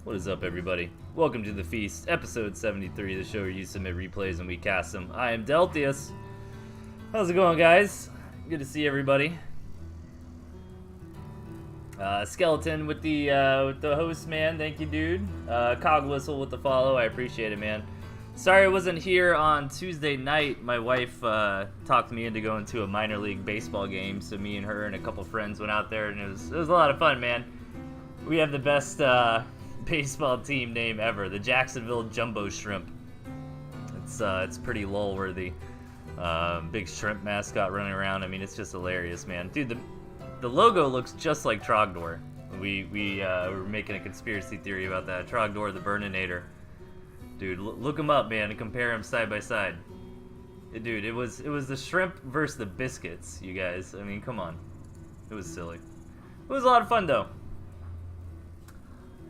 What is up, everybody? Welcome to The Feast, episode 73, the show where you submit replays and we cast them. I am Delthius. How's it going, guys? Good to see everybody. Skeleton with the host, man. Thank you, dude. Cog Whistle with the follow. I appreciate it, man. Sorry I wasn't here on Tuesday night. My wife talked me into going to a minor league baseball game, so me and her and a couple friends went out there, and it was a lot of fun, man. We have the best baseball team name ever, the Jacksonville Jumbo Shrimp. It's pretty lol worthy. Big shrimp mascot running around. I mean, it's just hilarious, man. Dude, the logo looks just like Trogdor. We were making a conspiracy theory about that. Trogdor the Burninator. Dude, look them up, man, and compare them side by side. Dude, it was the shrimp versus the biscuits, you guys. I mean, come on. It was silly. It was a lot of fun, though.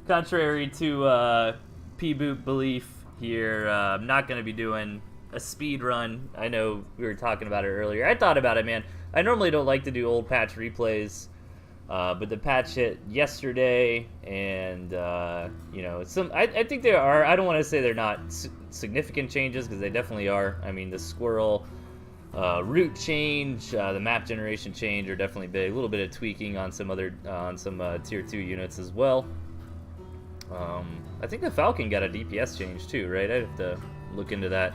Contrary to P-Boot belief here, I'm not going to be doing a speed run. I know we were talking about it earlier. I thought about it, man. I normally don't like to do old patch replays, but the patch hit yesterday, and you know, I think there are. I don't want to say they're not significant changes, because they definitely are. I mean, the squirrel route change, the map generation change are definitely big. A little bit of tweaking on some other tier 2 units as well. I think the Falcon got a DPS change too, right? I'd have to look into that.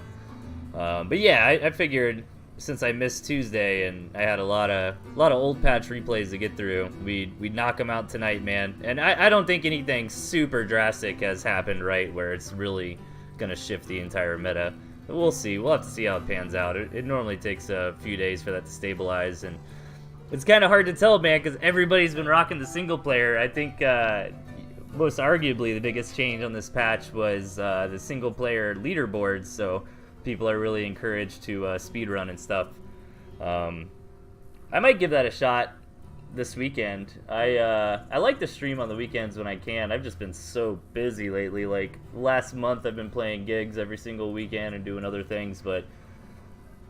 But yeah, I figured since I missed Tuesday and I had a lot of old patch replays to get through, we'd knock them out tonight, man. And I don't think anything super drastic has happened, right, where it's really gonna shift the entire meta. But we'll see. We'll have to see how it pans out. It normally takes a few days for that to stabilize, and it's kind of hard to tell, man, because everybody's been rocking the single player. I think most arguably the biggest change on this patch was the single player leaderboards, so people are really encouraged to speedrun and stuff. I might give that a shot this weekend. I like to stream on the weekends when I can. I've just been so busy lately. Like last month I've been playing gigs every single weekend and doing other things, but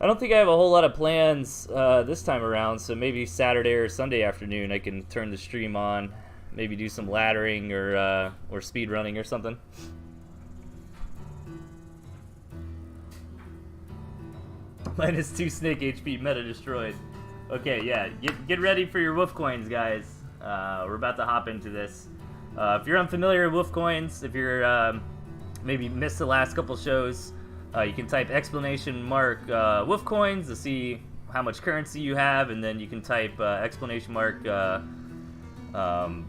I don't think I have a whole lot of plans this time around, so maybe Saturday or Sunday afternoon I can turn the stream on. Maybe do some laddering or speed running or something. Minus 2 snake HP, meta destroyed. Okay, yeah, get ready for your wolf coins, guys. We're about to hop into this. If you're unfamiliar with wolf coins, if you're maybe missed the last couple shows, you can type exclamation mark wolf coins to see how much currency you have, and then you can type exclamation mark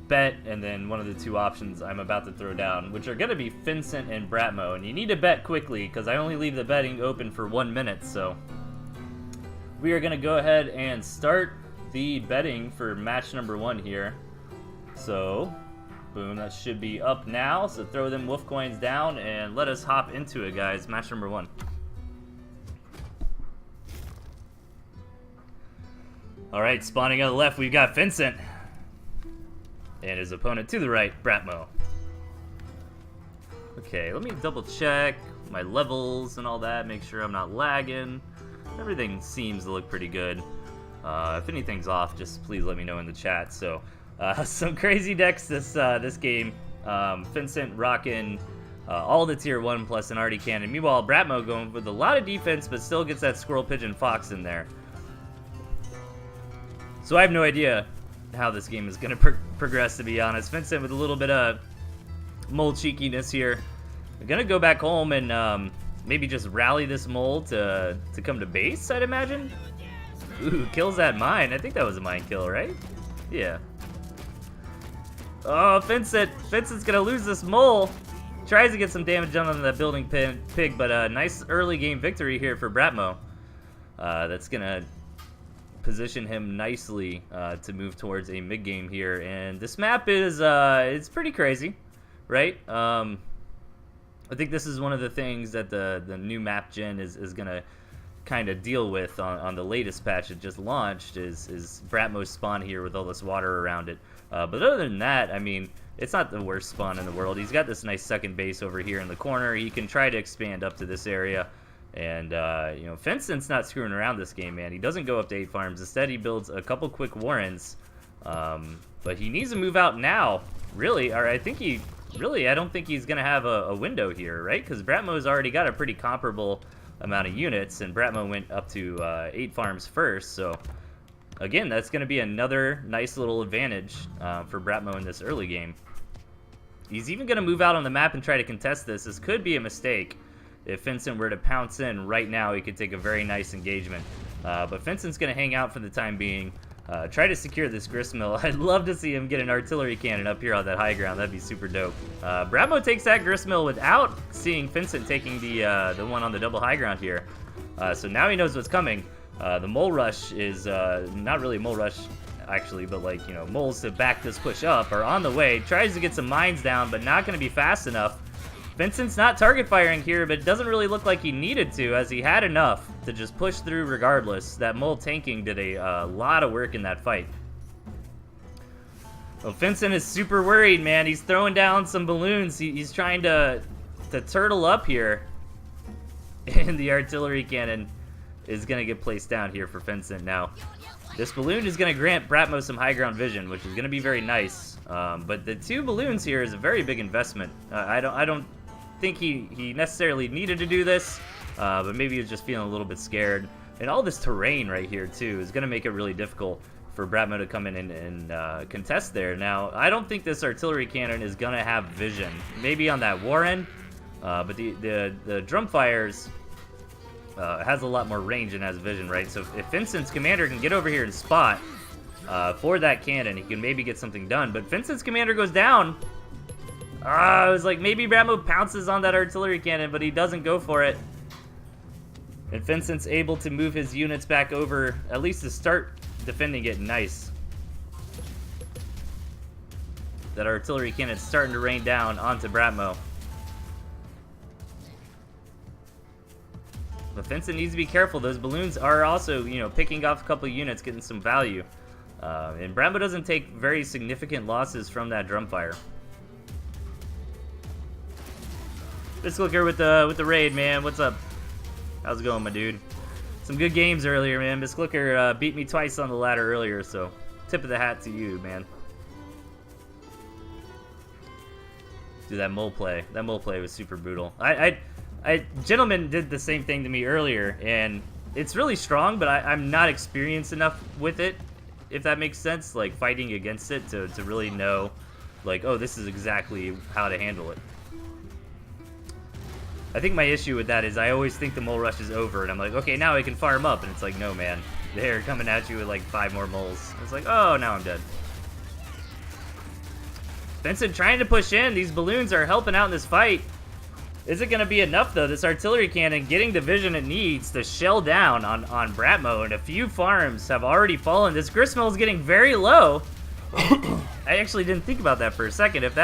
bet, and then one of the two options I'm about to throw down, which are going to be Vincent and Bratmo, and you need to bet quickly because I only leave the betting open for 1 minute. So we are going to go ahead and start the betting for match number 1 here. So boom, that should be up now, so throw them wolf coins down and let us hop into it, guys. Match number 1. Alright, spawning on the left, we've got Vincent. And his opponent to the right, Bratmo. Okay, let me double check my levels and all that, make sure I'm not lagging. Everything seems to look pretty good. If anything's off, just please let me know in the chat. So, some crazy decks this game. Vincent rocking all the tier 1 plus an arty cannon. Meanwhile, Bratmo going with a lot of defense, but still gets that squirrel pigeon fox in there. So I have no idea how this game is going to progress, to be honest. Vincent with a little bit of mole cheekiness here. I'm going to go back home and maybe just rally this mole to come to base, I'd imagine. Ooh, kills that mine. I think that was a mine kill, right? Yeah. Oh, Vincent's going to lose this mole. Tries to get some damage done on the building pig, but a nice early game victory here for Bratmo. That's going to position him nicely to move towards a mid game here, and this map is it's pretty crazy, right? I think this is one of the things that the new map gen is gonna kind of deal with on the latest patch that just launched is Bratmo's spawn here with all this water around it. But other than that, I mean, it's not the worst spawn in the world. He's got this nice second base over here in the corner. He can try to expand up to this area. And, you know, Vincent's not screwing around this game, man. He doesn't go up to 8 farms. Instead, he builds a couple quick warrens. But he needs to move out now, really. Or I think he really, I don't think he's going to have a window here, right? Because Bratmo's already got a pretty comparable amount of units, and Bratmo went up to 8 farms first, so again, that's going to be another nice little advantage for Bratmo in this early game. He's even going to move out on the map and try to contest this. This could be a mistake. If Vincent were to pounce in right now, he could take a very nice engagement. But Vincent's going to hang out for the time being. Try to secure this gristmill. I'd love to see him get an artillery cannon up here on that high ground. That'd be super dope. Bratmo takes that gristmill without seeing Vincent taking the one on the double high ground here. So now he knows what's coming. The mole rush is not really a mole rush, actually, but like, you know, moles to back this push up are on the way. Tries to get some mines down, but not going to be fast enough. Vincent's not target firing here, but it doesn't really look like he needed to, as he had enough to just push through regardless. That mole tanking did a lot of work in that fight. Well, Vincent is super worried, man. He's throwing down some balloons. He's trying to turtle up here. And the artillery cannon is going to get placed down here for Vincent. Now, this balloon is going to grant Bratmo some high ground vision, which is going to be very nice. But the 2 balloons here is a very big investment. I don't think he necessarily needed to do this, but maybe he was just feeling a little bit scared. And all this terrain right here too is going to make it really difficult for Bratmo to come in and contest there. Now, I don't think this artillery cannon is going to have vision. Maybe on that war end, but the drum fires has a lot more range and has vision, right? So if Vincent's commander can get over here and spot for that cannon, he can maybe get something done. But Vincent's commander goes down. I was like, maybe Bratmo pounces on that artillery cannon, but he doesn't go for it. And Vincent's able to move his units back over, at least to start defending it nice. That artillery cannon's starting to rain down onto Bratmo. But Vincent needs to be careful. Those balloons are also, you know, picking off a couple of units, getting some value. And Bratmo doesn't take very significant losses from that drum fire. Bisclicker with the raid, man. What's up? How's it going, my dude? Some good games earlier, man. Bisclicker beat me twice on the ladder earlier, so tip of the hat to you, man. Dude, that mole play. That mole play was super brutal. Gentleman did the same thing to me earlier, and it's really strong, but I'm not experienced enough with it, if that makes sense. Like, fighting against it to really know, like, oh, this is exactly how to handle it. I think my issue with that is I always think the mole rush is over, and I'm like, okay, now I can farm up, and it's like, no, man. They're coming at you with like 5 more moles. It's like, oh, now I'm dead. Vincent trying to push in. These balloons are helping out in this fight. Is it going to be enough, though? This artillery cannon getting the vision it needs to shell down on Bratmo, and a few farms have already fallen. This gristmill is getting very low. I actually didn't think about that for a second. If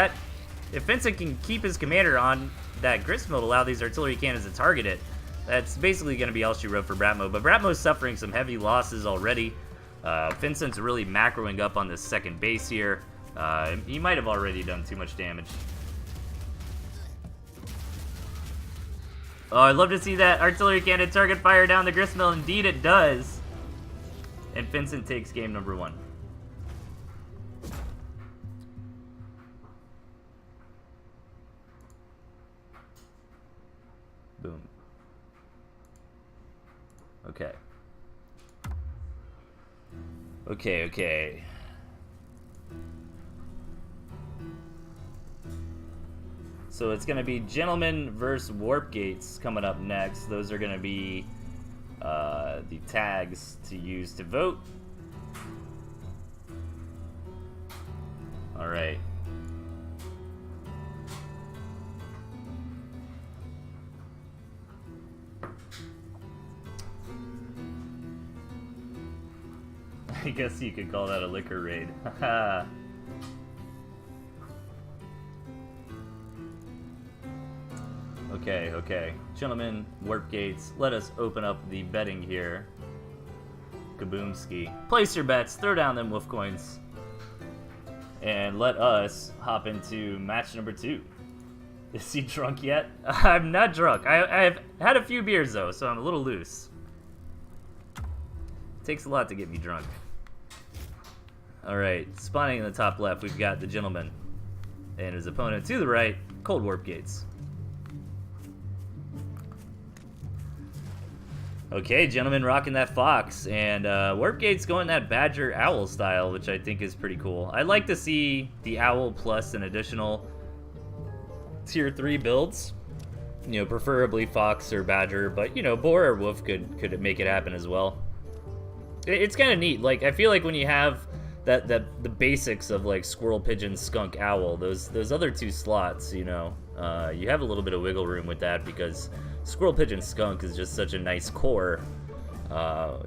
Vincent can keep his commander on that gristmill to allow these artillery cannons to target it, that's basically going to be all she wrote for Bratmo. But Bratmo's suffering some heavy losses already. Vincent's really macroing up on this second base here. He might have already done too much damage. Oh, I'd love to see that artillery cannon target fire down the gristmill. Indeed it does. And Vincent takes game number 1. Boom. Okay. Okay. So it's going to be Gentlemen versus Warp Gates coming up next. Those are going to be the tags to use to vote. All right. I guess you could call that a liquor raid. Okay. Gentlemen, Warp Gates, let us open up the betting here. Kaboomski. Place your bets, throw down them wolf coins. And let us hop into match number 2. Is he drunk yet? I'm not drunk. I've had a few beers, though, so I'm a little loose. Takes a lot to get me drunk. Alright, spawning in the top left, we've got the Gentleman. and his opponent to the right, Cold Warp Gates. Okay, gentlemen, rocking that Fox, and Warp Gates going that Badger Owl style, which I think is pretty cool. I'd like to see the Owl plus an additional tier 3 builds. You know, preferably Fox or Badger, but you know, Boar or Wolf could make it happen as well. It's kind of neat. Like, I feel like when you have the basics of like Squirrel, Pigeon, Skunk, Owl, those other 2 slots, you know, you have a little bit of wiggle room with that because Squirrel, Pigeon, Skunk is just such a nice core.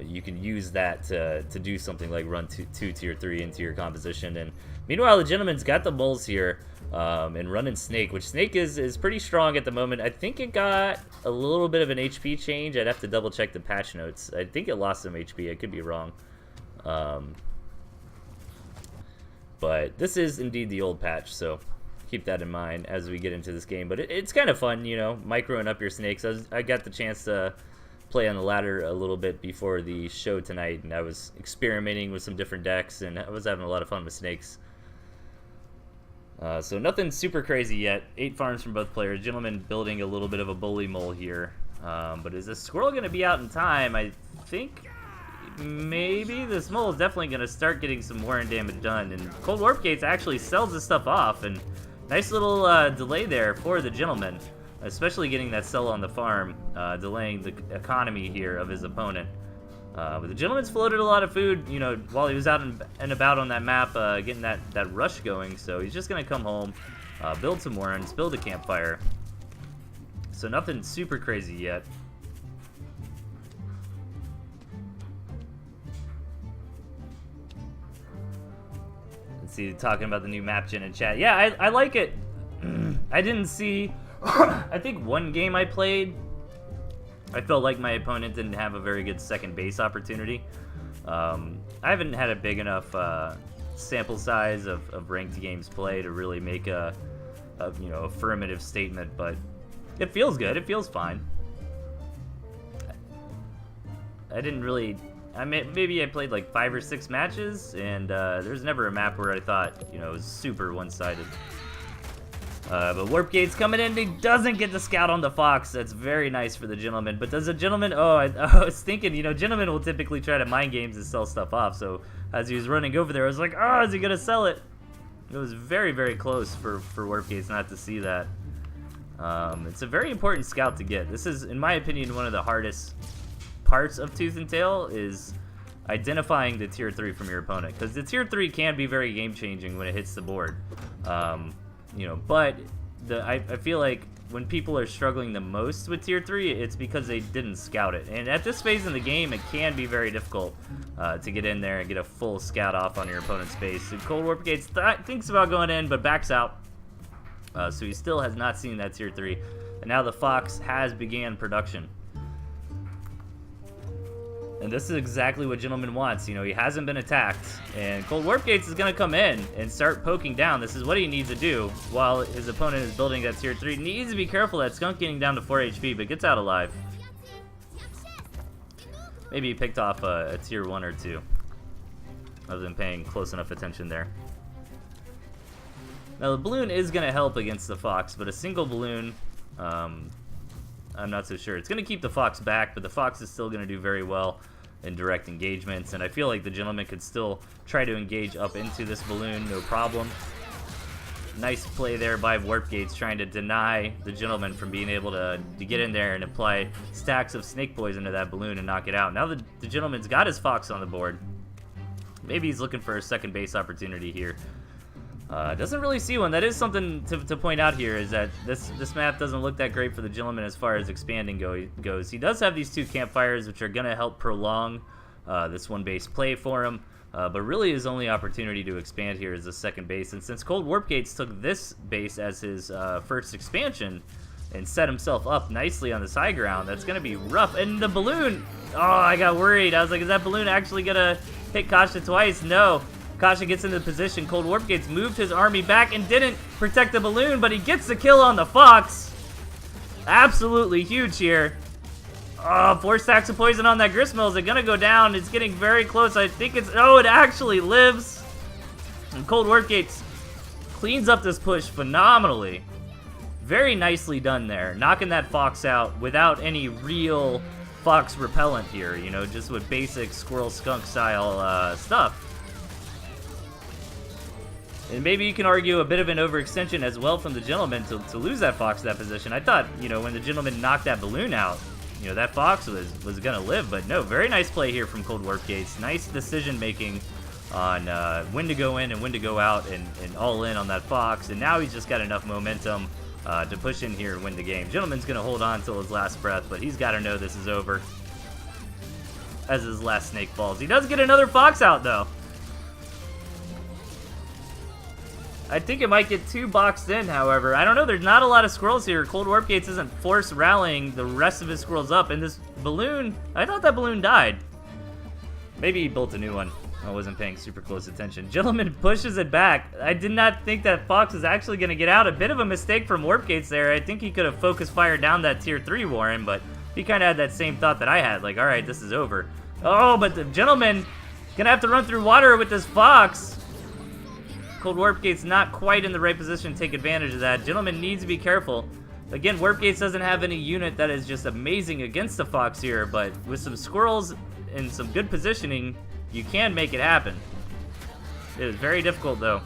You can use that to do something like run two tier 3 into your composition. And meanwhile, the gentleman's got the moles here. And running Snake, which Snake is pretty strong at the moment. I think it got a little bit of an HP change. I'd have to double check the patch notes. I think it lost some HP. I could be wrong. But this is indeed the old patch, so keep that in mind as we get into this game. But it's kind of fun, you know, microing up your snakes. I got the chance to play on the ladder a little bit before the show tonight, and I was experimenting with some different decks, and I was having a lot of fun with snakes. So nothing super crazy yet. 8 farms from both players. Gentleman building a little bit of a bully mole here. But is this squirrel going to be out in time? I think maybe this mole is definitely going to start getting some warren damage done. And Cold Warp Gates actually sells this stuff off. And nice little delay there for the gentleman. Especially getting that sell on the farm. Delaying the economy here of his opponent. But the gentleman's floated a lot of food, you know, while he was out and about on that map, getting that rush going. So he's just going to come home, build some warrens, build a campfire. So nothing super crazy yet. Let's see, talking about the new map gen in chat. Yeah, I like it. I didn't see, I think one game I played, I felt like my opponent didn't have a very good second base opportunity. I haven't had a big enough sample size of ranked games play to really make a you know, affirmative statement, but it feels good. It feels fine. I didn't really. I mean, maybe I played like 5 or 6 matches, and there's never a map where I thought, you know, it was super one-sided. But Warp Gate's coming in. He doesn't get the scout on the Fox. That's very nice for the gentleman. But does a gentleman... Oh, I was thinking, you know, gentlemen will typically try to mind games and sell stuff off. So as he was running over there, I was like, oh, is he going to sell it? It was very, very close for Warp Gates not to see that. It's a very important scout to get. This is, in my opinion, one of the hardest parts of Tooth and Tail is identifying the tier 3 from your opponent. Because the tier 3 can be very game-changing when it hits the board. You know, but I feel like when people are struggling the most with tier 3, it's because they didn't scout it. And at this phase in the game, it can be very difficult to get in there and get a full scout off on your opponent's base. And Cold Warp Gates thinks about going in, but backs out. So he still has not seen that tier 3. And now the Fox has began production. And this is exactly what Gentleman wants. You know, he hasn't been attacked. And Cold Warp Gates is going to come in and start poking down. This is what he needs to do while his opponent is building that tier 3. Needs to be careful that Skunk getting down to 4 HP, but gets out alive. Maybe he picked off a tier 1 or 2. I wasn't paying close enough attention there. Now, the balloon is going to help against the Fox, but a single balloon... I'm not so sure. It's going to keep the Fox back, but the Fox is still going to do very well in direct engagements, and I feel like the gentleman could still try to engage up into this balloon, no problem. Nice play there by Warp Gates, trying to deny the gentleman from being able to get in there and apply stacks of snake poison to that balloon and knock it out. Now the gentleman's got his Fox on the board. Maybe he's looking for a second base opportunity here. Doesn't really see one. That is something to point out here, is that this map doesn't look that great for the gentleman as far as expanding goes. He does have these 2 campfires, which are going to help prolong this one base play for him, but really his only opportunity to expand here is the second base. And since Cold Warp Gates took this base as his first expansion and set himself up nicely on this high ground, that's going to be rough. And the balloon, oh, I got worried. I was like, is that balloon actually going to hit Kasha twice? No. Kasha gets into position. Cold Warp Gates moved his army back and didn't protect the balloon, but he gets the kill on the Fox. Absolutely huge here. Oh, 4 stacks of poison on that gristmill. Is it going to go down? It's getting very close. I think it's... Oh, it actually lives. And Cold Warp Gates cleans up this push phenomenally. Very nicely done there. Knocking that fox out without any real fox repellent here, you know, just with basic squirrel skunk style stuff. And maybe you can argue a bit of an overextension as well from the gentleman to lose that fox to that position. I thought, you know, when the gentleman knocked that balloon out, you know, that fox was going to live. But no, very nice play here from Cold Warp Gates. Nice decision making on when to go in and when to go out and all in on that fox. And now he's just got enough momentum to push in here and win the game. Gentleman's going to hold on till his last breath, but he's got to know this is over as his last snake falls. He does get another fox out, though. I think it might get too boxed in, however. I don't know. There's not a lot of squirrels here. Cold Warp Gates isn't force rallying the rest of his squirrels up. And this balloon, I thought that balloon died. Maybe he built a new one. I wasn't paying super close attention. Gentleman pushes it back. I did not think that fox was actually going to get out. A bit of a mistake from Warp Gates there. I think he could have focus fired down that tier 3 Warren, but he kind of had that same thought that I had. Like, all right, this is over. Oh, but the gentleman going to have to run through water with this fox. Cold Warp Gate's not quite in the right position to take advantage of that. Gentleman needs to be careful. Again, Warp Gates doesn't have any unit that is just amazing against the fox here, but with some squirrels and some good positioning, you can make it happen. It is very difficult, though.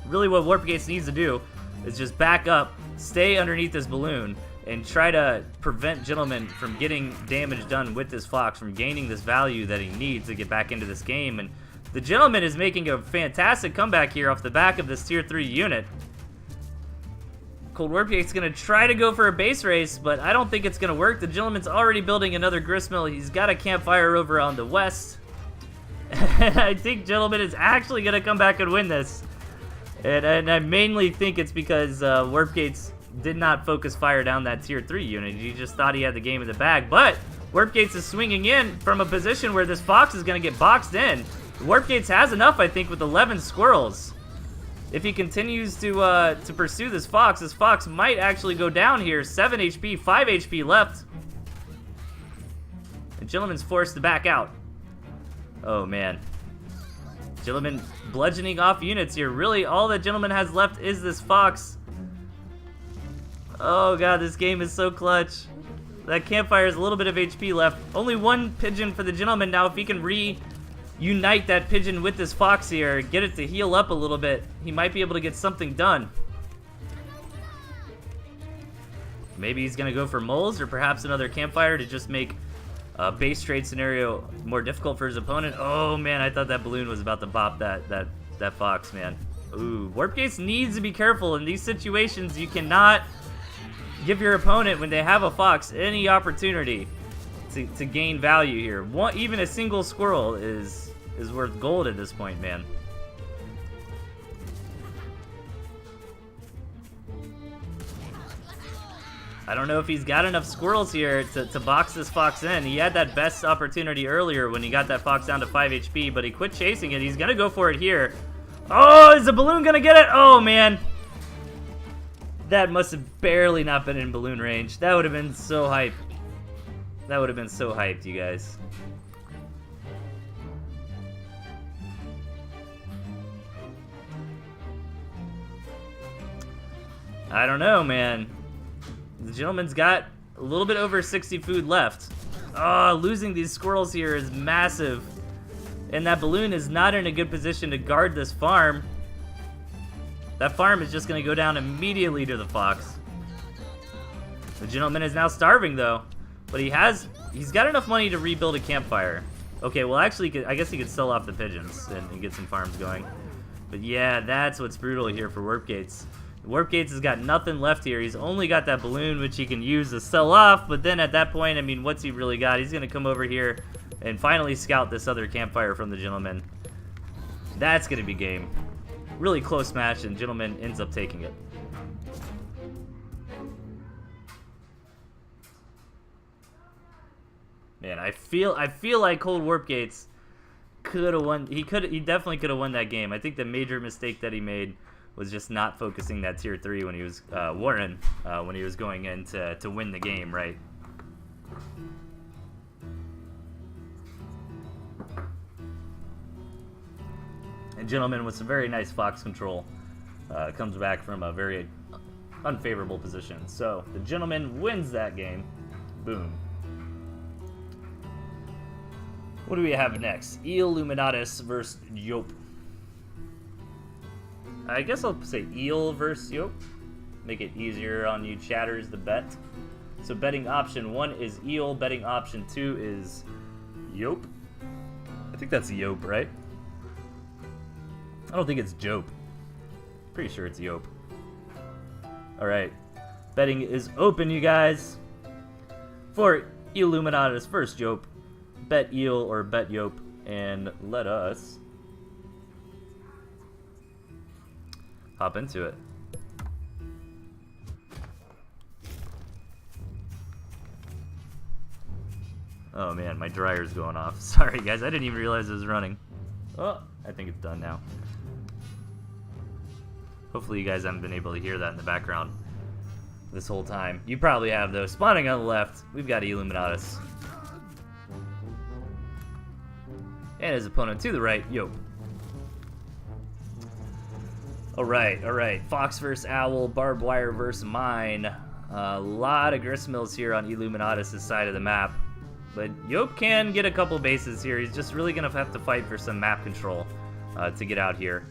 Really what Warp Gates needs to do is just back up, stay underneath this balloon, and try to prevent Gentleman from getting damage done with this fox, from gaining this value that he needs to get back into this game. And the Gentleman is making a fantastic comeback here off the back of this tier 3 unit. Cold Warp Gate's going to try to go for a base race, but I don't think it's going to work. The Gentleman's already building another gristmill. He's got a campfire over on the west. And I think Gentleman is actually going to come back and win this. And I mainly think it's because Warp Gates did not focus fire down that tier 3 unit. He just thought he had the game in the bag. But Warp Gates is swinging in from a position where this fox is going to get boxed in. Warp Gates has enough, I think, with 11 squirrels. If he continues to pursue this fox might actually go down here. 7 HP, 5 HP left. The Gentleman's forced to back out. Oh, man. Gentleman bludgeoning off units here. Really, all that Gentleman has left is this fox. Oh, God, this game is so clutch. That campfire has a little bit of HP left. Only one pigeon for the Gentleman. Now, if he can reunite that pigeon with this fox here, get it to heal up a little bit, he might be able to get something done. Maybe he's going to go for moles or perhaps another campfire to just make a base trade scenario more difficult for his opponent. Oh, man, I thought that balloon was about to bop that fox, man. Ooh, Warp Gates needs to be careful in these situations. You cannot give your opponent, when they have a fox, any opportunity to gain value here. Even a single squirrel is worth gold at this point, man. I don't know if he's got enough squirrels here to box this fox in. He had that best opportunity earlier when he got that fox down to 5 HP, but he quit chasing it. He's going to go for it here. Oh, is the balloon going to get it? Oh, man. That must have barely not been in balloon range. That would have been so hype. That would have been so hyped, you guys. I don't know, man. The Gentleman's got a little bit over 60 food left. Oh, losing these squirrels here is massive. And that balloon is not in a good position to guard this farm. That farm is just going to go down immediately to the fox. The Gentleman is now starving, though. But he's got enough money to rebuild a campfire. Okay, well, actually, I guess he could sell off the pigeons and get some farms going. But yeah, that's what's brutal here for Warp Gates. Warp Gates has got nothing left here. He's only got that balloon, which he can use to sell off. But then at that point, I mean, what's he really got? He's going to come over here and finally scout this other campfire from the Gentleman. That's going to be game. Really close match, and Gentleman ends up taking it. Man, I feel like Cold Warp Gates could have won. He definitely could have won that game. I think the major mistake that he made was just not focusing that tier 3 when he was Warren when he was going in to win the game, right? And Gentleman with some very nice fox control. comes back from a very unfavorable position. So the gentleman wins that game. Boom. What do we have next? Illuminatus versus Yop. I guess I'll say Eel versus Yop. Make it easier on you chatters to bet. So betting option 1 is Eel, betting option 2 is Yop. I think that's Yop, right? I don't think it's Jope. Pretty sure it's Yop. Alright. Betting is open, you guys. For Illuminatus versus Yop. Bet Eel or bet Yop. And let us hop into it. Oh man, my dryer's going off. Sorry guys, I didn't even realize it was running. Oh, I think it's done now. Hopefully you guys haven't been able to hear that in the background this whole time. You probably have though. Spawning on the left, we've got Illuminatus. And his opponent to the right, Yop. Alright. Fox versus Owl, barbed wire versus mine. A lot of gristmills here on Illuminatus' side of the map. But Yop can get a couple bases here. He's just really going to have to fight for some map control to get out here.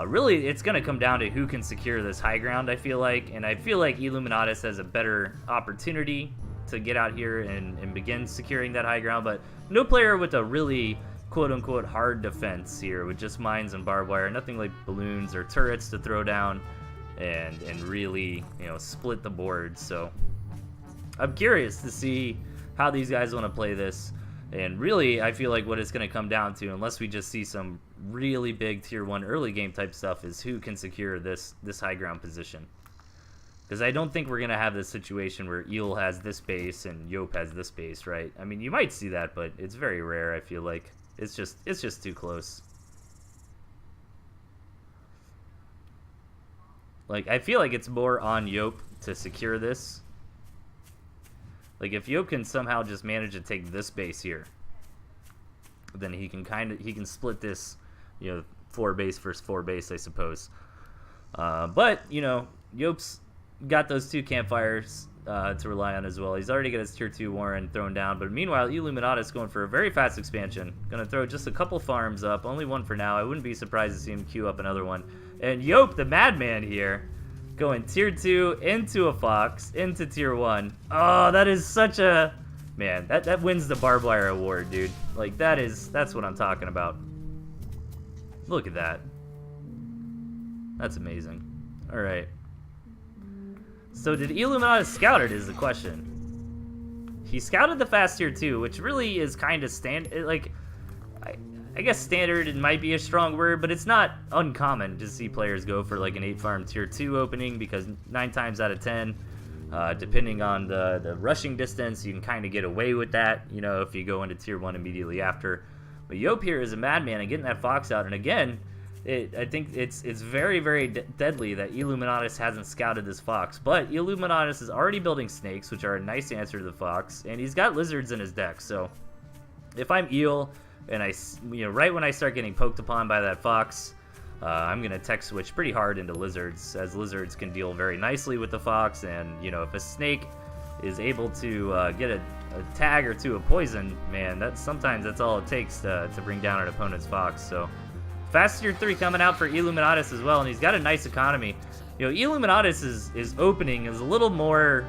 Really, it's going to come down to who can secure this high ground, I feel like. And I feel like Illuminatus has a better opportunity to get out here and begin securing that high ground. But no player with a really quote-unquote hard defense here with just mines and barbed wire. Nothing like balloons or turrets to throw down and really, you know, split the board. So I'm curious to see how these guys want to play this, and really I feel like what it's going to come down to, unless we just see some really big tier 1 early game type stuff, is who can secure this high ground position. Because I don't think we're going to have this situation where Eel has this base and Yop has this base, right? I mean, you might see that, but it's very rare. I feel like it's just too close. Like, I feel like it's more on Yop to secure this. Like, if Yop can somehow just manage to take this base here, then he can split this, you know, 4 base versus 4 base, I suppose. But, you know, Yop's got those 2 campfires to rely on as well. He's already got his tier 2 Warren thrown down, but meanwhile, Illuminatus going for a very fast expansion. Gonna throw just a couple farms up, only 1 for now. I wouldn't be surprised to see him queue up another one. And Yop, the madman here, going tier 2 into a Fox, into tier 1. Oh, that is such a... Man, that wins the barbed wire award, dude. Like, that's what I'm talking about. Look at that. That's amazing. Alright. So did Illuminatus scout it is the question. He scouted the fast tier 2, which really is kind of like... I guess standard, it might be a strong word, but it's not uncommon to see players go for like an 8-farm tier 2 opening, because 9 times out of 10, depending on the rushing distance, you can kind of get away with that, you know, if you go into tier 1 immediately after. But Yop here is a madman and getting that Fox out, and again, I think it's very, very deadly that Illuminatus hasn't scouted this Fox. But Illuminatus is already building snakes, which are a nice answer to the Fox, and he's got lizards in his deck, so if I'm Eel, and right when I start getting poked upon by that Fox, I'm gonna tech switch pretty hard into lizards, as lizards can deal very nicely with the Fox. And you know, if a snake is able to get a tag or 2 of poison, man, sometimes that's all it takes to bring down an opponent's Fox. So fast tier 3 coming out for Illuminatus as well, and he's got a nice economy. You know, Illuminatus is opening is a little more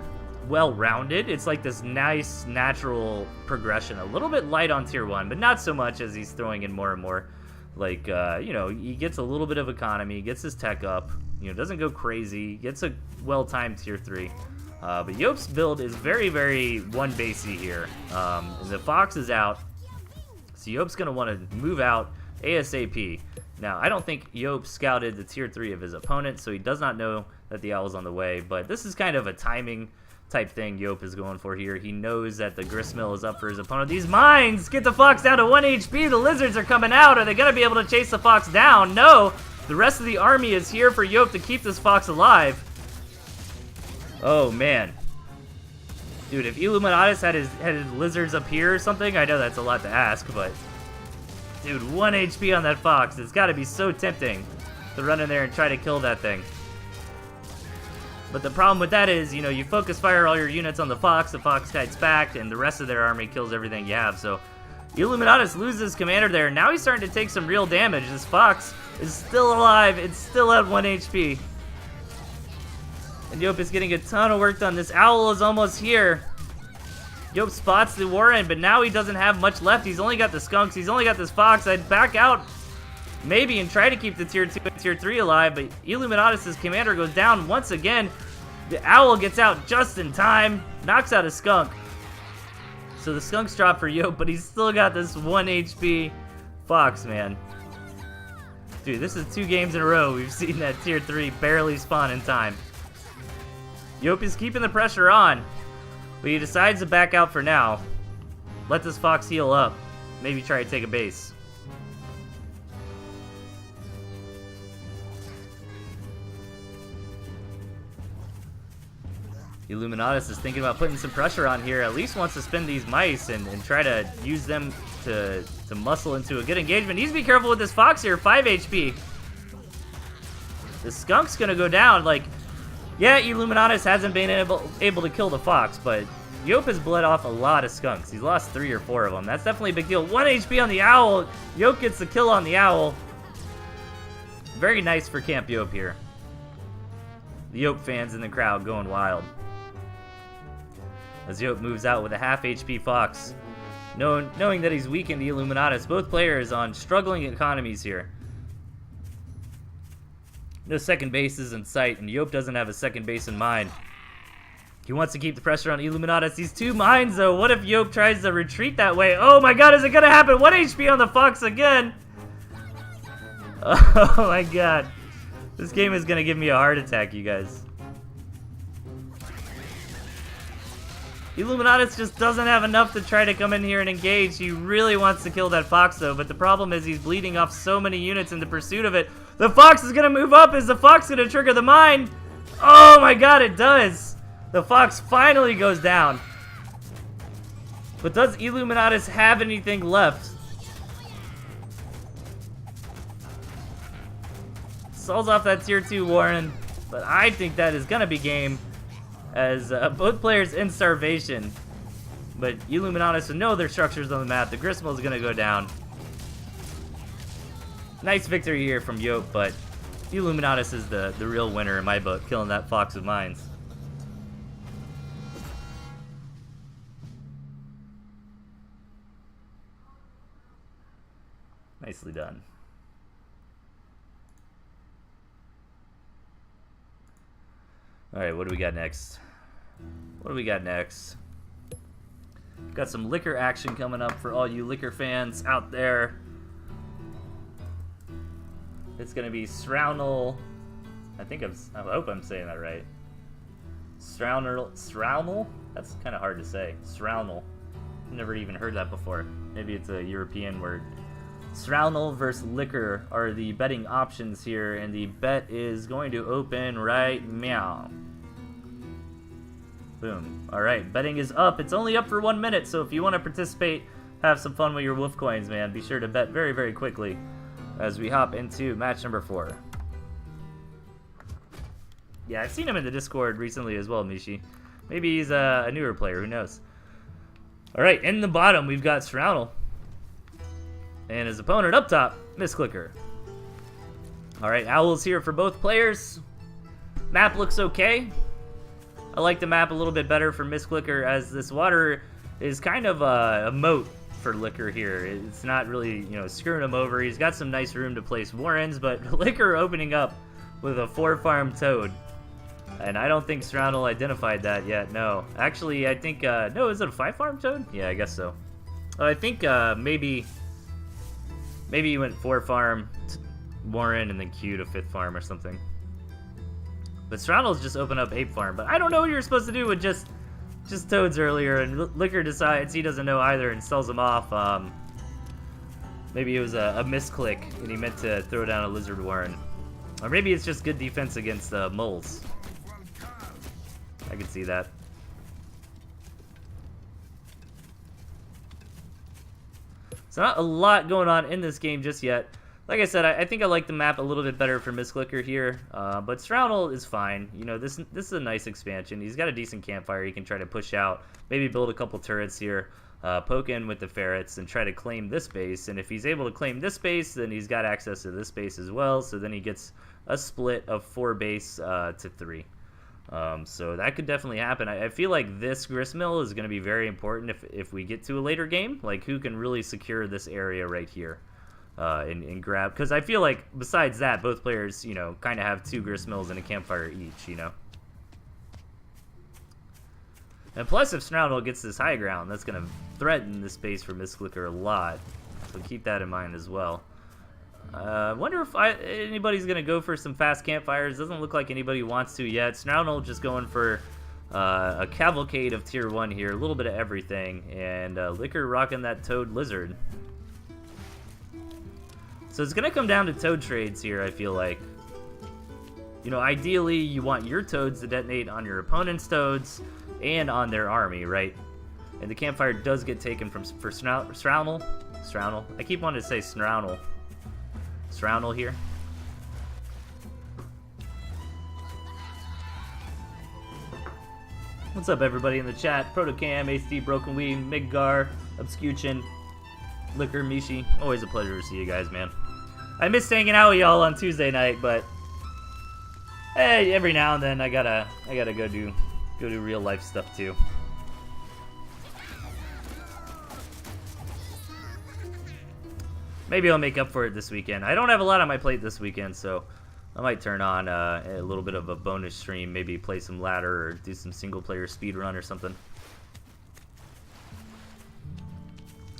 well-rounded. It's like this nice natural progression, a little bit light on tier 1, but not so much as he's throwing in more and more. Like, you know, he gets a little bit of economy, gets his tech up, you know, doesn't go crazy, gets a well-timed tier 3. But Yop's build is very, very one-basey here. And the Fox is out, so Yop's going to want to move out ASAP. Now, I don't think Yop scouted the tier 3 of his opponent, so he does not know that the Owl's on the way, but this is kind of a timing type thing Yop is going for here. He knows that the gristmill is up for his opponent. These mines get the Fox down to 1 HP. The lizards are coming out. Are they going to be able to chase the Fox down? No. The rest of the army is here for Yop to keep this Fox alive. Oh, man. Dude, if Illuminatus had his lizards up here or something, I know that's a lot to ask, but... Dude, 1 HP on that Fox. It's got to be so tempting to run in there and try to kill that thing. But the problem with that is, you know, you focus fire all your units on the Fox kites back, and the rest of their army kills everything you have. So Illuminatus loses commander there. Now he's starting to take some real damage. This Fox is still alive. It's still at 1 HP. And Yop is getting a ton of work done. This Owl is almost here. Yop spots the Warren, but now he doesn't have much left. He's only got the Skunks. He's only got this Fox. I'd back out maybe and try to keep the tier 2 and tier 3 alive, but Illuminatus' commander goes down once again. The Owl gets out just in time, knocks out a Skunk. So the Skunks drop for Yop, but he's still got this 1 HP Fox, man. Dude, this is 2 games in a row we've seen that tier 3 barely spawn in time. Yop is keeping the pressure on, but he decides to back out for now. Let this Fox heal up. Maybe try to take a base. Illuminatus is thinking about putting some pressure on here. At least wants to spin these mice and try to use them to muscle into a good engagement. Needs to be careful with this Fox here. 5 HP. The Skunk's gonna go down. Like, yeah, Illuminatus hasn't been able to kill the Fox, but Yop has bled off a lot of Skunks. He's lost 3 or 4 of them. That's definitely a big deal. 1 HP on the Owl. Yop gets the kill on the Owl. Very nice for Camp Yop here. The Yop fans in the crowd going wild. As Yop moves out with a half HP Fox. Knowing that he's weakened the Illuminatus, both players on struggling economies here. No second base is in sight, and Yop doesn't have a second base in mind. He wants to keep the pressure on Illuminatus. These 2 mines, though. What if Yop tries to retreat that way? Oh my god, is it gonna happen? 1 HP on the Fox again! Oh my god. This game is gonna give me a heart attack, you guys. Illuminatus just doesn't have enough to try to come in here and engage. He really wants to kill that Fox, though, but the problem is he's bleeding off so many units in the pursuit of it. The Fox is gonna move up. Is the Fox gonna trigger the mine? Oh my god, it does! The Fox finally goes down. But does Illuminatus have anything left? Sells off that tier 2 Warren, but I think that is gonna be game. As both players in starvation. But Illuminatus know their structures on the map. The Grismal is going to go down. Nice victory here from Yop, but Illuminatus is the real winner in my book, killing that Fox of mines. Nicely done. Alright, what do we got next? What do we got next? Got some liquor action coming up for all you liquor fans out there. It's gonna be Srownal. I hope I'm saying that right. Srownal? That's kind of hard to say. Srownal. Never even heard that before. Maybe it's a European word. Srownal versus Liquor are the betting options here, and the bet is going to open right meow. Boom. Alright, betting is up. It's only up for 1 minute, so if you want to participate, have some fun with your wolf coins, man. Be sure to bet very, very quickly as we hop into match number 4. Yeah, I've seen him in the Discord recently as well, Mishi. Maybe he's a newer player, who knows. Alright, in the bottom, we've got Srownal. And his opponent up top, Misclicker. Alright, Owl's here for both players. Map looks okay. I like the map a little bit better for Misclicker, as this water is kind of a moat for Liquor here. It's not really, you know, screwing him over. He's got some nice room to place Warrens, but Liquor opening up with a 4-farm Toad. And I don't think Srownal identified that yet, no. Actually, I think, no, is it a 5-farm Toad? Yeah, I guess so. I think maybe he went 4-farm Warren and then Q to 5th farm or something. But Srownal's just opened up 8-farm. But I don't know what you're supposed to do with just Toads earlier. And Liquor decides he doesn't know either and sells him off. Maybe it was a misclick and he meant to throw down a Lizard Warren. Or maybe it's just good defense against moles. I can see that. So not a lot going on in this game just yet. Like I said, I think I like the map a little bit better for Mistlicker here, but Stroudel is fine. You know, this is a nice expansion. He's got a decent campfire. He can try to push out, maybe build a couple turrets here, poke in with the ferrets, and try to claim this base. And if he's able to claim this base, then he's got access to this base as well. So then he gets a split of 4 base to 3. So that could definitely happen. I feel like this gristmill is going to be very important if we get to a later game. Like, who can really secure this area right here and grab... Because I feel like, besides that, both players, you know, kind of have 2 gristmills and a campfire each, you know. And plus, if Stroudel gets this high ground, that's going to threaten the space for Mistlicker a lot. So keep that in mind as well. I wonder if anybody's going to go for some fast campfires. Doesn't look like anybody wants to yet. Stroudel just going for a cavalcade of tier 1 here. A little bit of everything. And Licker rocking that Toad Lizard. So it's going to come down to Toad trades here, I feel like. You know, ideally, you want your Toads to detonate on your opponent's Toads and on their army, right? And the campfire does get taken for Stroudel. I keep wanting to say Stroudel. Stroudel here. What's up, everybody in the chat? Protocam, HD, Broken Weed, Midgar, Obscution, Licker, Mishi. Always a pleasure to see you guys, man. I missed hanging out with y'all on Tuesday night, but hey, every now and then I gotta go do real life stuff too. Maybe I'll make up for it this weekend. I don't have a lot on my plate this weekend, so I might turn on a little bit of a bonus stream, maybe play some ladder or do some single-player speedrun or something.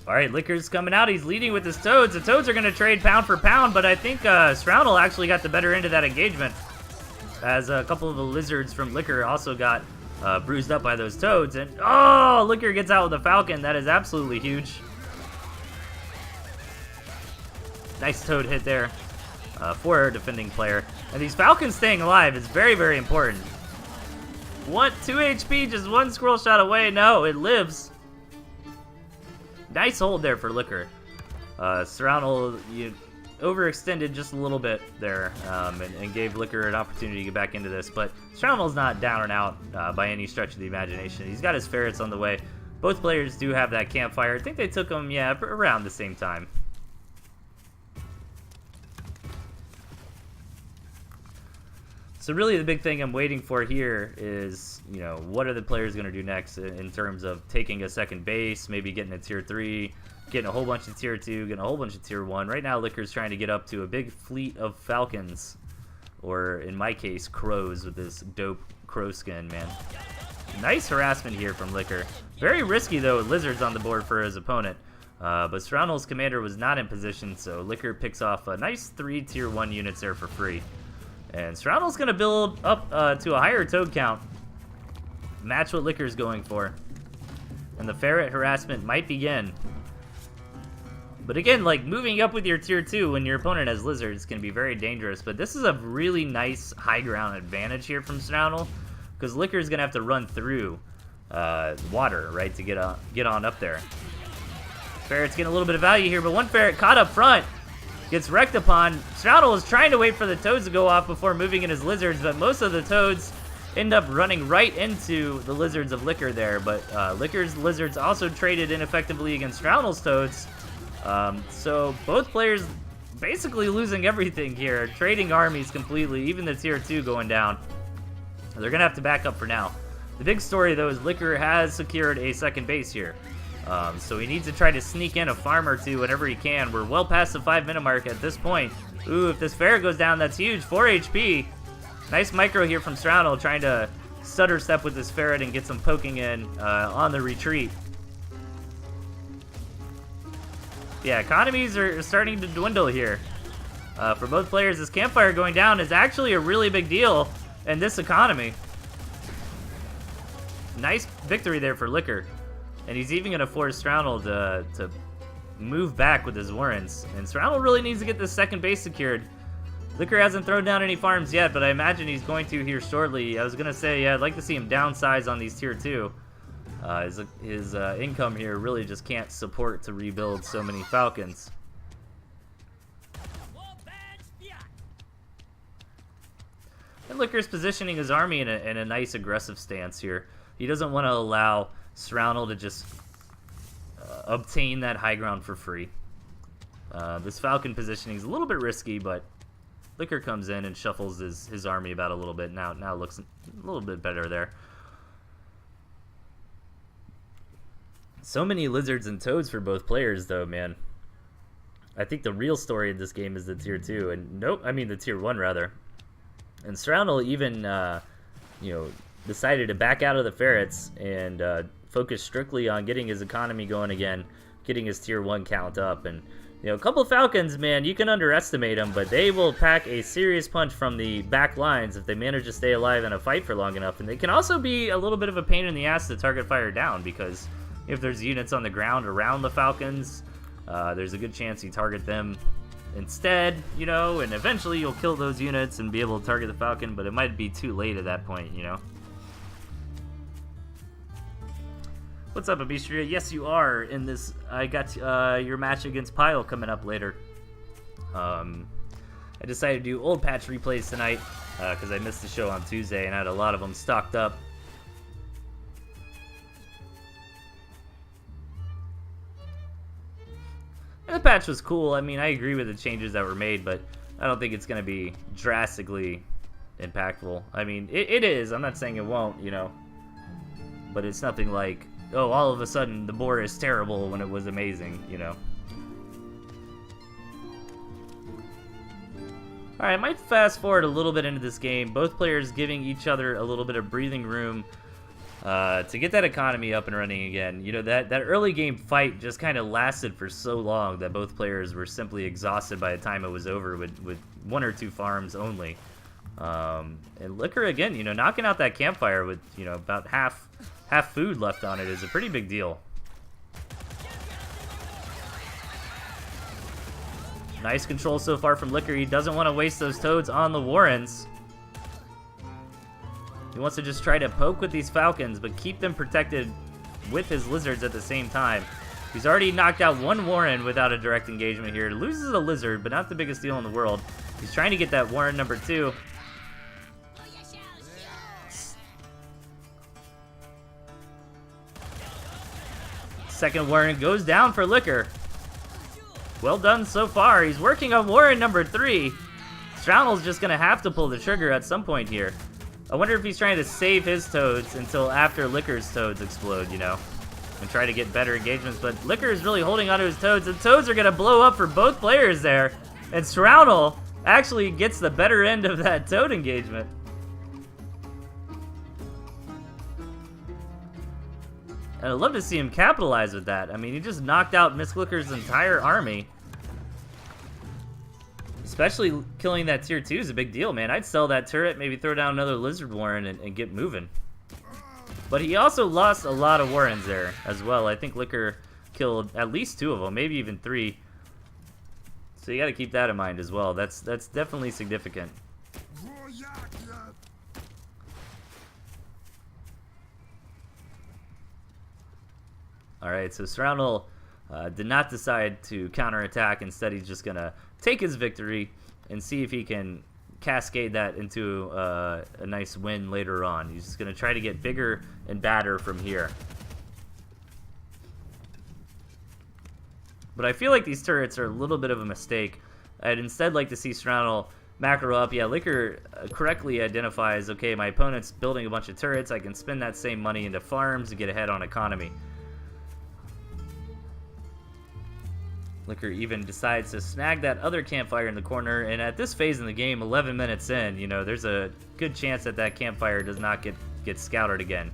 All right, Licker's coming out. He's leading with his Toads. The Toads are going to trade pound for pound, but I think Stroudel actually got the better end of that engagement, as a couple of the Lizards from Licker also got bruised up by those Toads. And, oh, Licker gets out with a Falcon. That is absolutely huge. Nice Toad hit there for our defending player. And these Falcons staying alive is very, very important. What? 2 HP, just 1 squirrel shot away. No, it lives. Nice hold there for Licker. Stroudel, you overextended just a little bit there and gave Licker an opportunity to get back into this. But Stroudel's not down and out by any stretch of the imagination. He's got his ferrets on the way. Both players do have that campfire. I think they took them, yeah, around the same time. So really the big thing I'm waiting for here is, you know, what are the players going to do next in terms of taking a second base, maybe getting a tier 3, getting a whole bunch of tier 2, getting a whole bunch of tier 1. Right now Licker's trying to get up to a big fleet of Falcons, or in my case, Crows with this dope crow skin, man. Nice harassment here from Licker. Very risky though with Lizards on the board for his opponent. But Stroudel's commander was not in position, so Licker picks off a nice 3 tier 1 units there for free. And Stroudel's going to build up to a higher Toad count. Match what Licker's going for. And the ferret harassment might begin. But again, like, moving up with your tier 2 when your opponent has Lizards can be very dangerous. But this is a really nice high ground advantage here from Stroudel, because Licker's going to have to run through water, right, to get on up there. Ferret's getting a little bit of value here, but one ferret caught up front. Gets wrecked upon. Stroudel is trying to wait for the Toads to go off before moving in his Lizards, but most of the Toads end up running right into the Lizards of Licker there. But Licker's Lizards also traded ineffectively against Stroudel's Toads. So both players basically losing everything here, trading armies completely, even the tier 2 going down. They're going to have to back up for now. The big story, though, is Licker has secured a second base here. So he needs to try to sneak in a farm or 2 whenever he can. We're well past the 5-minute mark at this point. Ooh, if this ferret goes down, that's huge. 4 HP. Nice micro here from Stroudel, trying to stutter step with this ferret and get some poking in on the retreat. Yeah, economies are starting to dwindle here. For both players, this campfire going down is actually a really big deal in this economy. Nice victory there for Licker. And he's even going to force Stroudel to move back with his Warrens. And Stroudel really needs to get this second base secured. Licker hasn't thrown down any farms yet, but I imagine he's going to here shortly. I was going to say, yeah, I'd like to see him downsize on these tier 2. His income here really just can't support to rebuild so many Falcons. Licker's positioning his army in a nice aggressive stance here. He doesn't want to allow Srownel to just obtain that high ground for free. This Falcon positioning is a little bit risky, but Licker comes in and shuffles his army about a little bit. Now it looks a little bit better there. So many lizards and toads for both players, though, man. I think the real story of this game is the tier 2, and the tier 1 rather. And Srownel even, decided to back out of the ferrets and focus strictly on getting his economy going again, getting his tier 1 count up. And a couple of Falcons, man, you can underestimate them, but they will pack a serious punch from the back lines if they manage to stay alive in a fight for long enough. And they can also be a little bit of a pain in the ass to target fire down, because if there's units on the ground around the Falcons, there's a good chance you target them instead, and eventually you'll kill those units and be able to target the Falcon, but it might be too late at that point, What's up, Abistria? Yes, you are in this. I got your match against Pyle coming up later. I decided to do old patch replays tonight because I missed the show on Tuesday and I had a lot of them stocked up. And the patch was cool. I mean, I agree with the changes that were made, but I don't think it's going to be drastically impactful. I mean, it is. I'm not saying it won't, But it's nothing like, oh, all of a sudden the board is terrible when it was amazing, Alright, I might fast forward a little bit into this game. Both players giving each other a little bit of breathing room to get that economy up and running again. That early game fight just kind of lasted for so long that both players were simply exhausted by the time it was over with 1 or 2 farms only. And Licker, again, knocking out that campfire with, about half food left on it is a pretty big deal. Nice control so far from Licker. He doesn't want to waste those toads on the Warrens. He wants to just try to poke with these Falcons, but keep them protected with his lizards at the same time. He's already knocked out 1 Warren without a direct engagement here. Loses a lizard, but not the biggest deal in the world. He's trying to get that Warren number 2. Second Warren goes down for Licker. Well done so far. He's working on Warren number 3. Strownel's just going to have to pull the trigger at some point here. I wonder if he's trying to save his toads until after Licker's toads explode, and try to get better engagements. But Licker is really holding onto his toads, and toads are going to blow up for both players there. And Srownel actually gets the better end of that toad engagement. And I'd love to see him capitalize with that. I mean, he just knocked out Miss Licker's entire army. Especially killing that tier 2 is a big deal, man. I'd sell that turret, maybe throw down another Lizard Warren and get moving. But he also lost a lot of Warrens there as well. I think Licker killed at least 2 of them, maybe even 3. So you got to keep that in mind as well. That's definitely significant. Alright, so Srownel did not decide to counterattack. Instead, he's just going to take his victory and see if he can cascade that into a nice win later on. He's just going to try to get bigger and badder from here. But I feel like these turrets are a little bit of a mistake. I'd instead like to see Srownel macro up. Yeah, Licker correctly identifies, okay, my opponent's building a bunch of turrets. I can spend that same money into farms to get ahead on economy. Licker even decides to snag that other campfire in the corner, and at this phase in the game, 11 minutes in, there's a good chance that that campfire does not get scouted again.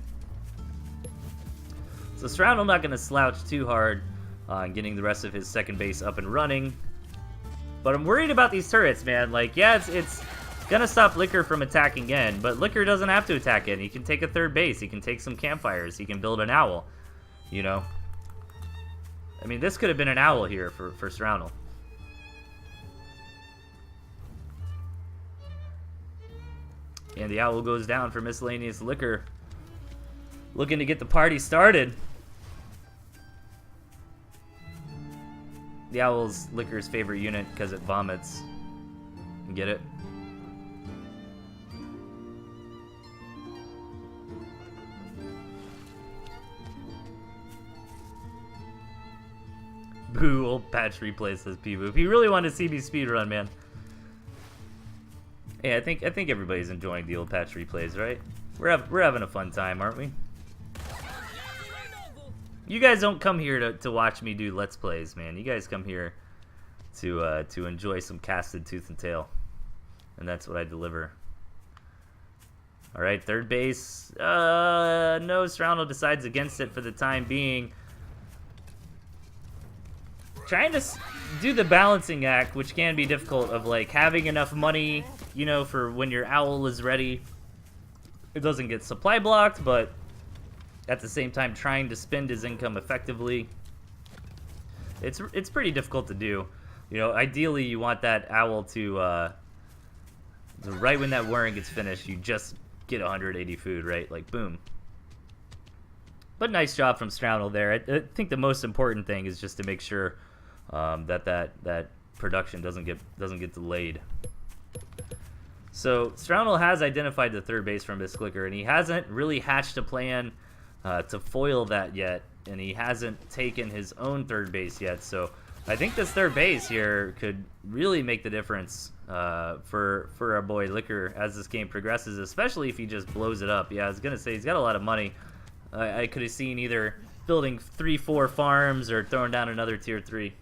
So Strownel not going to slouch too hard on getting the rest of his second base up and running. But I'm worried about these turrets, man. Like, yeah, it's going to stop Licker from attacking again, but Licker doesn't have to attack it. He can take a third base. He can take some campfires. He can build an owl, I mean, this could have been an owl here for Srownel. And the owl goes down for miscellaneous Licker. Looking to get the party started. The owl's Licker's favorite unit because it vomits. Get it? Boo, old patch replay, says P-Boop. He really wanted to see me speedrun, man. Hey, I think everybody's enjoying the old patch replays, right? We're having a fun time, aren't we? You guys don't come here to watch me do Let's Plays, man. You guys come here to enjoy some casted Tooth and Tail. And that's what I deliver. Alright, third base. No, Stroundle decides against it for the time being. Trying to do the balancing act, which can be difficult, of like having enough money, you know, for when your owl is ready. It doesn't get supply blocked, but at the same time trying to spend his income effectively. It's pretty difficult to do. You know, ideally you want that owl to right when that whirring gets finished, you just get 180 food, right? Like, boom. But nice job from Stroundle there. I think the most important thing is just to make sure that production doesn't get delayed. So Stroundle has identified the third base from his clicker, and he hasn't really hatched a plan to foil that yet, and he hasn't taken his own third base yet. So I think this third base here could really make the difference for our boy Liquor as this game progresses, especially if he just blows it up. Yeah, I was gonna say he's got a lot of money. I could have seen either building 3-4 farms or throwing down another tier 3.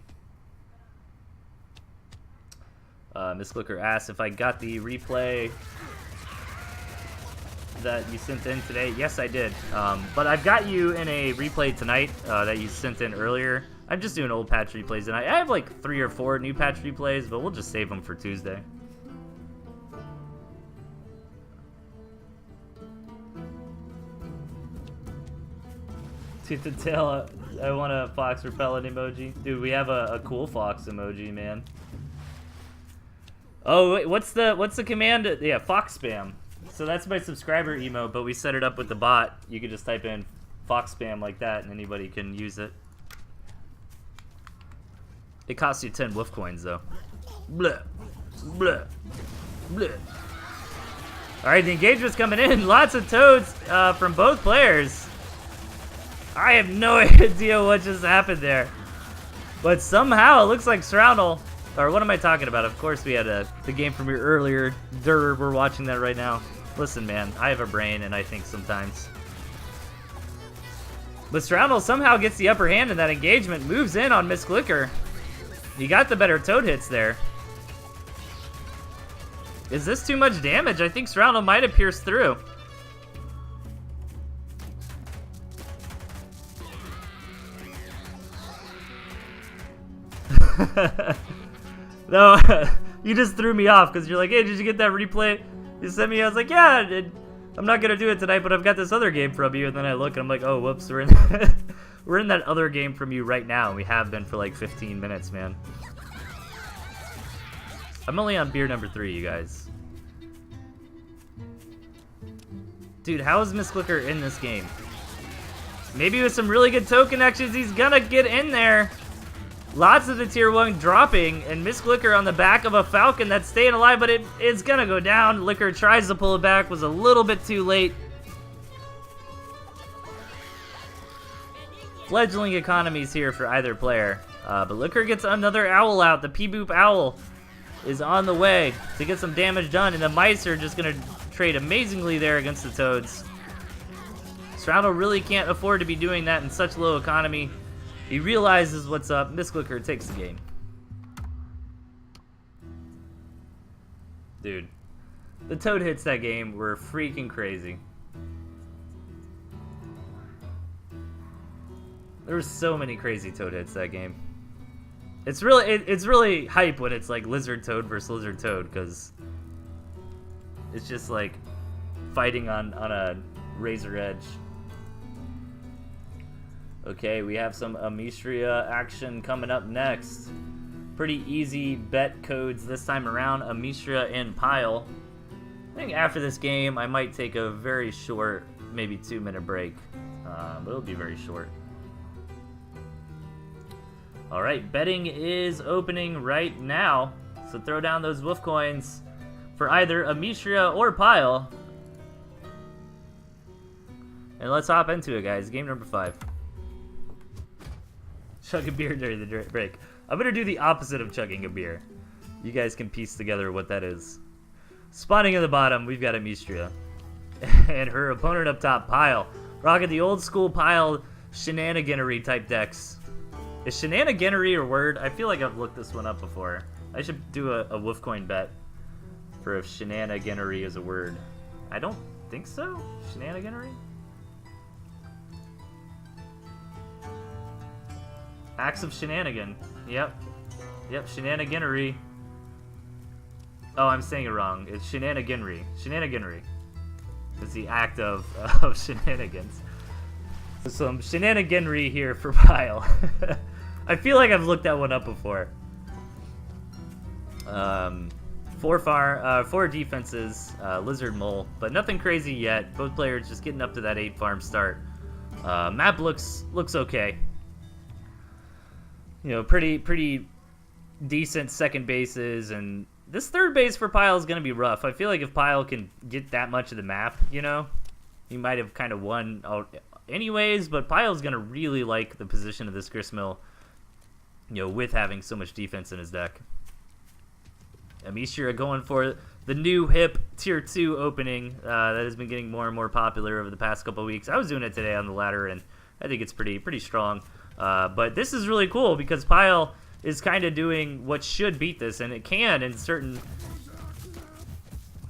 Miss Clicker asked if I got the replay that you sent in today. Yes, I did. But I've got you in a replay tonight that you sent in earlier. I'm just doing old patch replays tonight. I have like 3 or 4 new patch replays, but we'll just save them for Tuesday. Tooth and Tail, I want a fox repellent emoji. Dude, we have a cool fox emoji, man. Oh, wait, what's the command? Yeah, fox spam. So that's my subscriber emote, but we set it up with the bot. You can just type in fox spam like that, and anybody can use it. It costs you 10 wolf coins, though. Blah, blah, blah. All right, the engagement's coming in. Lots of toads from both players. I have no idea what just happened there. But somehow it looks like Stroundle, or what am I talking about? Of course we had the game from here earlier. We're watching that right now. Listen, man, I have a brain and I think sometimes. But Stroundle somehow gets the upper hand in that engagement, moves in on Miss Clicker. He got the better toad hits there. Is this too much damage? I think Stroundle might have pierced through. No, you just threw me off because you're like, hey, did you get that replay you sent me? I was like, yeah, I'm not gonna do it tonight, but I've got this other game from you. And then I look and I'm like, oh, whoops, we're in that other game from you right now. We have been for like 15 minutes, man. I'm only on beer number 3, you guys. Dude, how is Miss Clicker in this game? Maybe with some really good toe connections, he's gonna get in there. Lots of the tier 1 dropping, and Miss Clicker on the back of a Falcon that's staying alive, but it's gonna go down. Liquor tries to pull it back, was a little bit too late. Fledgling economies here for either player. But Liquor gets another owl out. The P-Boop owl is on the way to get some damage done, and the mice are just gonna trade amazingly there against the toads. Stroundle really can't afford to be doing that in such low economy. He realizes what's up. Miss Clicker takes the game. Dude, the toad hits that game were freaking crazy. There were so many crazy toad hits that game. It's really hype when it's like lizard toad versus lizard toad, because it's just like fighting on a razor edge. Okay, we have some Amistria action coming up next. Pretty easy bet codes this time around, Amistria and Pile. I think after this game, I might take a very short, maybe 2-minute break. But it'll be very short. Alright, betting is opening right now. So throw down those wolf coins for either Amistria or Pile. And let's hop into it, guys. Game number 5. Chug a beer during the break. I'm gonna do the opposite of chugging a beer. You guys can piece together what that is. Spawning at the bottom, we've got Amistria. And her opponent up top, Pile. Rocking the old school Pile shenaniganery type decks. Is shenaniganery a word? I feel like I've looked this one up before. I should do a wolf coin bet for if shenaniganery is a word. I don't think so. Shenaniganery? Acts of shenanigan. Yep. Yep, shenaniganery. Oh, I'm saying it wrong. It's shenaniganery. Shenaniganery. It's the act of shenanigans. So some shenaniganery here for Pile. I feel like I've looked that one up before. 4 defenses, Lizard Mole, but nothing crazy yet. Both players just getting up to that 8 farm start. Map looks okay. You know, pretty decent second bases, and this third base for Pile is going to be rough. I feel like if Pile can get that much of the map, you know, he might have kind of won out anyways, but Pile's going to really like the position of this Gristmill, you know, with having so much defense in his deck. Amistria going for the new hip tier 2 opening that has been getting more and more popular over the past couple of weeks. I was doing it today on the ladder, and I think it's pretty strong. But this is really cool because Pile is kind of doing what should beat this, and it can in certain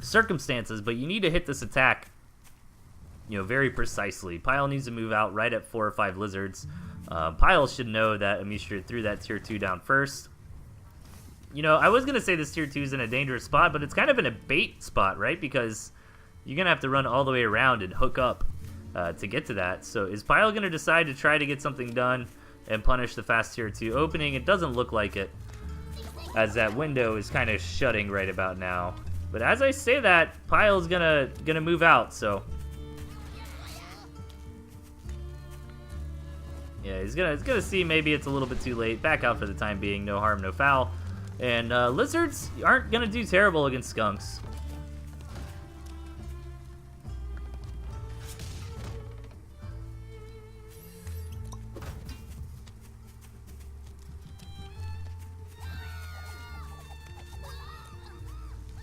circumstances, but you need to hit this attack, you know, very precisely. Pile needs to move out right at 4 or 5 lizards. Pile should know that Amistria threw that tier 2 down first. You know, I was going to say this tier 2 is in a dangerous spot, but it's kind of in a bait spot, right? Because you're going to have to run all the way around and hook up to get to that. So is Pile going to decide to try to get something done and punish the fast tier 2 opening? It doesn't look like it, as that window is kind of shutting right about now. But as I say that, Pile's gonna move out, so yeah, he's gonna see maybe it's a little bit too late. Back out for the time being, no harm, no foul. And lizards aren't gonna do terrible against skunks.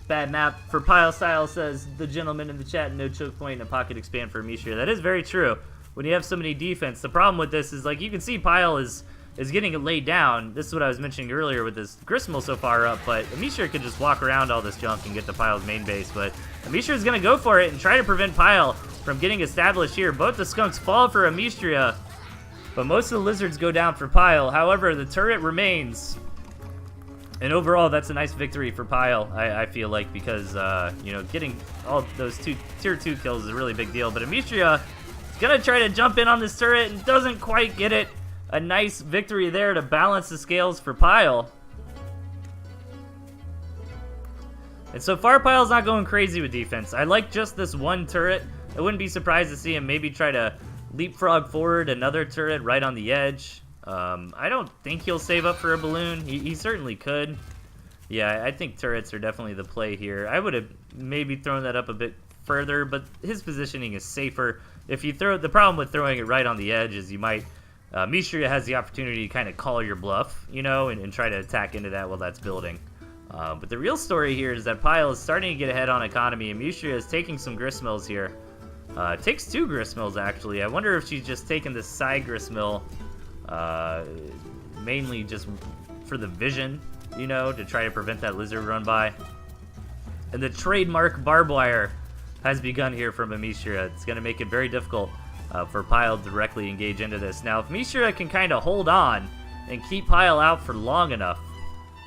Bad map for Pile Style, says the gentleman in the chat. No choke point and a pocket expand for Amistria. That is very true. When you have so many defense, the problem with this is, like, you can see Pile is getting it laid down. This is what I was mentioning earlier with this Gristmill so far up, but Amistria could just walk around all this junk and get to Pile's main base, but Amistria is going to go for it and try to prevent Pile from getting established here. Both the skunks fall for Amistria, but most of the lizards go down for Pile. However, the turret remains. And overall, that's a nice victory for Pile, I feel like, because, you know, getting all those tier 2 kills is a really big deal. But Amistria is going to try to jump in on this turret and doesn't quite get it. A nice victory there to balance the scales for Pile. And so far, Pile's not going crazy with defense. I like just this one turret. I wouldn't be surprised to see him maybe try to leapfrog forward another turret right on the edge. I don't think he'll save up for a balloon. He certainly could. Yeah, I think turrets are definitely the play here. I would have maybe thrown that up a bit further, but his positioning is safer. If you throw, the problem with throwing it right on the edge is you might, Amistria has the opportunity to kind of call your bluff, you know, and try to attack into that while that's building. But the real story here is that Pile is starting to get ahead on economy. Amistria is taking some Gristmills here. Takes 2 Gristmills, actually. I wonder if she's just taking this side Gristmill, mainly just for the vision, you know, to try to prevent that lizard run by. And the trademark barbed wire has begun here from Amistria. It's going to make it very difficult for Pile to directly engage into this. Now, if Amistria can kind of hold on and keep Pile out for long enough,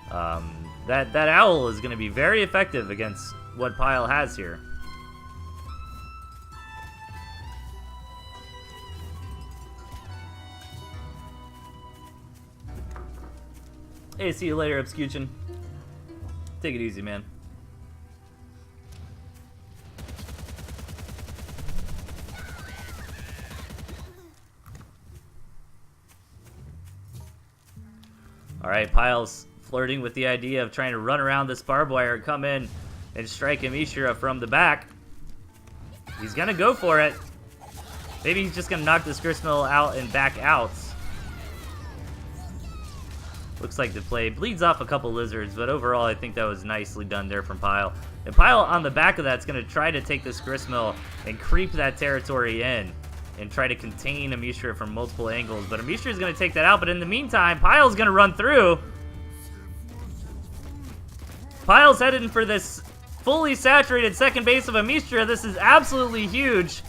that owl is going to be very effective against what Pile has here. Hey, see you later, Obscution. Take it easy, man. Alright, Pile's flirting with the idea of trying to run around this barbed wire, come in and strike Amistria from the back. He's gonna go for it. Maybe he's just gonna knock this Gristmill out and back out. Looks like the play bleeds off a couple lizards, but overall I think that was nicely done there from Pyle. And Pyle on the back of that's going to try to take this Gristmill and creep that territory in and try to contain Amishra from multiple angles. But Amishra is going to take that out, but in the meantime, Pyle's going to run through. Pyle's heading for this fully saturated second base of Amishra. This is absolutely huge.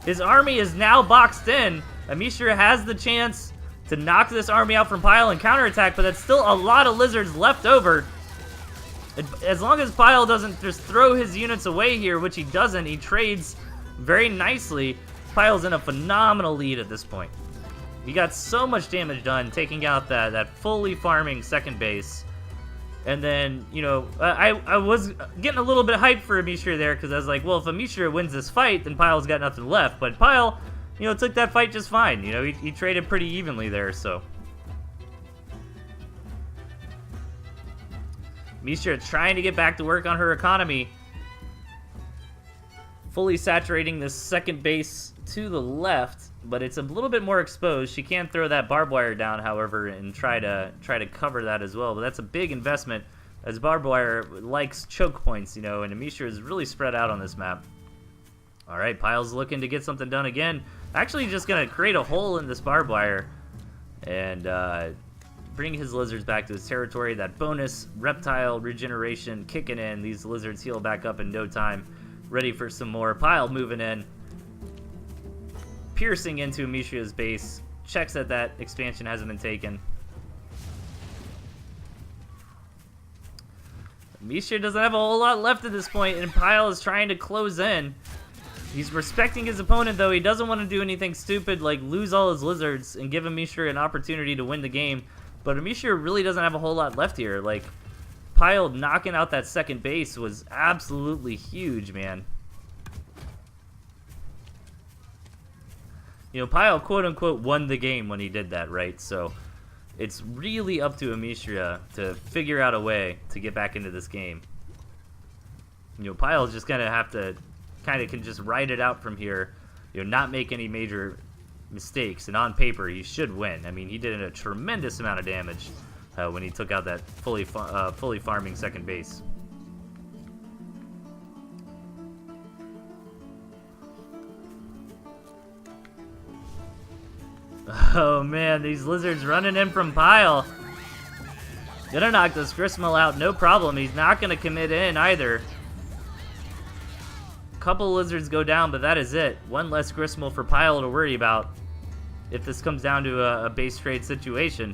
His army is now boxed in. Amishra has the chance to knock this army out from Pyle and counterattack, but that's still a lot of lizards left over. As long as Pyle doesn't just throw his units away here, which he doesn't, he trades very nicely. Pyle's in a phenomenal lead at this point. He got so much damage done taking out that fully farming second base. And then, you know, I was getting a little bit hyped for Amishra there because I was like, well, if Amishra wins this fight, then Pyle's got nothing left. But Pyle, you know, took that fight just fine. You know, he traded pretty evenly there, so. Amishra trying to get back to work on her economy. Fully saturating this second base to the left, but it's a little bit more exposed. She can throw that barbed wire down, however, and try to cover that as well. But that's a big investment, as barbed wire likes choke points, you know, and Amishra is really spread out on this map. All right, Pyle's looking to get something done again. Actually, just gonna create a hole in this barbed wire and bring his lizards back to his territory. That bonus reptile regeneration kicking in. These lizards heal back up in no time. Ready for some more. Pyle moving in. Piercing into Amishra's base. Checks that expansion hasn't been taken. Amishra doesn't have a whole lot left at this point, and Pyle is trying to close in. He's respecting his opponent, though. He doesn't want to do anything stupid like lose all his lizards and give Amishra an opportunity to win the game. But Amishra really doesn't have a whole lot left here. Like, Pyle knocking out that second base was absolutely huge, man. You know, Pyle, quote-unquote, won the game when he did that, right? So it's really up to Amishra to figure out a way to get back into this game. You know, Pyle's just going to have to can just ride it out from here, you know, not make any major mistakes, and on paper he should win. I mean, he did a tremendous amount of damage when he took out that fully farming second base. Oh man, these lizards running in from Pyle. Gonna knock this Gristmill out, no problem. He's not gonna commit in either. Couple lizards go down, but that is it. One less Gristmill for Pyle to worry about if this comes down to a base trade situation.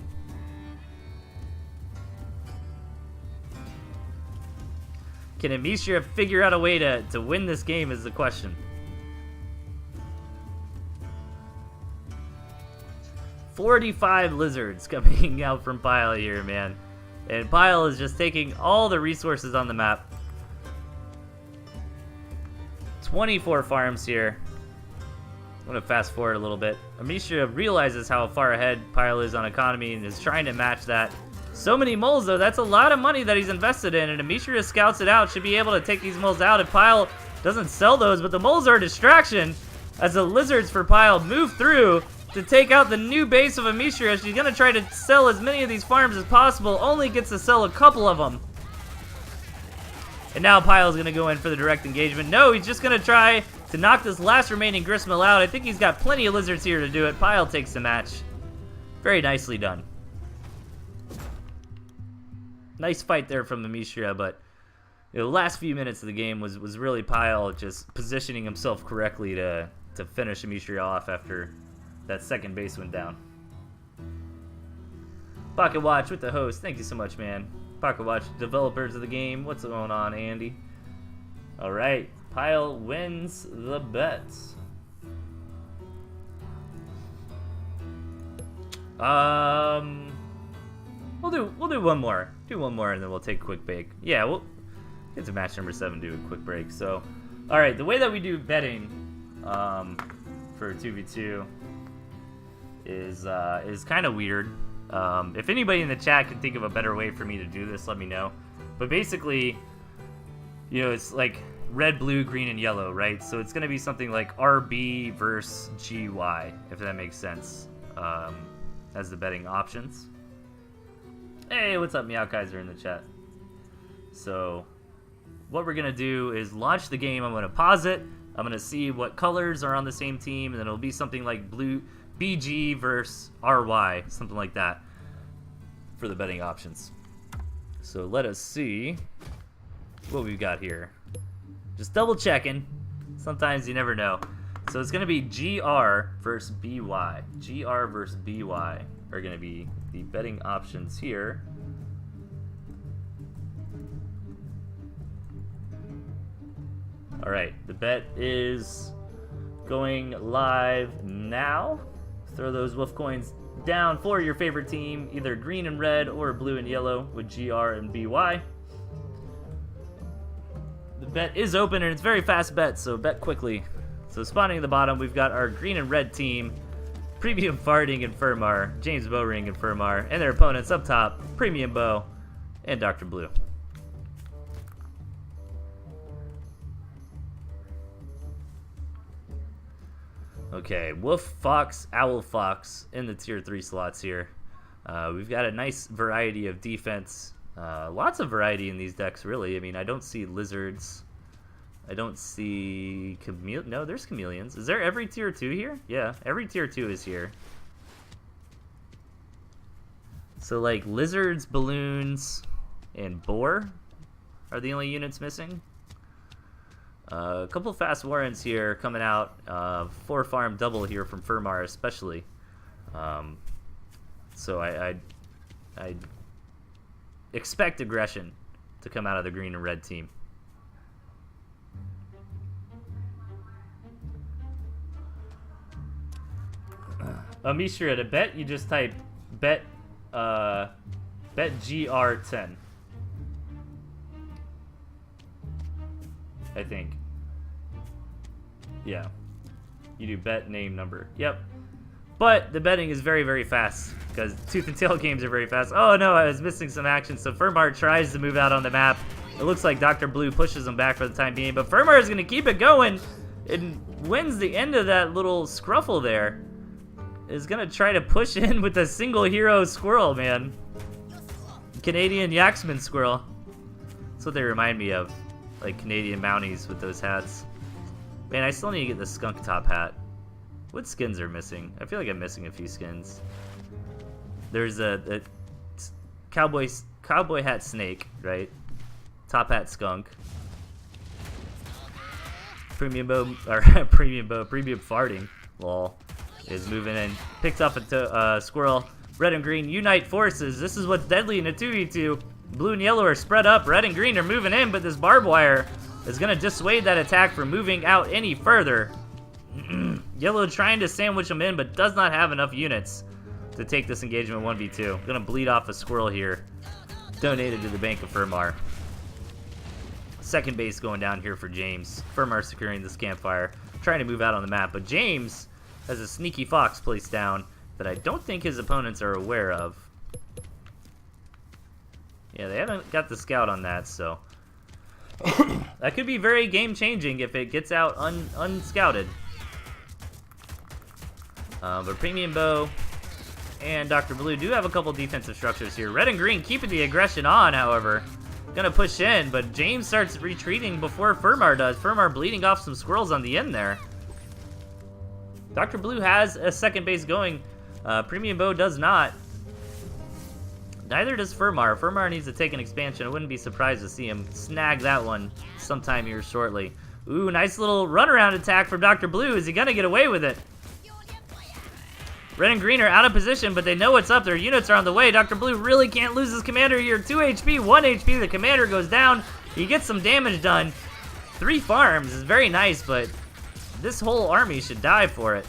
Can Amishra figure out a way to win this game is the question. $45 lizards coming out from Pyle here, man. And Pyle is just taking all the resources on the map. 24 farms here. I'm going to fast forward a little bit. Amishra realizes how far ahead Pyle is on economy and is trying to match that. So many moles, though. That's a lot of money that he's invested in, and Amishra scouts it out. Should be able to take these moles out if Pyle doesn't sell those, but the moles are a distraction as the lizards for Pyle move through to take out the new base of Amishra. She's going to try to sell as many of these farms as possible. Only gets to sell a couple of them. And now Pyle's going to go in for the direct engagement. No, he's just going to try to knock this last remaining Gristmill out. I think he's got plenty of lizards here to do it. Pyle takes the match. Very nicely done. Nice fight there from Amishra, but you know, the last few minutes of the game was really Pyle just positioning himself correctly to finish Amishra off after that second base went down. Pocketwatch with the host. Thank you so much, man. Pocketwatch, developers of the game. What's going on, Andy? All right, Pyle wins the bets. We'll do one more. Do one more, and then we'll take a quick break. Yeah, we'll get to match number 7. Do a quick break. So, all right, the way that we do betting for 2v2 is kind of weird. If anybody in the chat can think of a better way for me to do this, let me know. But basically, you know, it's like red, blue, green, and yellow, right? So it's going to be something like RB versus GY, if that makes sense, as the betting options. Hey, what's up, Meow Kaiser in the chat. So, what we're gonna do is launch the game. I'm gonna pause it. I'm gonna see what colors are on the same team, and then it'll be something like blue BG versus RY, something like that, for the betting options. So let us see what we've got here. Just double checking. Sometimes you never know. So it's gonna be GR versus BY. GR versus BY are gonna be the betting options here. All right, the bet is going live now. Throw those wolf coins down for your favorite team, either green and red or blue and yellow with GR and BY. The bet is open and it's a very fast bet, so bet quickly. So spawning at the bottom, we've got our green and red team, Premium Farting and Furmar, James Bowring and Furmar, and their opponents up top, Premium Bow and Dr. Blue. Okay, Wolf, Fox, Owl, Fox in the tier 3 slots here. We've got a nice variety of defense. Lots of variety in these decks, really. I mean, I don't see lizards. I don't see no, there's chameleons. Is there every tier 2 here? Yeah, every tier 2 is here. So, like, lizards, balloons, and boar are the only units missing. A couple fast warrants here coming out. 4 farm double here from Furmar especially. So I expect aggression to come out of the green and red team. Mishra, to bet, you just type bet GR10. I think. Yeah. You do bet name number. Yep. But the betting is very, very fast because Tooth and Tail games are very fast. Oh no, I was missing some action. So Furmar tries to move out on the map. It looks like Dr. Blue pushes him back for the time being, but Furmar is going to keep it going and wins the end of that little scruffle there. Is going to try to push in with a single hero squirrel, man. Canadian Yaxman squirrel. That's what they remind me of. Like Canadian Mounties with those hats. Man, I still need to get the skunk top hat. What skins are missing? I feel like I'm missing a few skins. There's a cowboy hat snake, right? Top hat skunk. Premium bow, or premium farting. Lol. Is moving in. Picks up a squirrel. Red and green unite forces. This is what's deadly in a 2v2. Blue and yellow are spread up. Red and green are moving in, but this barbed wire is going to dissuade that attack from moving out any further. Yellow trying to sandwich them in, but does not have enough units to take this engagement 1v2. Going to bleed off a squirrel here. Donated to the Bank of Furmar. Second base going down here for James. Furmar securing this campfire. Trying to move out on the map, but James has a sneaky fox placed down that I don't think his opponents are aware of. Yeah, they haven't got the scout on that, so that could be very game-changing if it gets out unscouted. But Premium Bow and Dr. Blue do have a couple defensive structures here. Red and green keeping the aggression on, however. Gonna push in, but James starts retreating before Furmar does. Furmar bleeding off some squirrels on the end there. Dr. Blue has a second base going. Premium Bow does not. Neither does Furmar. Furmar needs to take an expansion. I wouldn't be surprised to see him snag that one sometime here shortly. Ooh, nice little runaround attack from Dr. Blue. Is he gonna get away with it? Red and green are out of position, but they know what's up. Their units are on the way. Dr. Blue really can't lose his commander here. 2 HP, 1 HP. The commander goes down. He gets some damage done. 3 farms is very nice, but this whole army should die for it.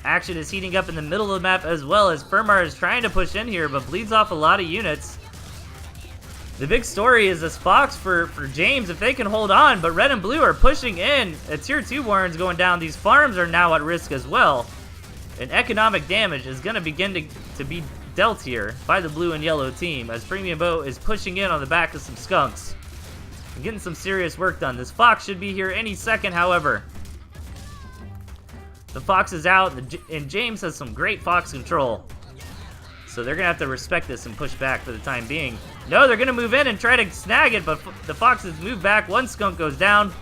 Action is heating up in the middle of the map as well as Furmar is trying to push in here, but bleeds off a lot of units. The big story is this fox for James, if they can hold on, but red and blue are pushing in. A tier 2 warren's going down. These farms are now at risk as well. And economic damage is going to begin to be dealt here by the blue and yellow team as Premium Bow is pushing in on the back of some skunks. And getting some serious work done. This fox should be here any second, however. The fox is out, and James has some great fox control. So they're going to have to respect this and push back for the time being. No, they're going to move in and try to snag it, but the foxes move back. One skunk goes down.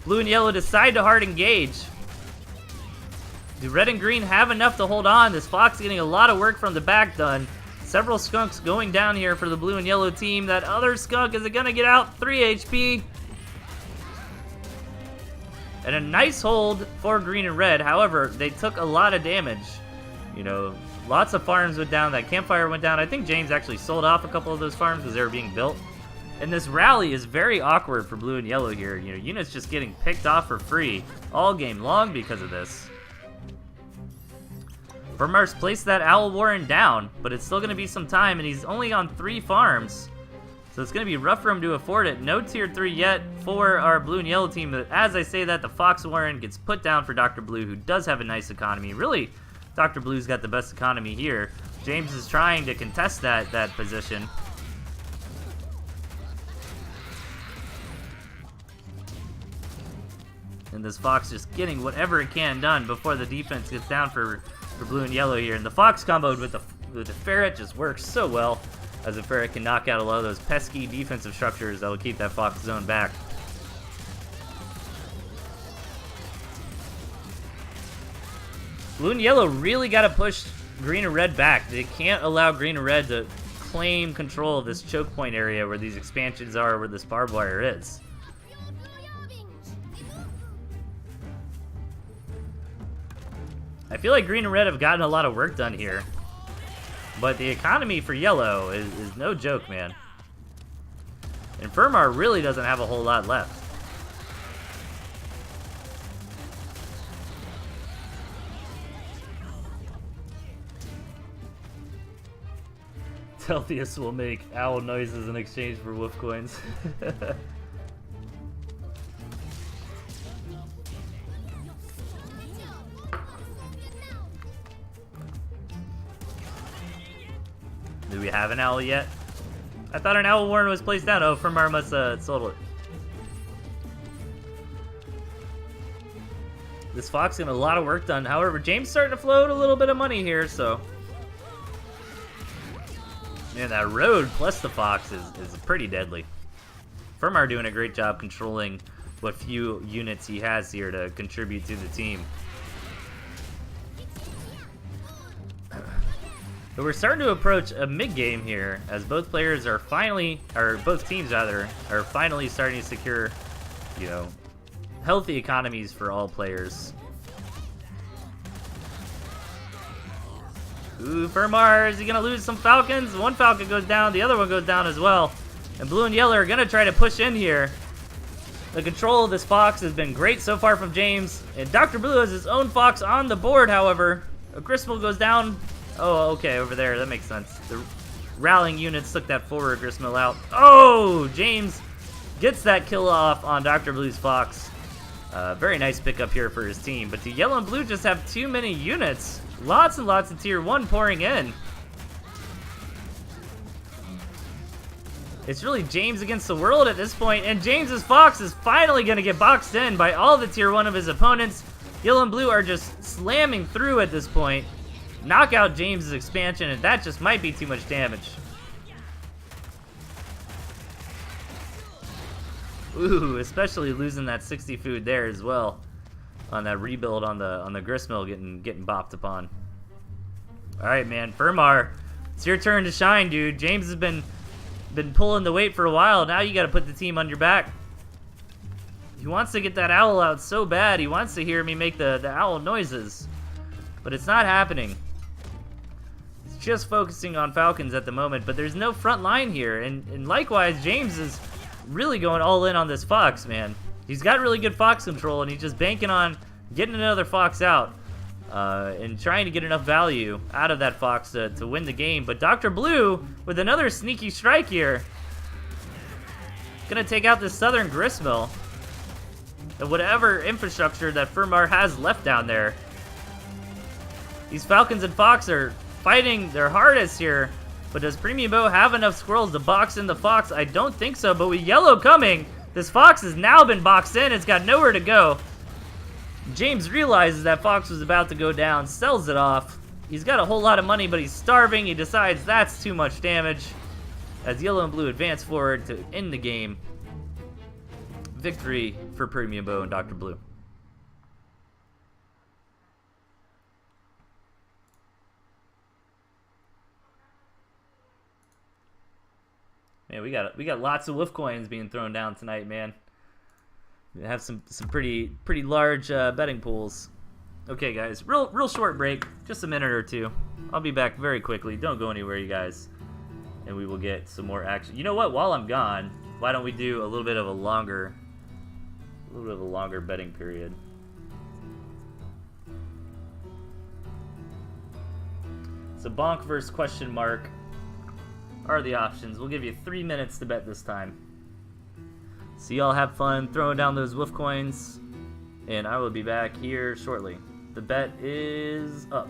Blue and yellow decide to hard engage. Do red and green have enough to hold on? This fox getting a lot of work from the back done. Several skunks going down here for the blue and yellow team. That other skunk, is it going to get out? 3 HP. And a nice hold for green and red. However, they took a lot of damage. You know, lots of farms went down. That campfire went down. I think James actually sold off a couple of those farms because they were being built. And this rally is very awkward for blue and yellow here. You know, units just getting picked off for free all game long because of this. Vermar's placed that Owl Warren down, but it's still going to be some time, and he's only on 3 farms. So it's going to be rough for him to afford it. No tier 3 yet for our blue and yellow team. But as I say that, the Fox Warren gets put down for Dr. Blue, who does have a nice economy. Really, Dr. Blue's got the best economy here. James is trying to contest that position. And this Fox just getting whatever it can done before the defense gets down for blue and yellow here. And the Fox combo with the Ferret just works so well, as the Ferret can knock out a lot of those pesky defensive structures that will keep that Fox zone back. Blue and yellow really got to push green and red back. They can't allow green and red to claim control of this choke point area where these expansions are, where this barbed wire is. I feel like green and red have gotten a lot of work done here. But the economy for yellow is no joke, man. And Vermar really doesn't have a whole lot left. Delthius will make owl noises in exchange for wolf coins. Do we have an owl yet? I thought an owl warren was placed down. Oh, Vermar must sold it. This fox getting a lot of work done. However, James starting to float a little bit of money here, so. Man, that road plus the fox is pretty deadly. Vermar doing a great job controlling what few units he has here to contribute to the team. But we're starting to approach a mid-game here, as both players are finally, or both teams rather, are finally starting to secure, you know, healthy economies for all players. Ooh, Vermar, is he gonna lose some falcons? One falcon goes down, the other one goes down as well. And blue and yellow are gonna try to push in here. The control of this fox has been great so far from James. And Dr. Blue has his own fox on the board, however. A Gristmill goes down. Oh, okay, over there. That makes sense. The rallying units took that forward Gristmill out. Oh, James gets that kill off on Dr. Blue's fox. Very nice pickup here for his team. But the yellow and blue just have too many units. Lots and lots of tier 1 pouring in. It's really James against the world at this point. And James's fox is finally going to get boxed in by all the tier 1 of his opponents. Yellow and blue are just slamming through at this point. Knock out James's expansion, and that just might be too much damage. Ooh, especially losing that 60 food there as well. On that rebuild on the gristmill getting bopped upon. Alright, man, Vermar, it's your turn to shine, dude. James has been pulling the weight for a while. Now you gotta put the team on your back. He wants to get that owl out so bad. He wants to hear me make the owl noises. But it's not happening. Just focusing on falcons at the moment, but there's no front line here, and likewise James is really going all in on this fox, man. He's got really good fox control, and he's just banking on getting another fox out and trying to get enough value out of that fox to win the game. But Dr. Blue with another sneaky strike here, gonna take out this southern gristmill and whatever infrastructure that Vermar has left down there. These falcons and fox are fighting their hardest here, but does Premium Bow have enough squirrels to box in the fox? I don't think so, but with yellow coming, this fox has now been boxed in. It's got nowhere to go. James realizes that Fox was about to go down, sells it off. He's got a whole lot of money, but he's starving. He decides that's too much damage as yellow and blue advance forward to end the game. Victory for Premium Bow and Dr. Blue. Man, we got lots of wolf coins being thrown down tonight, man. We have some pretty large betting pools. Okay, guys, real short break, just a minute or two. I'll be back very quickly. Don't go anywhere, you guys, and we will get some more action. You know what? While I'm gone, why don't we do a little bit of a longer betting period? So bonk versus question mark are the options. We'll give you 3 minutes to bet this time. So y'all have fun throwing down those wolf coins, and I will be back here shortly. The bet is up.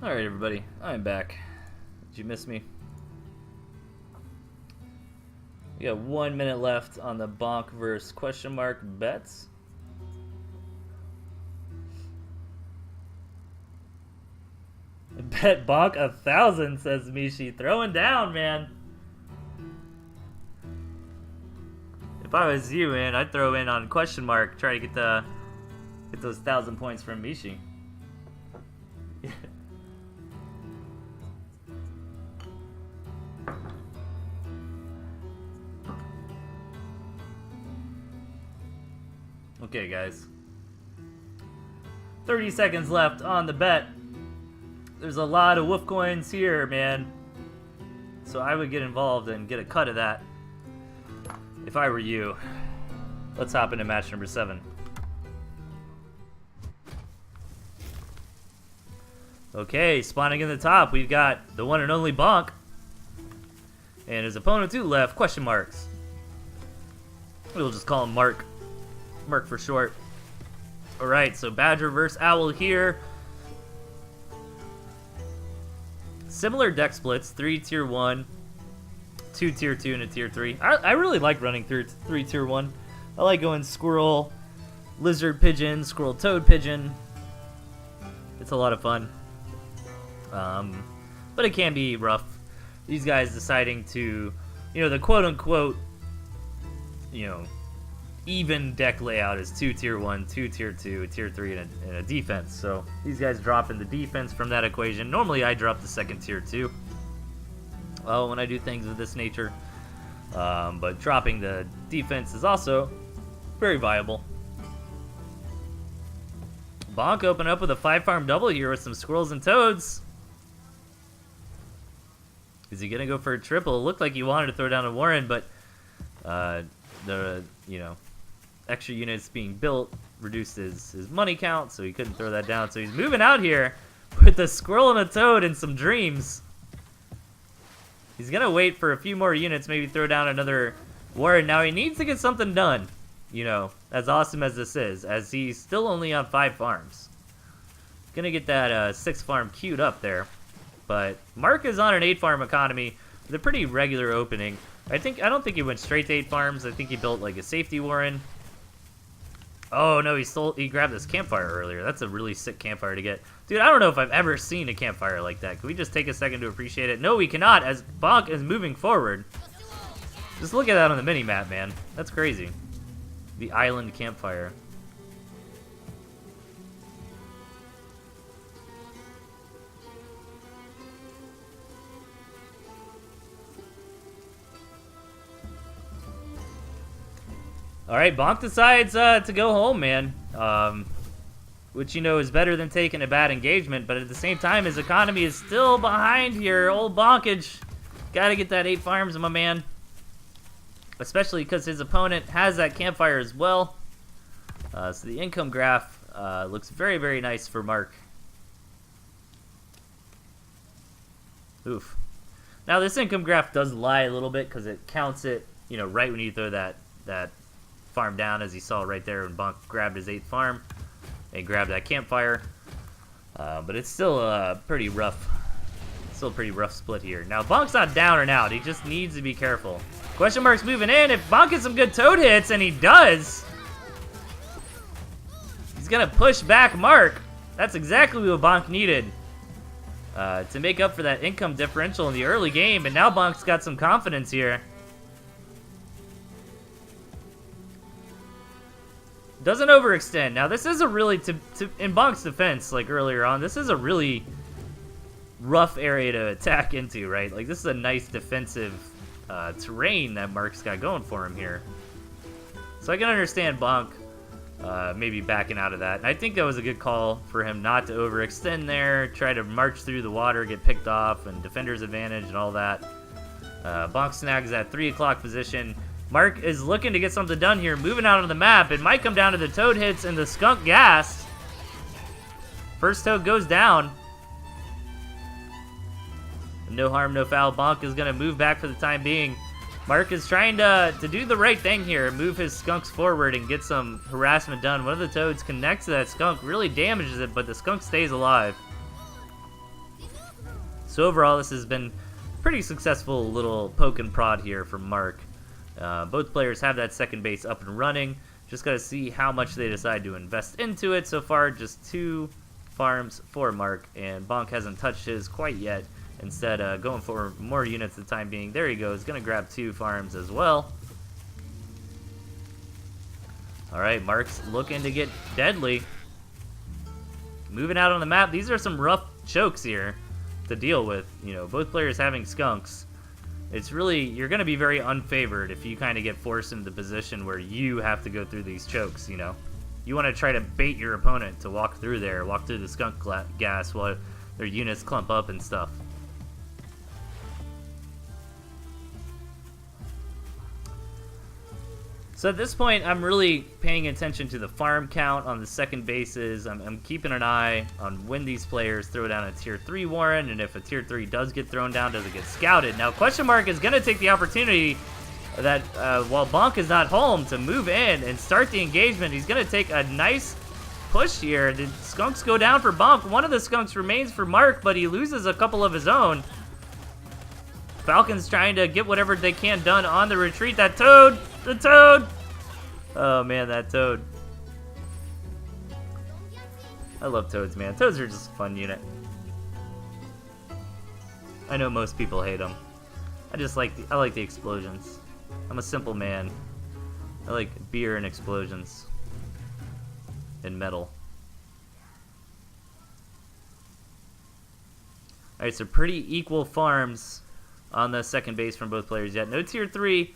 Alright, everybody, I'm back. Did you miss me? We got 1 minute left on the bonk versus question mark bets. Bet bonk 1,000, says Mishi. Throwing down, man. If I was you, man, I'd throw in on question mark, try to get those 1,000 points from Mishi. Okay, guys. 30 seconds left on the bet. There's a lot of wolf coins here, man. So I would get involved and get a cut of that if I were you. Let's hop into match number 7. Okay, spawning in the top, we've got the one and only Bonk. And his opponent to left, question marks. We'll just call him Mark. Mark for short. Alright, so Badger versus Owl here. Similar deck splits, 3 tier 1, 2 tier 2, and a tier 3. I really like running through 3 tier 1. I like going squirrel, lizard pigeon, squirrel toad pigeon. It's a lot of fun. But it can be rough. These guys deciding to, the quote unquote, even deck layout is 2 tier 1, 2 tier 2, a tier 3, and a defense. So these guys dropping the defense from that equation. Normally I drop the second tier 2 when I do things of this nature. But dropping the defense is also very viable. Bonk open up with a 5-farm double here with some squirrels and toads. Is he gonna go for a triple? It looked like he wanted to throw down a Warren, but extra units being built reduced his money count, so he couldn't throw that down. So he's moving out here with a squirrel and a toad and some dreams. He's gonna wait for a few more units, maybe throw down another warren. Now he needs to get something done, you know, as awesome as this is, as he's still only on 5 farms. Gonna get that 6 farm queued up there. But Mark is on an 8 farm economy with a pretty regular opening. I don't think he went straight to 8 farms. I think he built like a safety warren. Oh no, he grabbed this campfire earlier. That's a really sick campfire to get. Dude, I don't know if I've ever seen a campfire like that. Can we just take a second to appreciate it? No, we cannot, as Bonk is moving forward. Just look at that on the mini-map, man. That's crazy. The island campfire. Alright, Bonk decides to go home, man. Which, you know, is better than taking a bad engagement, but at the same time, his economy is still behind here. Old Bonkage. Gotta get that 8 farms, my man. Especially because his opponent has that campfire as well. So the income graph looks very, very nice for Mark. Oof. Now, this income graph does lie a little bit because it counts it, you know, right when you throw that farm down, as you saw right there when Bonk grabbed his 8th farm and grabbed that campfire. But it's still a pretty rough split here. Now Bonk's not down and out. He just needs to be careful. Question mark's moving in. If Bonk gets some good toad hits, and he does, he's gonna push back Mark. That's exactly what Bonk needed to make up for that income differential in the early game. And now Bonk's got some confidence here. Doesn't overextend. Now this is a really, in Bonk's defense, like earlier on, this is a really rough area to attack into, right? Like this is a nice defensive terrain that Mark's got going for him here. So I can understand Bonk maybe backing out of that. And I think that was a good call for him not to overextend there, try to march through the water, get picked off, and defender's advantage and all that. Bonk snags that 3 o'clock position. Mark is looking to get something done here, moving out on the map. It might come down to the toad hits and the skunk gas. First toad goes down. No harm, no foul. Bonk is going to move back for the time being. Mark is trying to do the right thing here, move his skunks forward and get some harassment done. One of the toads connects to that skunk, really damages it, but the skunk stays alive. So overall, this has been a pretty successful little poke and prod here from Mark. Both players have that second base up and running. Just got to see how much they decide to invest into it. So far, just 2 farms for Mark, and Bonk hasn't touched his quite yet. Instead, going for more units at the time being. There he goes. Going to grab 2 farms as well. All right, Mark's looking to get deadly. Moving out on the map. These are some rough chokes here to deal with. You know, both players having skunks. It's really, you're going to be very unfavored if you kind of get forced into the position where you have to go through these chokes, you know. You want to try to bait your opponent to walk through there, walk through the skunk gas while their units clump up and stuff. So at this point, I'm really paying attention to the farm count on the second bases. I'm keeping an eye on when these players throw down a tier 3 warren, and if a tier 3 does get thrown down, does it get scouted? Now, question mark is going to take the opportunity that while Bonk is not home to move in and start the engagement. He's going to take a nice push here. The skunks go down for Bonk. One of the skunks remains for Mark, but he loses a couple of his own. Falcon's trying to get whatever they can done on the retreat. That toad! The toad! Oh man, that toad. I love toads, man. Toads are just a fun unit. I know most people hate them. I like the explosions. I'm a simple man. I like beer and explosions. And metal. Alright, so pretty equal farms on the second base from both players yet. No tier 3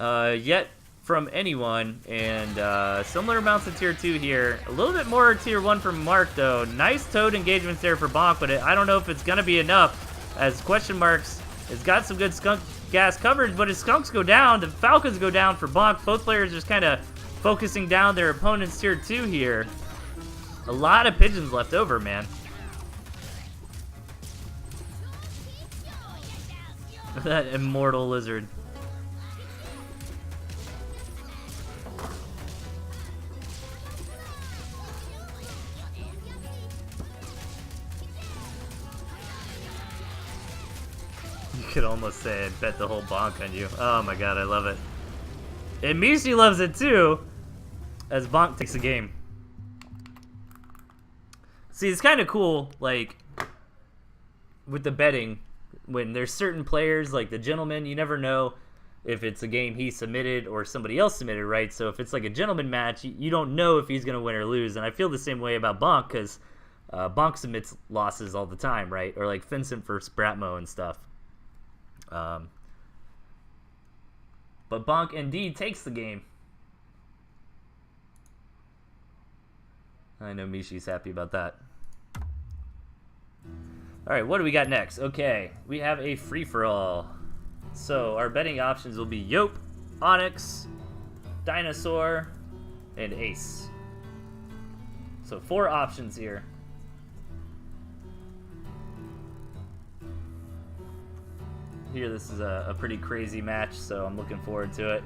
yet from anyone, and similar amounts of tier 2 here. A little bit more tier 1 from Mark, though. Nice toad engagements there for Bonk, but I don't know if it's going to be enough, as question marks has got some good skunk gas coverage, but his skunks go down, the Falcons go down for Bonk. Both players just kind of focusing down their opponent's tier 2 here. A lot of pigeons left over, man. That immortal lizard. You could almost say I bet the whole bonk on you. Oh my god, I love it. And Mishi loves it too, as bonk takes the game. See, it's kind of cool, like, with the betting, when there's certain players, like the gentleman, you never know if it's a game he submitted or somebody else submitted, right? So if it's like a gentleman match, you don't know if he's going to win or lose. And I feel the same way about bonk, because bonk submits losses all the time, right? Or like Vincent versus Bratmo and stuff. But bonk indeed takes the game. I know Mishi's happy about that. Alright, what do we got next? Okay, we have a free-for-all. So, our betting options will be Yope, Onyx, Dinosaur, and Ace. So, 4 options here. Here, this is a pretty crazy match, so I'm looking forward to it.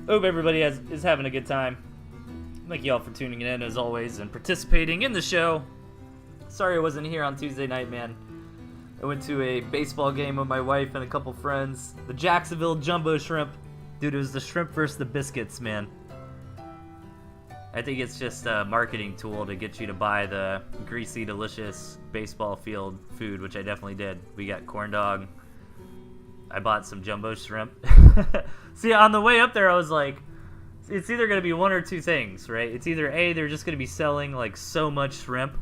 Hope everybody is having a good time. Thank you all for tuning in, as always, and participating in the show. Sorry I wasn't here on Tuesday night, man. I went to a baseball game with my wife and a couple friends. The Jacksonville Jumbo Shrimp. Dude, it was the shrimp versus the biscuits, man. I think it's just a marketing tool to get you to buy the greasy, delicious baseball field food, which I definitely did. We got corn dog. I bought some jumbo shrimp. See, on the way up there, I was like, it's either going to be one or two things, right? It's either A, they're just going to be selling like so much shrimp,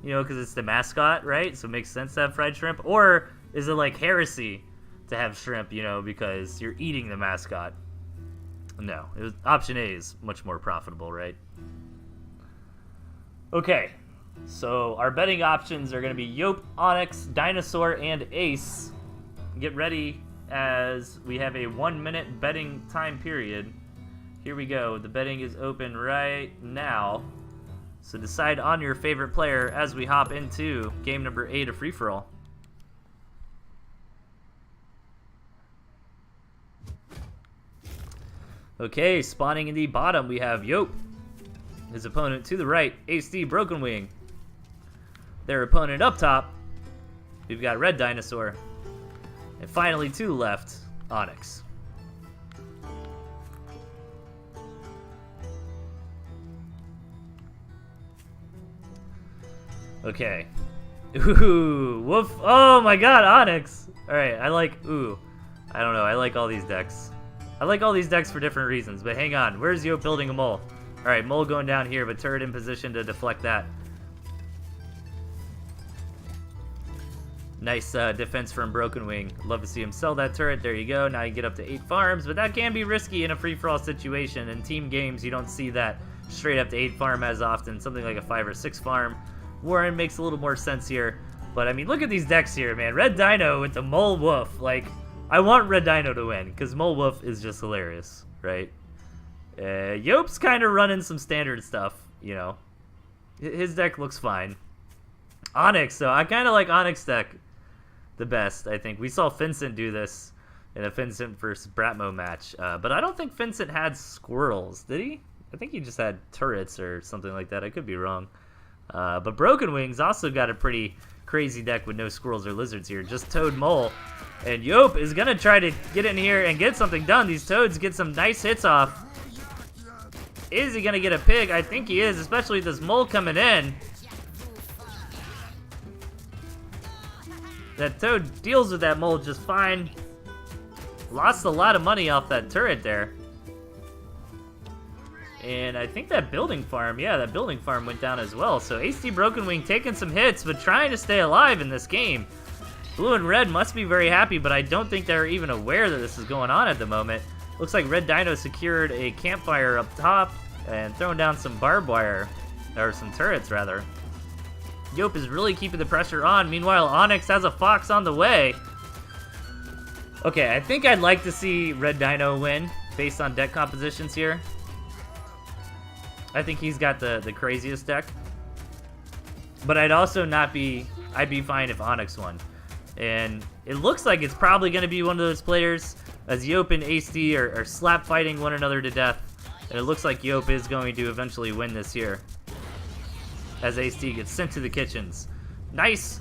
you know, because it's the mascot, right? So it makes sense to have fried shrimp. Or is it like heresy to have shrimp, you know, because you're eating the mascot? No, it was, option A is much more profitable, right? Okay, so our betting options are going to be Yope, Onyx, Dinosaur, and Ace. Get ready, as we have a 1-minute betting time period. Here we go. The betting is open right now. So decide on your favorite player as we hop into game number 8 of Free For All. Okay, spawning in the bottom, we have Yope. His opponent to the right, Ace D Broken Wing. Their opponent up top, we've got Red Dinosaur. And finally to the left, Onyx. Okay. Ooh, woof. Oh my god, Onyx. Alright, I like, ooh. I don't know, I like all these decks. I like all these decks for different reasons, but hang on. Where's Yope building a mole? Alright, mole going down here, but turret in position to deflect that. Nice defense from Broken Wing. Love to see him sell that turret. There you go. Now you get up to 8 farms, but that can be risky in a free-for-all situation. In team games, you don't see that straight up to 8 farm as often. Something like a 5 or 6 farm. Warren makes a little more sense here. But, I mean, look at these decks here, man. Red Dino with the Mole Wolf. Like, I want Red Dino to win, because Mole Wolf is just hilarious, right? Yope's kind of running some standard stuff, you know. His deck looks fine. Onyx, though. I kind of like Onyx deck the best, I think. We saw Vincent do this in a Vincent versus Bratmo match. But I don't think Vincent had squirrels, did he? I think he just had turrets or something like that. I could be wrong. But Broken Wings also got a pretty crazy deck with no squirrels or lizards here. Just Toad Mole. And Yope is going to try to get in here and get something done. These Toads get some nice hits off. Is he going to get a pig? I think he is, especially with this Mole coming in. That Toad deals with that Mole just fine. Lost a lot of money off that turret there. And I think that building farm, yeah, that building farm went down as well. So AC Broken Wing taking some hits, but trying to stay alive in this game. Blue and Red must be very happy, but I don't think they're even aware that this is going on at the moment. Looks like Red Dino secured a campfire up top and thrown down some barbed wire, or some turrets rather. Yope is really keeping the pressure on. Meanwhile, Onyx has a Fox on the way. Okay, I think I'd like to see Red Dino win based on deck compositions here. I think he's got the craziest deck. But I'd also not be... I'd be fine if Onyx won. And it looks like it's probably going to be one of those players, as Yope and AC are slap fighting one another to death. And it looks like Yope is going to eventually win this here, as AC gets sent to the kitchens. Nice,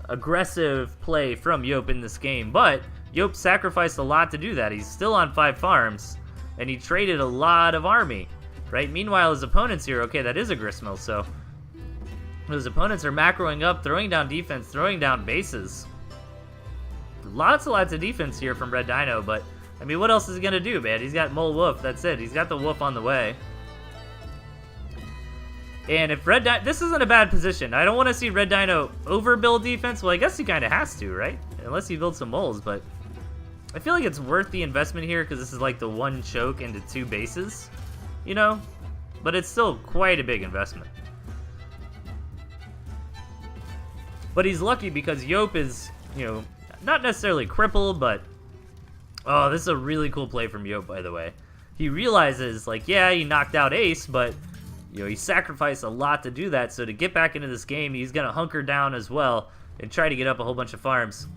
aggressive play from Yope in this game, but Yope sacrificed a lot to do that. He's still on 5 farms, and he traded a lot of army, right? Meanwhile, his opponents here, okay, that is a gristmill, so his opponents are macroing up, throwing down defense, throwing down bases. Lots and lots of defense here from Red Dino, but, I mean, what else is he going to do, man? He's got Mole Wolf, that's it. He's got the Wolf on the way. And if Red Dino... This isn't a bad position. I don't want to see Red Dino overbuild defense. Well, I guess he kind of has to, right? Unless he builds some moles, but I feel like it's worth the investment here because this is like the 1 choke into 2 bases, you know? But it's still quite a big investment. But he's lucky because Yope is, you know, not necessarily crippled, but... Oh, this is a really cool play from Yope, by the way. He realizes, like, yeah, he knocked out Ace, but, you know, he sacrificed a lot to do that. So to get back into this game, he's going to hunker down as well and try to get up a whole bunch of farms.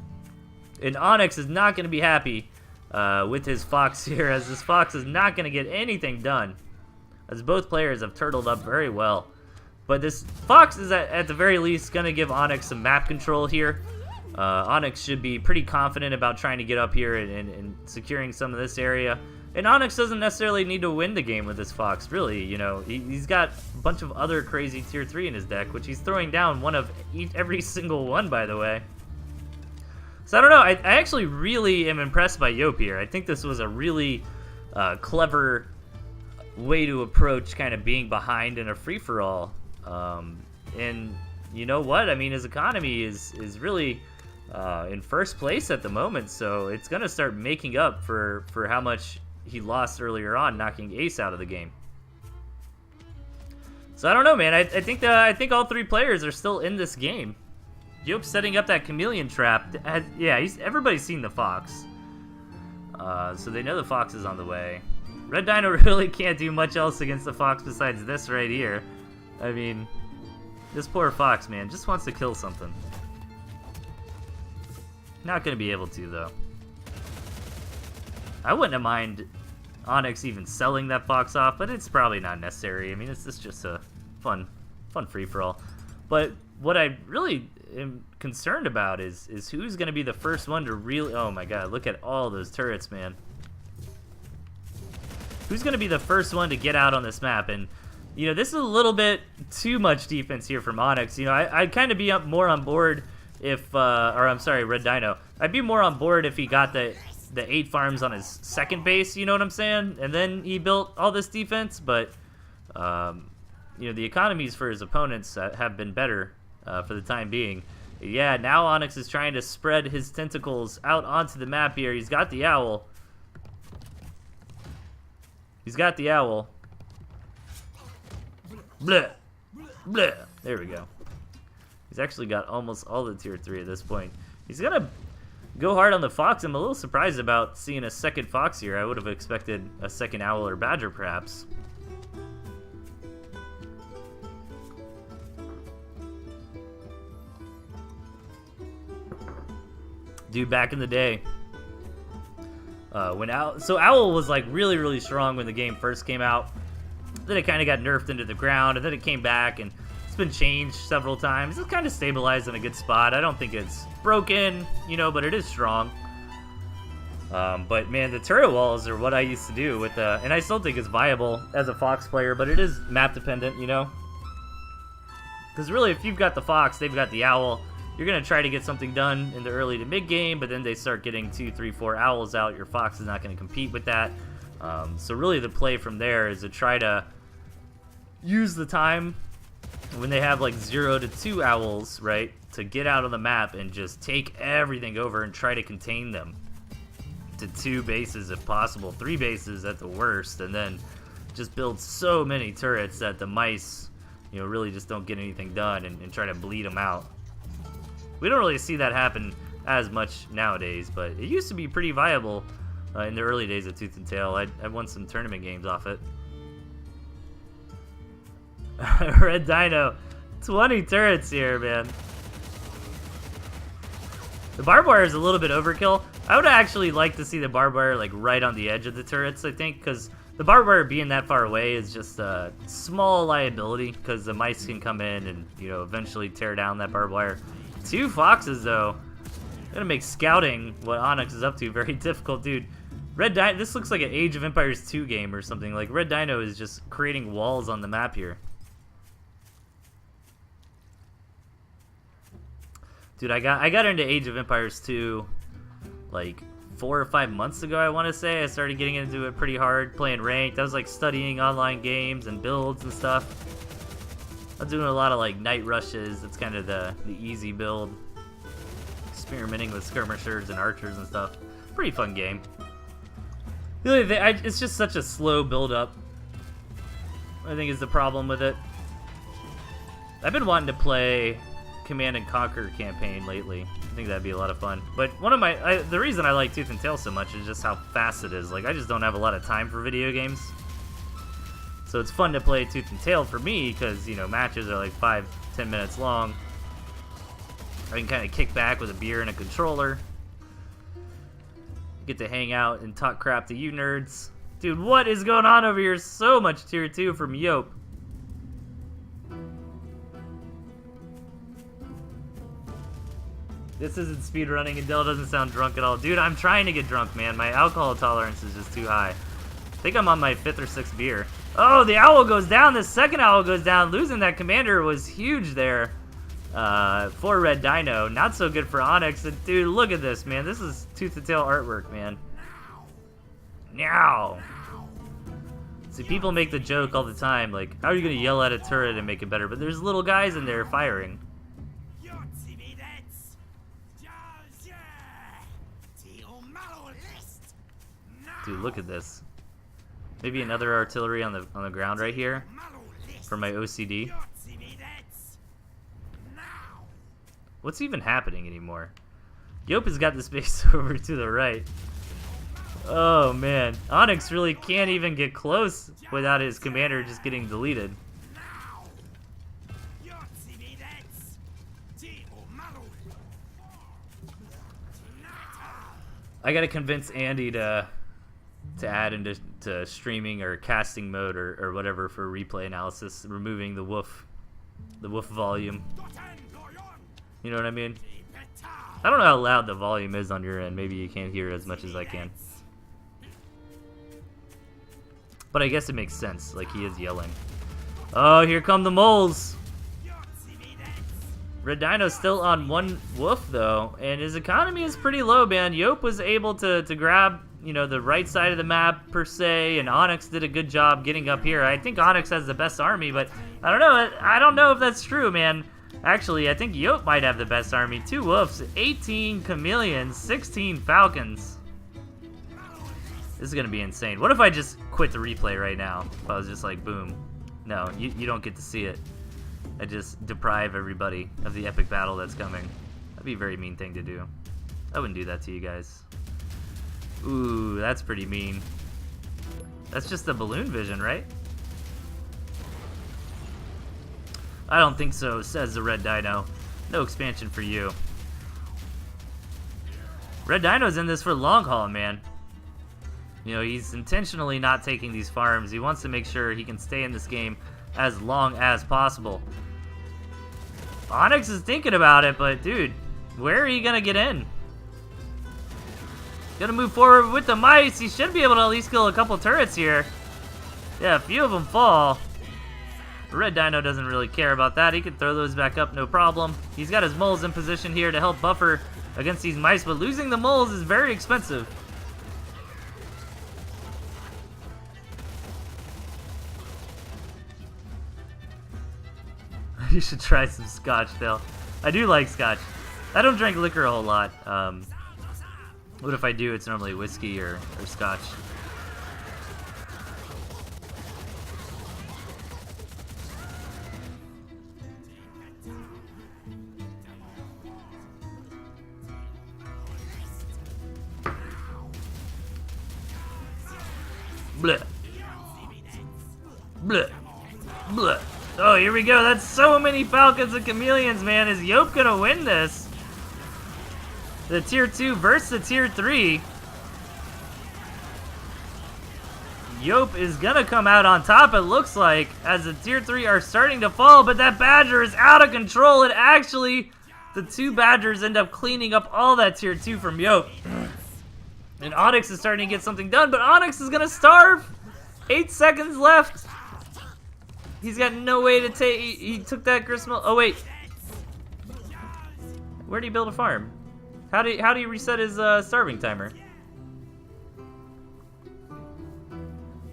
And Onyx is not going to be happy with his Fox here, as this Fox is not going to get anything done, as both players have turtled up very well. But this Fox is, at the very least, going to give Onyx some map control here. Onyx should be pretty confident about trying to get up here and securing some of this area. And Onyx doesn't necessarily need to win the game with this Fox, really. You know, he's got a bunch of other crazy tier 3 in his deck, which he's throwing down one of every single one, by the way. So I don't know. I actually really am impressed by Yope here. I think this was a really clever way to approach kind of being behind in a free-for-all. And you know what? I mean, his economy is really in first place at the moment, so it's going to start making up for how much he lost earlier on, knocking Ace out of the game. So I don't know, man. I think all 3 players are still in this game. Yope's setting up that chameleon trap. Yeah, everybody's seen the Fox, so they know the Fox is on the way. Red Dino really can't do much else against the Fox besides this right here. I mean, this poor Fox, man, just wants to kill something. Not going to be able to, though. I wouldn't have minded Onyx even selling that Fox off, but it's probably not necessary. I mean, it's just a fun free-for-all. But what I really am concerned about is who's going to be the first one to really... Oh, my God, look at all those turrets, man. Who's going to be the first one to get out on this map? And, you know, this is a little bit too much defense here from Onyx. You know, I'd kind of be more on board if... or, I'm sorry, Red Dino. I'd be more on board if he got the 8 farms on his second base, you know what I'm saying? And then he built all this defense, but, you know, the economies for his opponents have been better for the time being. Yeah, now Onyx is trying to spread his tentacles out onto the map here. He's got the owl. He's got the owl. Bleh. Bleh. There we go. He's actually got almost all the tier 3 at this point. He's going to go hard on the Fox. I'm a little surprised about seeing a second Fox here. I would have expected a second Owl or Badger, perhaps. Dude, back in the day, when Owl was like really strong when the game first came out. Then it kind of got nerfed into the ground, and then it came back, and it's been changed several times. It's kind of stabilized in a good spot. I don't think it's broken, you know, but it is strong. But man, the turret walls are what I used to do with and I still think it's viable as a Fox player, but it is map dependent, you know. Because really, if you've got the Fox, they've got the Owl. You're going to try to get something done in the early to mid game, but then they start getting 2, 3, 4 Owls out. Your Fox is not going to compete with that. So really the play from there is to try to use the time when they have like 0 to 2 Owls, right, to get out on the map and just take everything over and try to contain them to 2 bases if possible, 3 bases at the worst, and then just build so many turrets that the mice, you know, really just don't get anything done and try to bleed them out. We don't really see that happen as much nowadays, but it used to be pretty viable in the early days of Tooth and Tail. I won some tournament games off it. Red Dino, 20 turrets here, man. The barbed wire is a little bit overkill. I would actually like to see the barbed wire like right on the edge of the turrets, I think, because the barbed wire being that far away is just a small liability, because the mice can come in and, you know, eventually tear down that barbed wire. 2 foxes, though. Gonna make scouting what Onyx is up to very difficult, dude. Red Dino, this looks like an Age of Empires 2 game or something. Like, Red Dino is just creating walls on the map here. Dude, I got into Age of Empires 2 like 4 or 5 months ago, I want to say. I started getting into it pretty hard, playing ranked. I was like studying online games and builds and stuff. I'm doing a lot of like night rushes. That's kind of the easy build. Experimenting with skirmishers and archers and stuff. Pretty fun game. Really, it's just such a slow build up, I think, is the problem with it. I've been wanting to play Command and Conquer campaign lately. I think that'd be a lot of fun. But one of the reason I like Tooth and Tail so much is just how fast it is. Like, I just don't have a lot of time for video games. So it's fun to play Tooth and Tail for me because, you know, matches are like 5-10 minutes long. I can kind of kick back with a beer and a controller. Get to hang out and talk crap to you nerds. Dude, what is going on over here? So much tier 2 from Yope. This isn't speedrunning, and Dell doesn't sound drunk at all. Dude, I'm trying to get drunk, man. My alcohol tolerance is just too high. I think I'm on my 5th or 6th beer. Oh, the owl goes down. The second owl goes down. Losing that commander was huge there for Red Dino. Not so good for Onyx. And dude, look at this, man. This is Tooth and Tail artwork, man. Now. See, people make the joke all the time, like, how are you going to yell at a turret and make it better? But there's little guys in there firing. Dude, look at this. Maybe another artillery on the ground right here for my OCD. What's even happening anymore? Yope has got the space over to the right. Oh man, Onyx really can't even get close without his commander just getting deleted. I gotta convince Andy to add into streaming or casting mode or whatever for replay analysis, removing the woof volume. You know what I mean? I don't know how loud the volume is on your end. Maybe you can't hear it as much as I can. But I guess it makes sense, like he is yelling. Oh, here come the moles! Red Dino's still on 1 woof though, and his economy is pretty low, man. Yope was able to grab, you know, the right side of the map per se, and Onyx did a good job getting up here. I think Onyx has the best army, but I don't know. I don't know if that's true, man. Actually, I think Yope might have the best army. 2 woofs, 18 chameleons, 16 falcons. This is gonna be insane. What if I just quit the replay right now? If I was just like, boom. No, you don't get to see it. I just deprive everybody of the epic battle that's coming. That'd be a very mean thing to do. I wouldn't do that to you guys. Ooh, that's pretty mean. That's just the balloon vision, right? I don't think so, says the Red Dino. No expansion for you. Red Dino's in this for the long haul, man. You know, he's intentionally not taking these farms. He wants to make sure he can stay in this game as long as possible. Onyx is thinking about it, but dude, where are you gonna get in? Gonna move forward with the mice. He should be able to at least kill a couple turrets here. Yeah, a few of them fall. Red Dino doesn't really care about that. He can throw those back up, no problem. He's got his moles in position here to help buffer against these mice, but losing the moles is very expensive. You should try some scotch, Dale. I do like scotch. I don't drink liquor a whole lot. What if I do? It's normally whiskey or scotch. Bleh. Bleh. Bleh. Oh, here we go. That's so many Falcons and Chameleons, man. Is Yop gonna win this? The tier 2 versus the tier 3. Yop is gonna come out on top, it looks like, as the tier 3 are starting to fall, but that Badger is out of control. And actually, the 2 Badgers end up cleaning up all that tier 2 from Yop. And Onyx is starting to get something done, but Onyx is gonna starve. 8 seconds left. He's got no way to take. He took that gristmill. Oh wait, where do you build a farm? How do you reset his starving timer?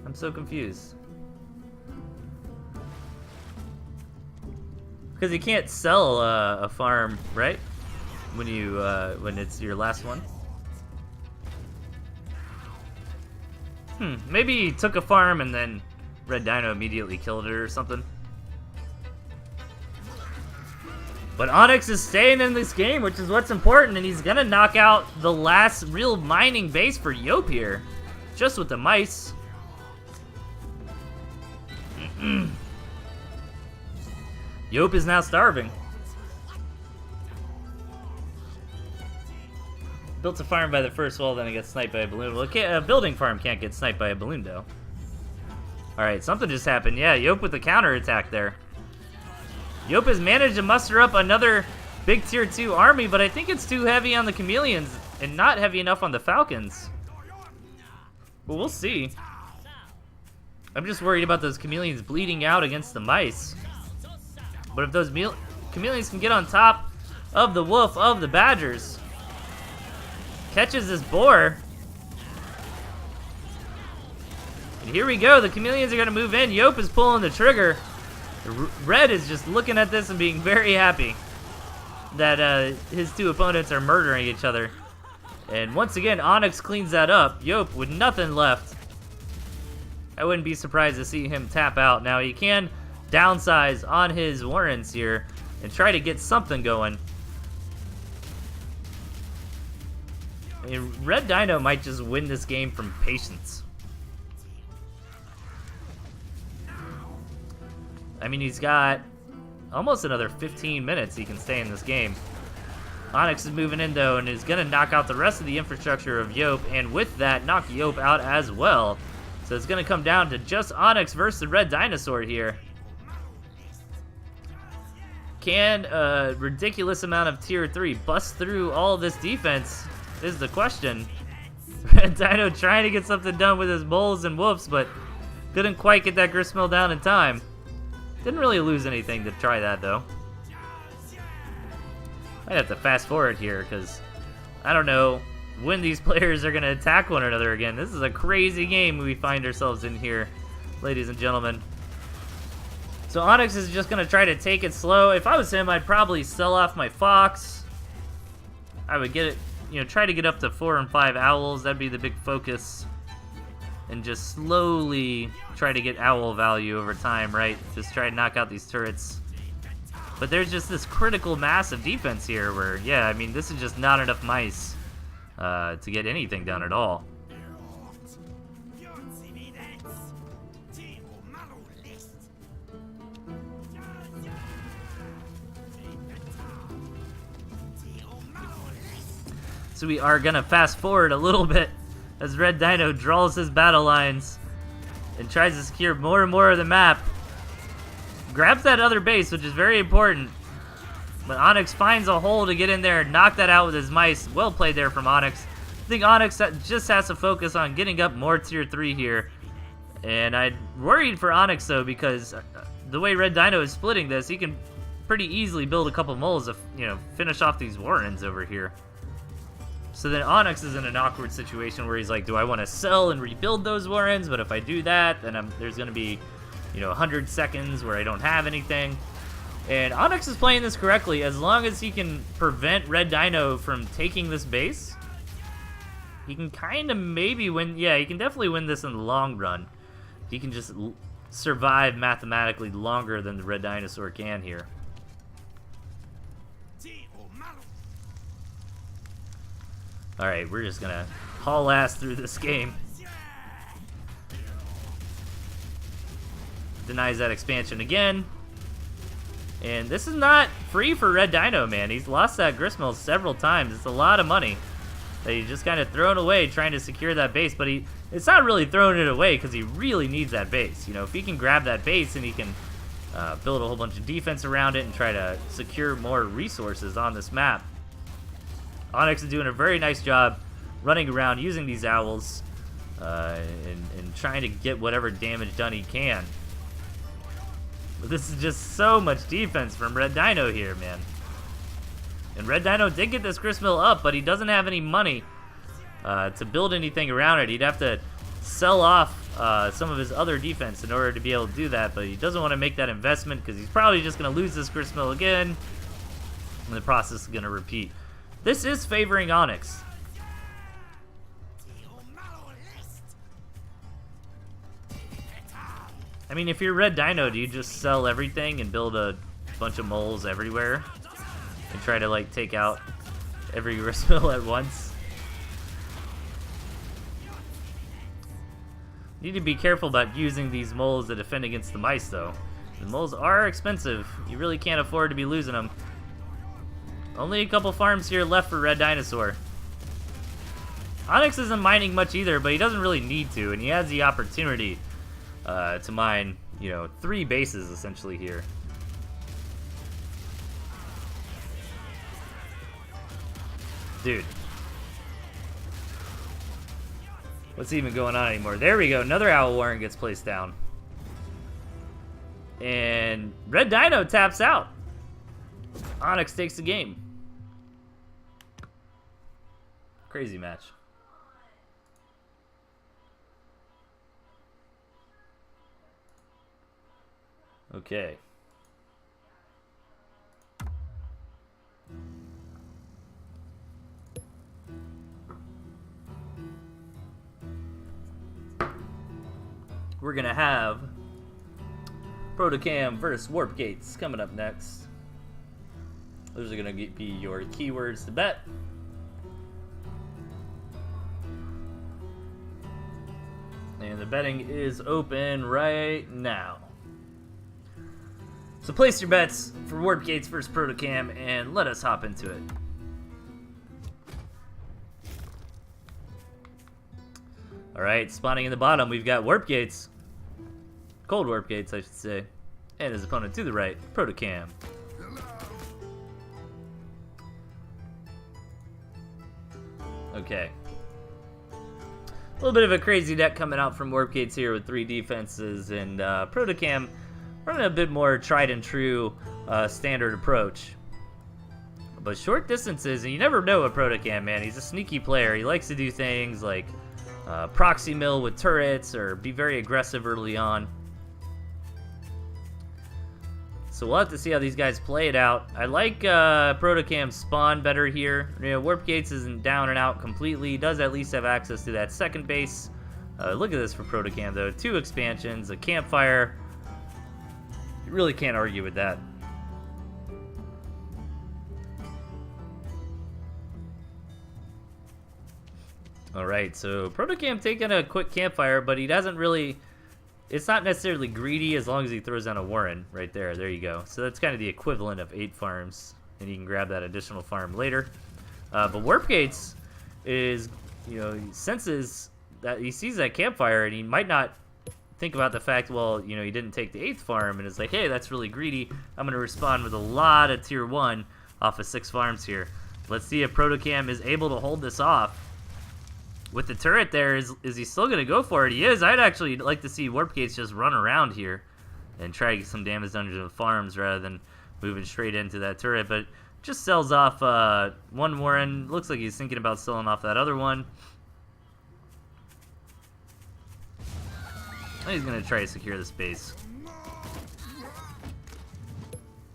I'm so confused. Because you can't sell a farm, right? When you when it's your last one. Maybe he took a farm and then Red Dino immediately killed it or something. But Onyx is staying in this game, which is what's important, and he's gonna knock out the last real mining base for Yop here. Just with the mice. Yop is now starving. Built a farm by the first wall, then it gets sniped by a balloon. Well, a building farm can't get sniped by a balloon, though. Alright, something just happened. Yeah, Yop with the counter attack there. Yop has managed to muster up another big tier 2 army, but I think it's too heavy on the Chameleons and not heavy enough on the Falcons. But we'll see. I'm just worried about those Chameleons bleeding out against the mice. But if those Chameleons can get on top of the wolf of the Badgers, catches this boar. And here we go. The Chameleons are going to move in. Yop is pulling the trigger. Red is just looking at this and being very happy that his 2 opponents are murdering each other. And once again, Onyx cleans that up. Yop with nothing left. I wouldn't be surprised to see him tap out. Now, he can downsize on his warrens here and try to get something going. And Red Dino might just win this game from patience. I mean, he's got almost another 15 minutes he can stay in this game. Onyx is moving in, though, and is going to knock out the rest of the infrastructure of Yop, and with that, knock Yop out as well. So it's going to come down to just Onyx versus the Red Dinosaur here. Can a ridiculous amount of tier 3 bust through all of this defense is the question. Red Dino trying to get something done with his moles and wolves, but couldn't quite get that gristmill down in time. Didn't really lose anything to try that, though. I'd have to fast forward here, because I don't know when these players are going to attack one another again. This is a crazy game we find ourselves in here, ladies and gentlemen. So Onyx is just going to try to take it slow. If I was him, I'd probably sell off my fox. I would get it, you know, try to get up to 4 and 5 owls. That'd be the big focus. And just slowly try to get owl value over time, right? Just try to knock out these turrets. But there's just this critical mass of defense here where, yeah, I mean, this is just not enough mice to get anything done at all. So we are going to fast forward a little bit as Red Dino draws his battle lines and tries to secure more and more of the map. Grabs that other base, which is very important. But Onyx finds a hole to get in there and knock that out with his mice. Well played there from Onyx. I think Onyx just has to focus on getting up more tier 3 here. And I'm worried for Onyx, though, because the way Red Dino is splitting this, he can pretty easily build a couple moles to, you know, finish off these warrens over here. So then Onyx is in an awkward situation where he's like, do I want to sell and rebuild those warrens? But if I do that, then there's going to be, you know, 100 seconds where I don't have anything. And Onyx is playing this correctly. As long as he can prevent Red Dino from taking this base, he can kind of maybe win. Yeah, he can definitely win this in the long run. He can just survive mathematically longer than the Red Dinosaur can here. Alright, we're just gonna haul ass through this game. denies that expansion again. And this is not free for Red Dino, man. He's lost that gristmill several times. It's a lot of money that he's just kind of thrown away trying to secure that base. But it's not really throwing it away because he really needs that base. You know, if he can grab that base and he can build a whole bunch of defense around it and try to secure more resources on this map. Onyx is doing a very nice job running around using these owls and trying to get whatever damage done he can. But this is just so much defense from Red Dino here, man. And Red Dino did get this gristmill up, but he doesn't have any money to build anything around it. He'd have to sell off some of his other defense in order to be able to do that, but he doesn't want to make that investment because he's probably just going to lose this gristmill again, and the process is going to repeat. This is favoring Onyx. I mean, if you're Red Dino, do you just sell everything and build a bunch of moles everywhere and try to, like, take out every gristmill at once? You need to be careful about using these moles to defend against the mice, though. The moles are expensive. You really can't afford to be losing them. Only a couple farms here left for Red Dinosaur. Onyx isn't mining much either, but he doesn't really need to, and he has the opportunity to mine, you know, 3 bases essentially here. Dude. What's even going on anymore? There we go. Another Owl Warren gets placed down. And Red Dino taps out. Onyx takes the game. Crazy match. Okay. We're gonna have Protocam versus Warp Gates coming up next. Those are gonna be your keywords to bet. And the betting is open right now. So place your bets for Warp Gates versus Protocam and let us hop into it. Alright, spawning in the bottom, we've got Warp Gates. Cold Warp Gates, I should say. And his opponent to the right, Protocam. Okay. A little bit of a crazy deck coming out from Warp Gates here with 3 defenses, and Protocam running a bit more tried and true standard approach. But short distances, and you never know with Protocam, man. He's a sneaky player. He likes to do things like proxy mill with turrets or be very aggressive early on. So we'll have to see how these guys play it out. I like Protocam's spawn better here. You know, Warp Gates isn't down and out completely. He does at least have access to that second base. Look at this for Protocam, though. 2 expansions, a campfire. You really can't argue with that. Alright, so Protocam taking a quick campfire, but he doesn't really... It's not necessarily greedy as long as he throws down a Warren right there. There you go. So that's kind of the equivalent of 8 farms, and you can grab that additional farm later. But Warp Gates is, you know, he senses that he sees that campfire, and he might not think about the fact, well, you know, he didn't take the 8th farm, and it's like, hey, that's really greedy. I'm going to respond with a lot of tier 1 off of 6 farms here. Let's see if Protocam is able to hold this off. With the turret there, is he still going to go for it? He is. I'd actually like to see Warp Gates just run around here and try to get some damage done to the farms rather than moving straight into that turret. But just sells off 1 Warren. Looks like he's thinking about selling off that other one. He's going to try to secure this base.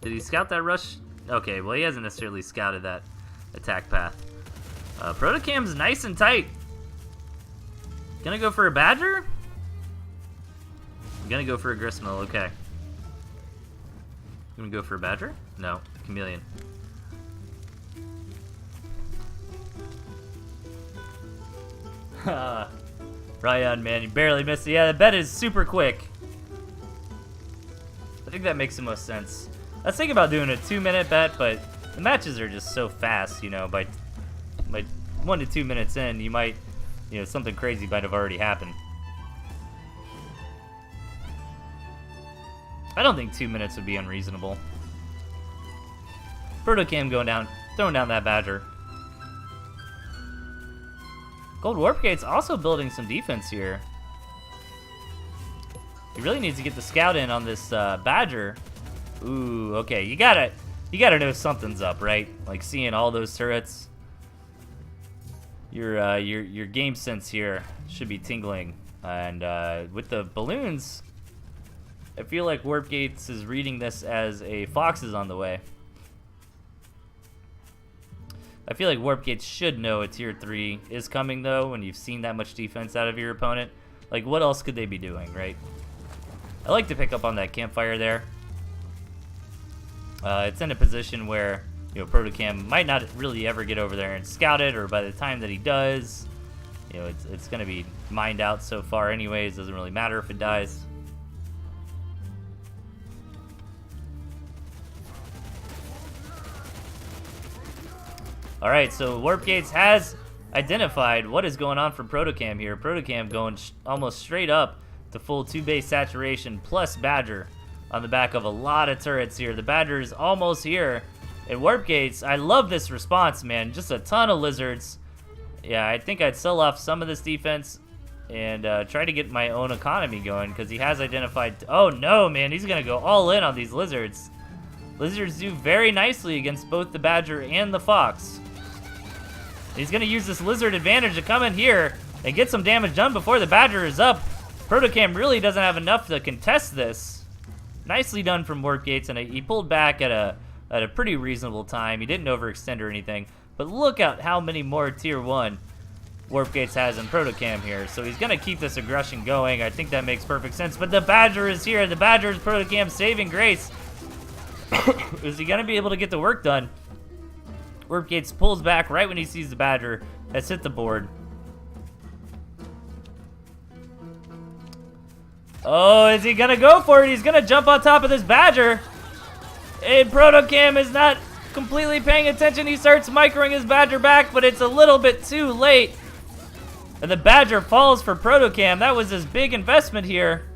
Did he scout that rush? Okay, well, he hasn't necessarily scouted that attack path. Protocam's nice and tight. Gonna go for a Badger? I'm gonna go for a Gristmill, okay. Gonna go for a Badger? No, Chameleon. Ryan, man, you barely missed it. Yeah, the bet is super quick. think that makes the most sense. I was thinking about doing a 2-minute bet, but the matches are just so fast, you know, by 1 to 2 minutes in, you might, you know, something crazy might have already happened. I don't think 2 minutes would be unreasonable. Protocam going down, throwing down that Badger. Gold Warp Gate's also building some defense here. He really needs to get the scout in on this Badger. Ooh, okay, you gotta know something's up, right? Like seeing all those turrets. Your game sense here should be tingling, and with the balloons, I feel like Warp Gates is reading this as a fox is on the way. I feel like Warp Gates should know a tier 3 is coming though when you've seen that much defense out of your opponent. Like, what else could they be doing, right? I like to pick up on that campfire there. It's in a position where, you know, Protocam might not really ever get over there and scout it, or by the time that he does, you know, it's going to be mined out so far anyways. Doesn't really matter if it dies. All right, so Warp Gates has identified what is going on for Protocam here. Protocam going almost straight up to full 2-base saturation plus Badger on the back of a lot of turrets here. The Badger is almost here. And Warp Gates, I love this response, man. Just a ton of lizards. Yeah, I think I'd sell off some of this defense and try to get my own economy going, because he has identified... Oh, no, man. He's going to go all in on these lizards. Lizards do very nicely against both the Badger and the Fox. He's going to use this lizard advantage to come in here and get some damage done before the Badger is up. Protocam really doesn't have enough to contest this. Nicely done from Warp Gates, and he pulled back at a pretty reasonable time. He didn't overextend or anything. But look at how many more tier 1 Warp Gates has in Protocam here. So he's going to keep this aggression going. I think that makes perfect sense. But the Badger is here. The Badger is Protocam's saving grace. Is he going to be able to get the work done? Warp Gates pulls back right when he sees the Badger has hit the board. Oh, is he going to go for it? He's going to jump on top of this Badger. And Protocam is not completely paying attention. He starts microing his Badger back, but it's a little bit too late. And the Badger falls for Protocam. That was his big investment here.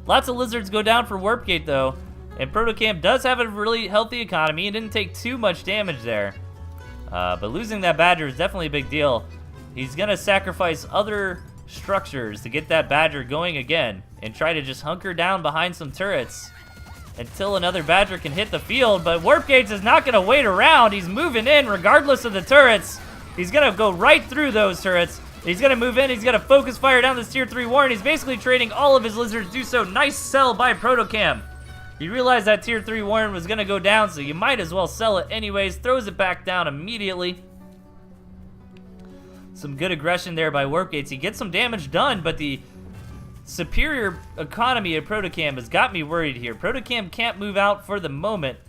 Lots of lizards go down for Warp Gate, though. And Protocam does have a really healthy economy. He didn't take too much damage there. But losing that Badger is definitely a big deal. He's going to sacrifice other structures to get that Badger going again and try to just hunker down behind some turrets until another Badger can hit the field. But Warp Gates is not going to wait around. He's moving in regardless of the turrets. He's going to go right through those turrets. He's going to move in. He's going to focus fire down this tier 3 Warren. He's basically trading all of his lizards. Do so. Nice sell by Protocam. He realized that tier 3 Warren was going to go down, so you might as well sell it anyways. Throws it back down immediately. Some good aggression there by Warp Gates. He gets some damage done, but the superior economy of Protocam has got me worried here. Protocam can't move out for the moment,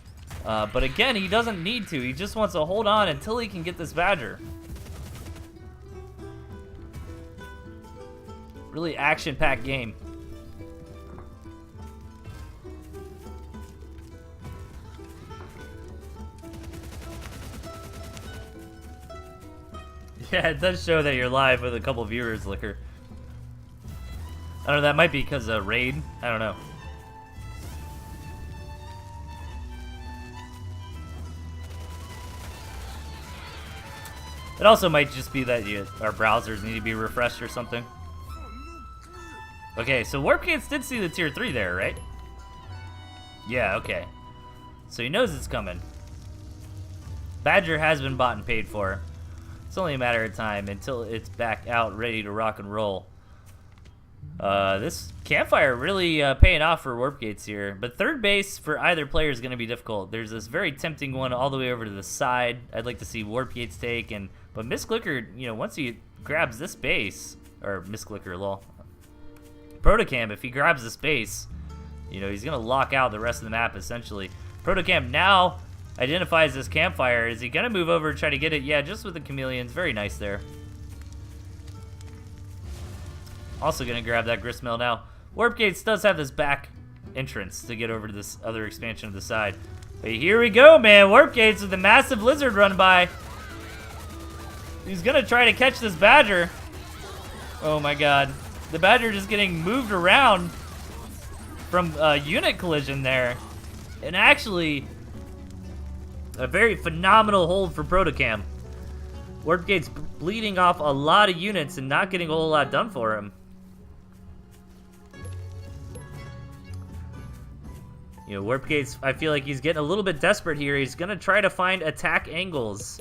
but again, he doesn't need to. He just wants to hold on until he can get this Badger. Really action-packed game. Yeah, it does show that you're live with a couple viewers, Liquor. I don't know, that might be because of raid. I don't know. It also might just be that our browsers need to be refreshed or something. Okay, so Warp Gates did see the tier 3 there, right? Yeah, okay. So he knows it's coming. Badger has been bought and paid for. It's only a matter of time until it's back out ready to rock and roll. This campfire really paying off for Warp Gates here. But third base for either player is going to be difficult. There's this very tempting one all the way over to the side I'd like to see Warp Gates take. But Misclicker, you know, once he grabs this base, or Misclicker, lol. Protocam, if he grabs this base, you know, he's going to lock out the rest of the map essentially. Protocam now identifies this campfire. Is he going to move over and try to get it? Yeah, just with the chameleons. Very nice there. Also going to grab that gristmill now. Warp Gates does have this back entrance to get over to this other expansion of the side. But here we go, man. Warp Gates with the massive lizard run by. He's gonna try to catch this badger. Oh my god. The badger just getting moved around from a unit collision there. And actually, a very phenomenal hold for Protocam. Warp Gates bleeding off a lot of units and not getting a whole lot done for him. You know, Warp Gates, I feel like he's getting a little bit desperate here. He's going to try to find attack angles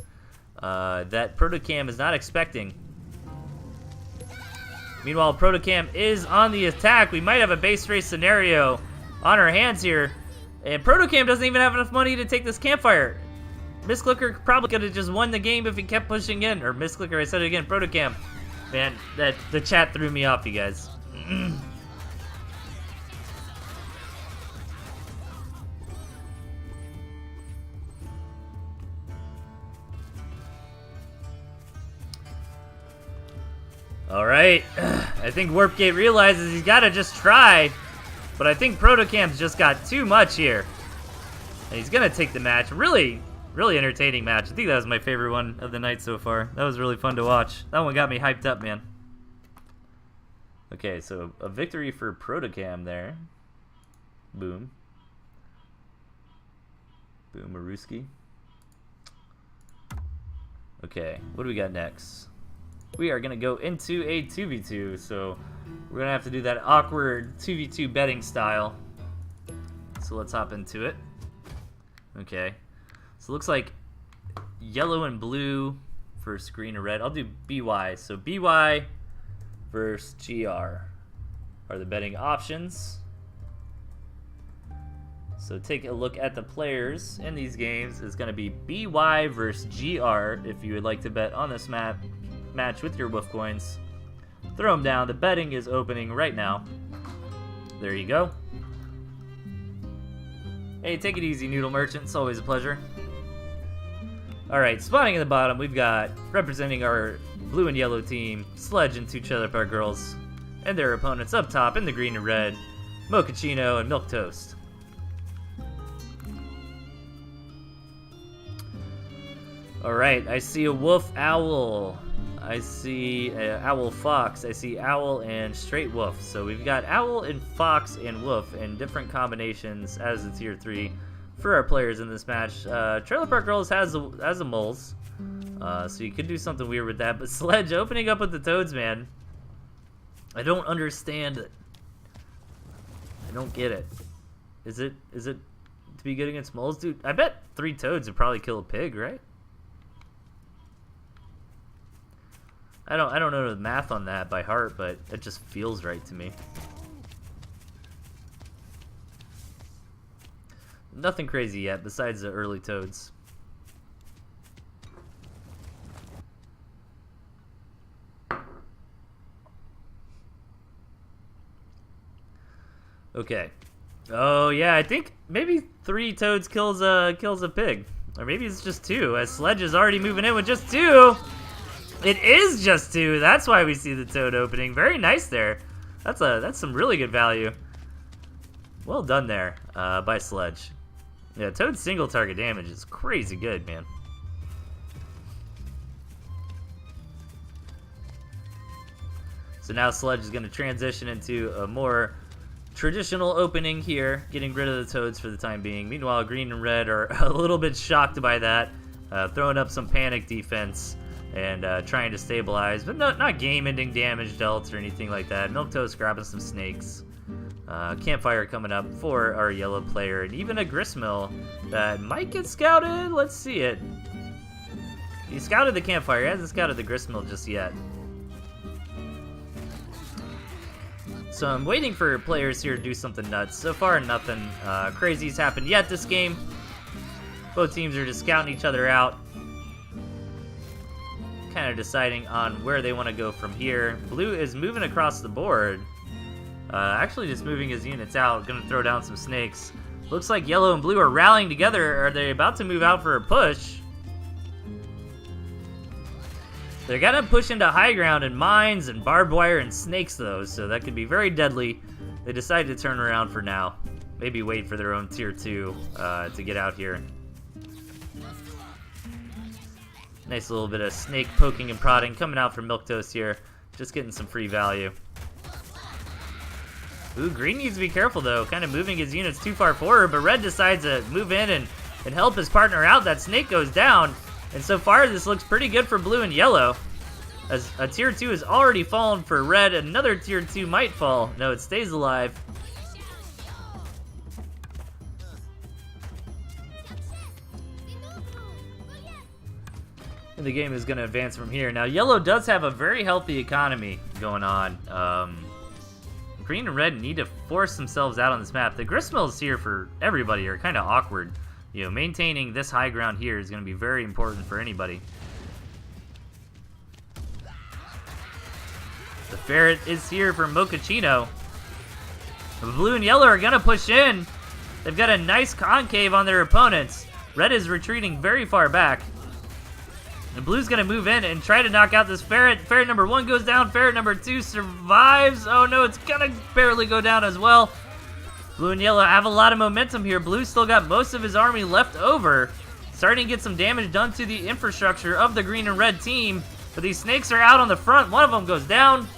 that Protocam is not expecting. Meanwhile, Protocam is on the attack. We might have a base race scenario on our hands here. And Protocam doesn't even have enough money to take this campfire. Misclicker probably could have just won the game if he kept pushing in. Or Misclicker, I said it again, Protocam. Man, the chat threw me off, you guys. Alright, I think Warpgate realizes he's got to just try. But I think Protocam's just got too much here. And he's going to take the match. Really entertaining match. I think that was my favorite one of the night so far. That was really fun to watch. That one got me hyped up, man. Okay, so a victory for Protocam there. Boom. Boom, Maruski. Okay, what do we got next? We are going to go into a 2v2, so we're going to have to do that awkward 2v2 betting style. So let's hop into it. Okay. So it looks like yellow and blue versus green and red. I'll do BY. So BY versus GR are the betting options. So take a look at the players in these games. It's going to be BY versus GR if you would like to bet on this match with your Wolf coins. Throw them down. The betting is opening right now. There you go. Hey, take it easy, Noodle Merchant. It's always a pleasure. Alright, spawning in the bottom, we've got, representing our blue and yellow team, Sledge and two Trailer Park Girls, and their opponents up top in the green and red, Mochaccino and Milk Toast. Alright, I see a Wolf Owl. I see Owl Fox. I see Owl and Straight Wolf. So we've got Owl and Fox and Wolf in different combinations as a tier 3 for our players in this match. Trailer Park Girls has a moles, so you could do something weird with that. But Sledge opening up with the Toads, man. I don't understand it. I don't get it. Is it to be good against moles, dude? I bet 3 Toads would probably kill a pig, right? I don't know the math on that by heart, but it just feels right to me. Nothing crazy yet besides the early Toads. Okay. Oh yeah, I think maybe 3 Toads kills a pig, or maybe it's just 2. As Sledge is already moving in with just 2. It is just 2. That's why we see the Toad opening. Very nice there. That's some really good value. Well done there by Sledge. Yeah, Toad's single target damage is crazy good, man. So now Sledge is going to transition into a more traditional opening here, getting rid of the Toads for the time being. Meanwhile, green and red are a little bit shocked by that, throwing up some panic defense and trying to stabilize, but not game-ending damage dealt or anything like that. Milquetoast grabbing some snakes. Campfire coming up for our yellow player, and even a gristmill that might get scouted. Let's see it. He scouted the campfire. He hasn't scouted the gristmill just yet. So I'm waiting for players here to do something nuts. So far, nothing crazy's happened yet this game. Both teams are just scouting each other out, kind of deciding on where they want to go from here. Blue is moving across the board. Actually just moving his units out. Gonna throw down some snakes. Looks like yellow and blue are rallying together. Are they about to move out for a push? They're gonna push into high ground and mines and barbed wire and snakes though, so that could be very deadly. They decided to turn around for now. maybe wait for their own tier 2 to get out here. Nice little bit of snake poking and prodding coming out from Milquetoast here. Just getting some free value. Ooh, green needs to be careful though. Kind of moving his units too far forward, but red decides to move in and help his partner out. That snake goes down. And so far, this looks pretty good for blue and yellow. As a tier 2 has already fallen for red. Another tier 2 might fall. No, it stays alive. And the game is going to advance from here. Now, yellow does have a very healthy economy going on. Green and red need to force themselves out on this map. The gristmills here for everybody are kind of awkward. You know, maintaining this high ground here is going to be very important for anybody. The ferret is here for Mochaccino. The blue and yellow are going to push in. They've got a nice concave on their opponents. Red is retreating very far back. And blue's going to move in and try to knock out this ferret. Ferret number 1 goes down. Ferret number 2 survives. Oh no, it's going to barely go down as well. Blue and yellow have a lot of momentum here. Blue still got most of his army left over. Starting to get some damage done to the infrastructure of the green and red team. But these snakes are out on the front. One of them goes down.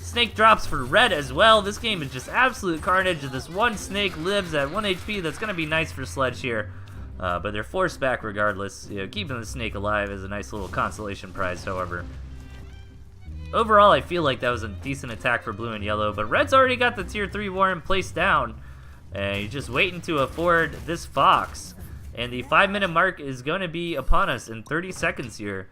Snake drops for red as well. This game is just absolute carnage. This one snake lives at 1 HP. That's going to be nice for Sledge here. But they're forced back regardless. You know, keeping the snake alive is a nice little consolation prize, however. Overall, I feel like that was a decent attack for blue and yellow, but red's already got the tier 3 warren placed down. And he's just waiting to afford this fox. And the 5-minute mark is going to be upon us in 30 seconds here.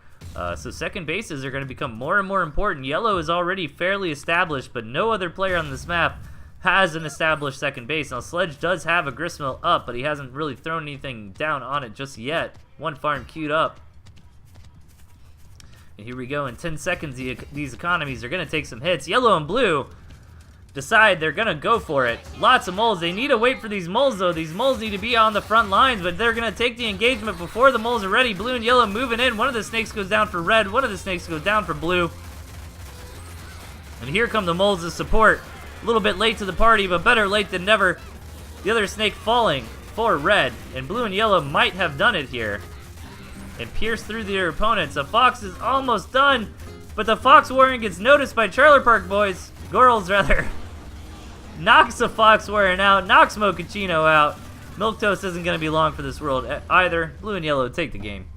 So second bases are going to become more and more important. Yellow is already fairly established, but no other player on this map has an established second base. Now, Sledge does have a gristmill up, but he hasn't really thrown anything down on it just yet. One farm queued up. And here we go. In 10 seconds, these economies are going to take some hits. Yellow and blue decide they're going to go for it. Lots of moles. They need to wait for these moles, though. These moles need to be on the front lines, but they're going to take the engagement before the moles are ready. Blue and yellow moving in. One of the snakes goes down for red. One of the snakes goes down for blue. And here come the moles to support. A little bit late to the party, but better late than never. The other snake falling for red, and blue and yellow might have done it here and pierce through their opponents. A fox is almost done, but the fox warren gets noticed by Trailer Park Boys. Girls, rather. Knocks the fox warren out, knocks Mochaccino out. Milquetoast isn't going to be long for this world either. Blue and yellow take the game.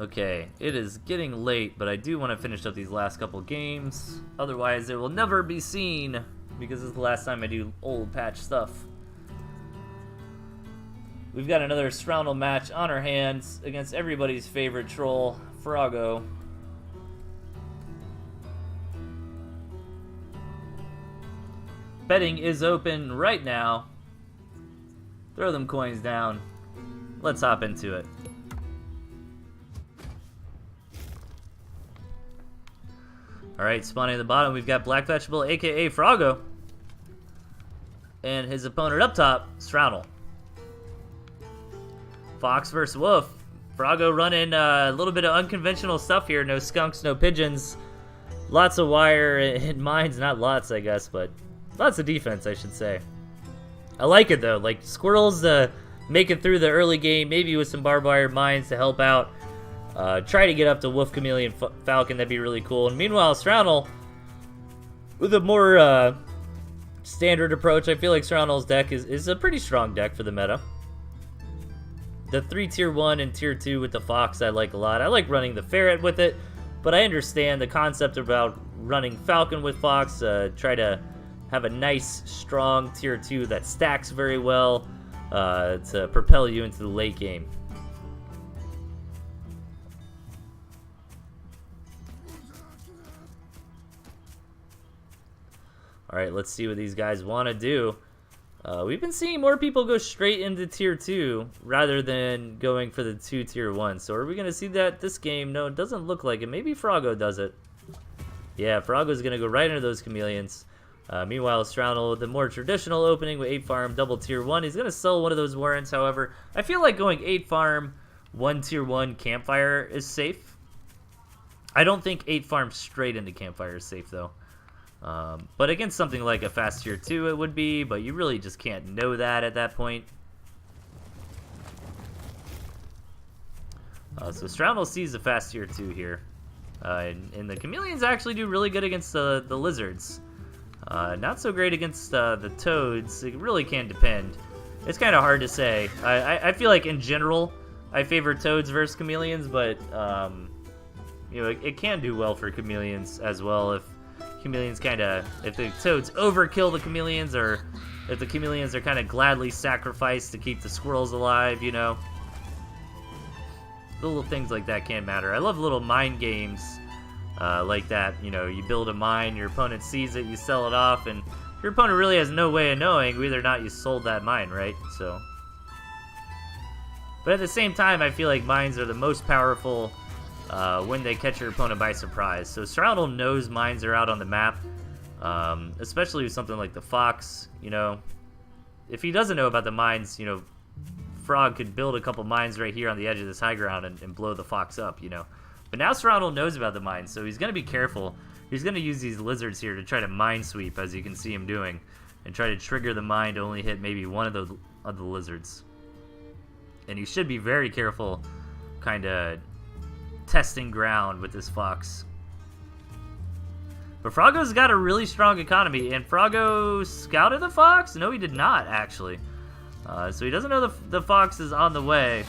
Okay, it is getting late, but I do want to finish up these last couple games. Otherwise, it will never be seen, because this is the last time I do old patch stuff. We've got another Stroundel match on our hands against everybody's favorite troll, Froggo. Betting is open right now. Throw them coins down. Let's hop into it. Alright, spawning at the bottom, we've got Black Vegetable, aka Froggo. And his opponent up top, Stroundel. Fox versus Wolf. Froggo running a little bit of unconventional stuff here. No skunks, no pigeons. Lots of wire and mines. Not lots, I guess, but lots of defense, I should say. I like it, though. Like, squirrels make it through the early game, maybe with some barbed wire mines to help out. Try to get up to Wolf, Chameleon, Falcon. That'd be really cool. And meanwhile, Stroundel, with a more standard approach, I feel like Stroundel's deck is a pretty strong deck for the meta. The 3 tier 1 and tier 2 with the Fox I like a lot. I like running the Ferret with it, but I understand the concept about running Falcon with Fox. Try to have a nice, strong tier 2 that stacks very well to propel you into the late game. Alright, let's see what these guys want to do. We've been seeing more people go straight into tier 2 rather than going for the 2 tier 1. So are we going to see that this game? No, it doesn't look like it. Maybe Froggo does it. Yeah, Froggo's going to go right into those chameleons. Meanwhile, Stroundel with the more traditional opening with 8 farm, double tier 1. He's going to sell one of those warrants, however. I feel like going 8 farm, one tier 1 campfire is safe. I don't think 8 farms straight into campfire is safe though. But against something like a fast tier 2 it would be, but you really just can't know that at that point. So Stroudel sees the fast tier 2 here. And the chameleons actually do really good against the lizards. Not so great against the toads. It really can depend. It's kind of hard to say. I feel like in general I favor toads versus chameleons, but you know, it can do well for chameleons as well if the toads overkill the chameleons, or if the chameleons are kind of gladly sacrificed to keep the squirrels alive, you know. Little things like that can matter. I love little mind games like that. You know, you build a mine, your opponent sees it, you sell it off, and your opponent really has no way of knowing whether or not you sold that mine, right? So, but at the same time, I feel like mines are the most powerful when they catch your opponent by surprise. So Stroudel knows mines are out on the map, especially with something like the fox. You know, if he doesn't know about the mines, you know, Frog could build a couple mines right here on the edge of this high ground and blow the fox up, you know. But now Stroudel knows about the mines, so he's going to be careful. He's going to use these lizards here to try to mine sweep, as you can see him doing, and try to trigger the mine to only hit maybe one of the lizards. And he should be very careful, kind of testing ground with this fox. But Froggo's got a really strong economy, and Froggo scouted the fox? No, he did not, actually. So he doesn't know the fox is on the way.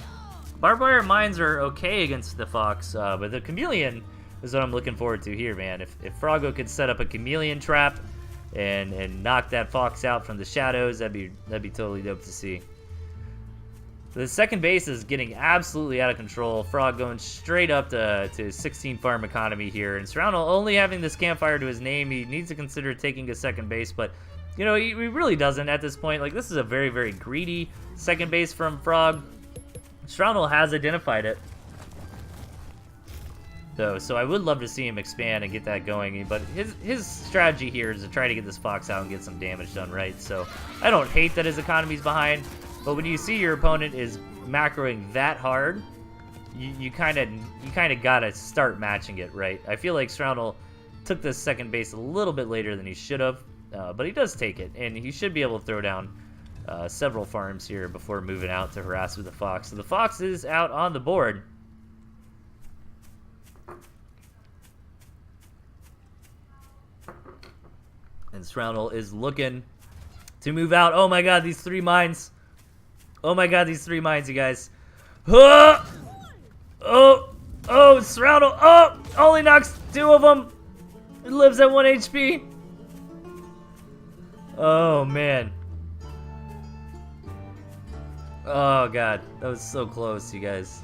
Barbed wire mines are okay against the fox, but the chameleon is what I'm looking forward to here, man. If Froggo could set up a chameleon trap and knock that fox out from the shadows, that'd be totally dope to see. The second base is getting absolutely out of control. Frog going straight up to 16 farm economy here, and Stroudel only having this campfire to his name. He needs to consider taking a second base, but you know, he really doesn't at this point. Like, this is a very, very greedy second base from Frog. Stroudel has identified it, though, so I would love to see him expand and get that going. But his strategy here is to try to get this fox out and get some damage done, right? So I don't hate that his economy's behind, but when you see your opponent is macroing that hard, you kind of gotta start matching it, right? I feel like Stroudel took this second base a little bit later than he should have. But he does take it, and he should be able to throw down several farms here before moving out to harass with the fox. So the fox is out on the board. And Stroudel is looking to move out. Oh my god, these 3 mines. Oh my god, these 3 mines, you guys. Oh, Stroudel. Oh, only knocks 2 of them. It lives at 1 HP. Oh, man. Oh, God. That was so close, you guys.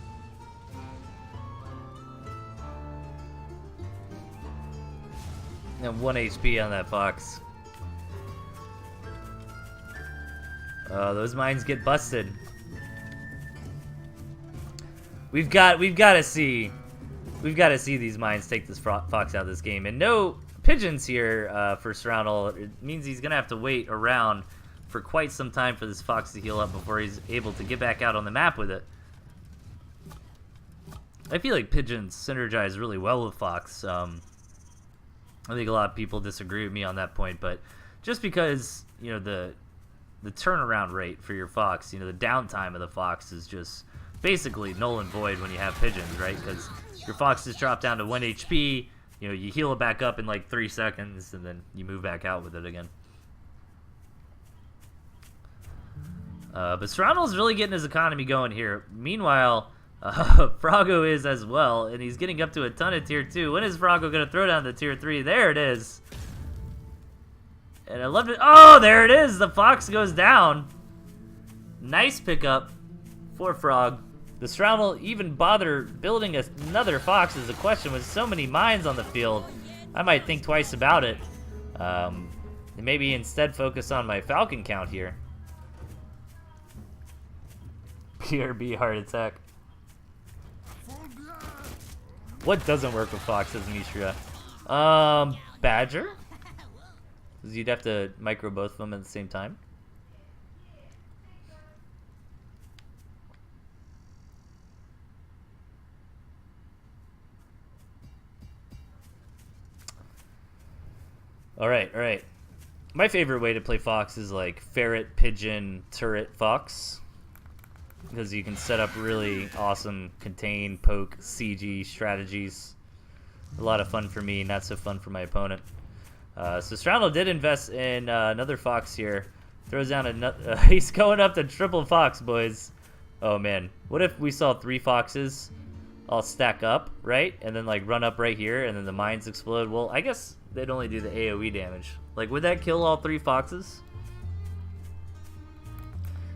And 1 HP on that fox. Those mines get busted. We've got to see these mines take this fox out of this game. And no pigeons here for Stroudel. It means he's gonna have to wait around for quite some time for this fox to heal up before he's able to get back out on the map with it. I feel like pigeons synergize really well with fox. I think a lot of people disagree with me on that point, but just because, you know, the turnaround rate for your fox, you know, the downtime of the fox is just basically null and void when you have pigeons, right? Because your fox is dropped down to 1 HP. You know, you heal it back up in like 3 seconds, and then you move back out with it again. But Stroudel really getting his economy going here. Meanwhile, Froggo is as well, and he's getting up to a ton of tier 2. When is Froggo going to throw down the tier 3? There it is. And I love it. Oh, there it is. The fox goes down. Nice pickup for Frog. The Stroudel even bother building another fox is a question. With so many mines on the field, I might think twice about it. Maybe instead focus on my falcon count here. PRB heart attack. What doesn't work with foxes, Mishra? Badger? Because you'd have to micro both of them at the same time. All right, all right. My favorite way to play Fox is like ferret, pigeon, turret, Fox. Because you can set up really awesome contain, poke, CG strategies. A lot of fun for me, not so fun for my opponent. So Stroudel did invest in another Fox here. Throws down another. He's going up to triple Fox, boys. Oh man, what if we saw 3 Foxes all stack up, right? And then like run up right here, and then the mines explode. Well, I guess they'd only do the AoE damage. Like, would that kill all 3 Foxes?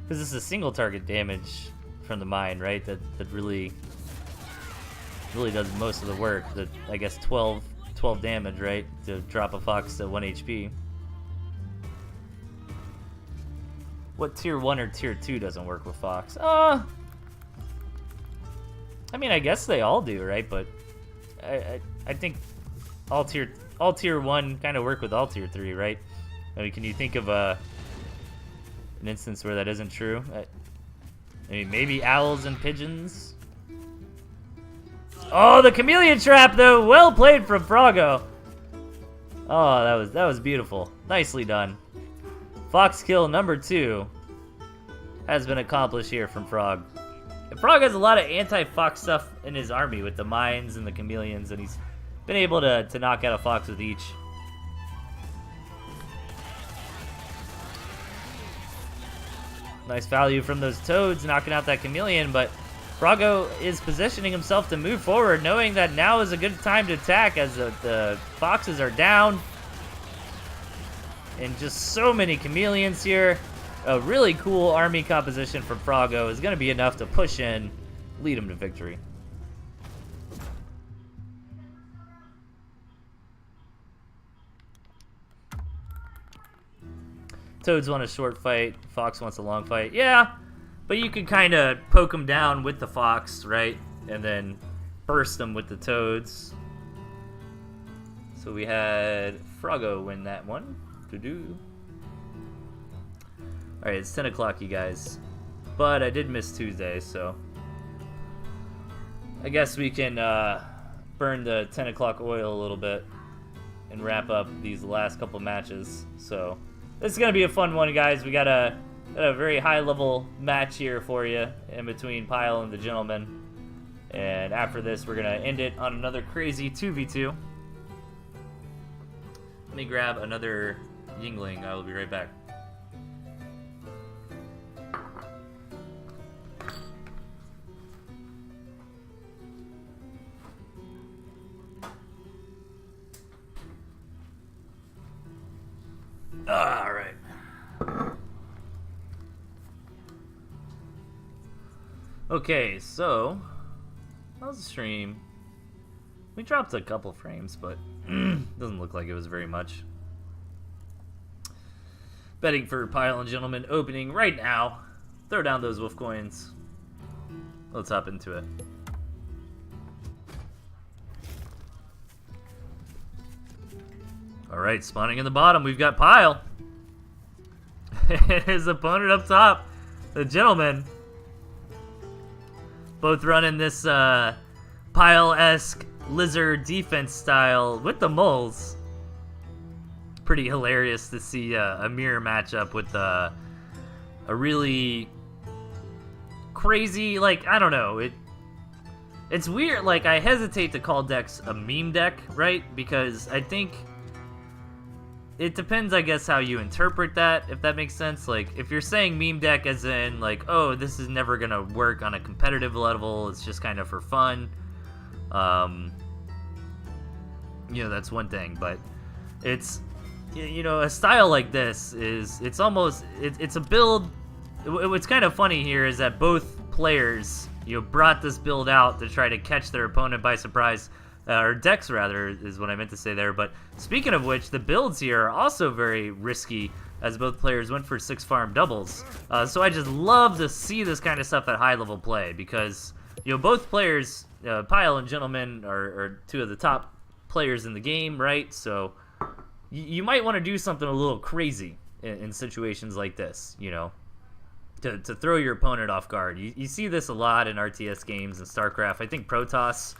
Because this is single target damage from the mine, right? That really does most of the work. That, I guess 12 damage, right? To drop a Fox to 1 HP. What tier 1 or tier 2 doesn't work with Fox? I mean, I guess they all do, right? But I think all tier 1 kind of work with all tier 3, right? I mean, can you think of an instance where that isn't true? I mean, maybe owls and pigeons. Oh, the chameleon trap though, well played from Frogo. Oh, that was beautiful. Nicely done. Fox kill number 2 has been accomplished here from Frog. And Frog has a lot of anti-Fox stuff in his army with the mines and the chameleons, and he's been able to knock out a Fox with each. Nice value from those toads knocking out that chameleon, but Frogo is positioning himself to move forward, knowing that now is a good time to attack as the Foxes are down. And just so many chameleons here. A really cool army composition from Frogo is going to be enough to push in, lead him to victory. Toads want a short fight, Fox wants a long fight. Yeah, but you could kind of poke him down with the Fox, right? And then burst him with the Toads. So we had Frogo win that one. Alright, it's 10 o'clock, you guys. But I did miss Tuesday, so I guess we can burn the 10 o'clock oil a little bit and wrap up these last couple matches. So this is going to be a fun one, guys. We got a very high-level match here for you in between Pyle and the Gentleman. And after this, we're going to end it on another crazy 2v2. Let me grab another Yingling. I will be right back. All right. Okay, so how's the stream? We dropped a couple frames, but doesn't look like it was very much. Betting for Pile and Gentleman opening right now. Throw down those wolf coins. Let's hop into it. All right, spawning in the bottom, we've got Pile. His opponent up top, the Gentleman. Both running this Pile-esque lizard defense style with the moles. Pretty hilarious to see a mirror matchup with a really crazy, like, I don't know, it's weird. Like, I hesitate to call decks a meme deck, right? Because I think it depends, I guess, how you interpret that, if that makes sense. Like, if you're saying meme deck as in, like, oh, this is never gonna work on a competitive level, it's just kind of for fun, you know, that's one thing. But it's, you know, a style like this is, it's almost, it's a build. What's kind of funny here is that both players, you know, brought this build out to try to catch their opponent by surprise. Or decks, rather, is what I meant to say there. But speaking of which, the builds here are also very risky, as both players went for 6 farm doubles. So I just love to see this kind of stuff at high-level play, because, you know, both players, Pyle and Gentleman, are 2 of the top players in the game, right? So you might want to do something a little crazy in situations like this, you know, to throw your opponent off guard. You see this a lot in RTS games and StarCraft. I think Protoss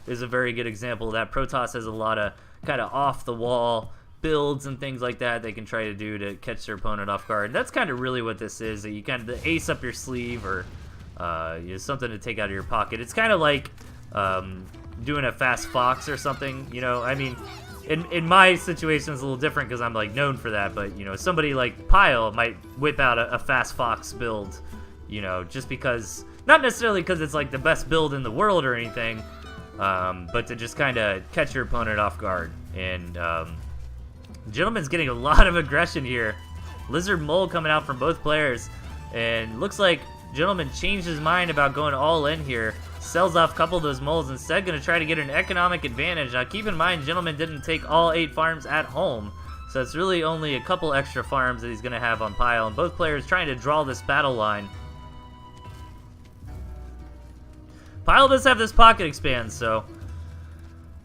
is a very good example of that. Protoss has a lot of kind of off-the-wall builds and things like that they can try to do to catch their opponent off guard. And that's kind of really what this is. That you kind of the ace up your sleeve, or something to take out of your pocket. It's kind of like doing a fast fox or something. You know, I mean, in my situation it's a little different because I'm like known for that. But you know, somebody like Pyle might whip out a fast fox build. You know, just because, not necessarily because it's like the best build in the world or anything, but to just kind of catch your opponent off guard. And Gentleman's getting a lot of aggression here. Lizard Mole coming out from both players. And looks like Gentleman changed his mind about going all in here. Sells off a couple of those moles. Instead, going to try to get an economic advantage. Now, keep in mind, Gentleman didn't take all 8 farms at home. So it's really only a couple extra farms that he's going to have on Pyle. And both players trying to draw this battle line. Pyle does have this pocket expand, so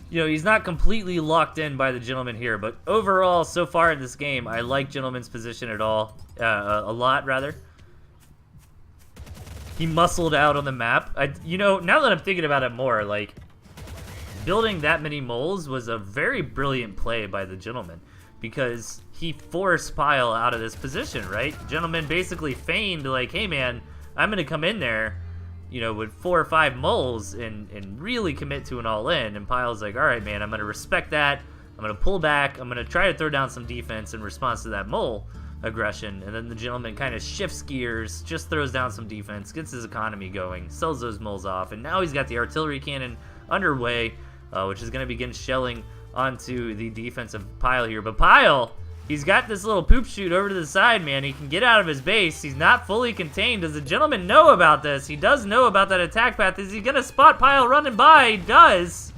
you know, he's not completely locked in by the Gentleman here, but overall, so far in this game, I like Gentleman's position a lot, rather. He muscled out on the map. You know, now that I'm thinking about it more, like, building that many moles was a very brilliant play by the Gentleman, because he forced Pyle out of this position, right? Gentleman basically feigned, like, hey man, I'm gonna come in there, you know, with 4 or 5 moles and really commit to an all-in. And Pyle's like, all right, man, I'm going to respect that. I'm going to pull back. I'm going to try to throw down some defense in response to that mole aggression. And then the Gentleman kind of shifts gears, just throws down some defense, gets his economy going, sells those moles off. And now he's got the artillery cannon underway, which is going to begin shelling onto the defensive Pyle here. But Pyle, he's got this little poop chute over to the side, man. He can get out of his base. He's not fully contained. Does the Gentleman know about this? He does know about that attack path. Is he going to spot Pyle running by? He does.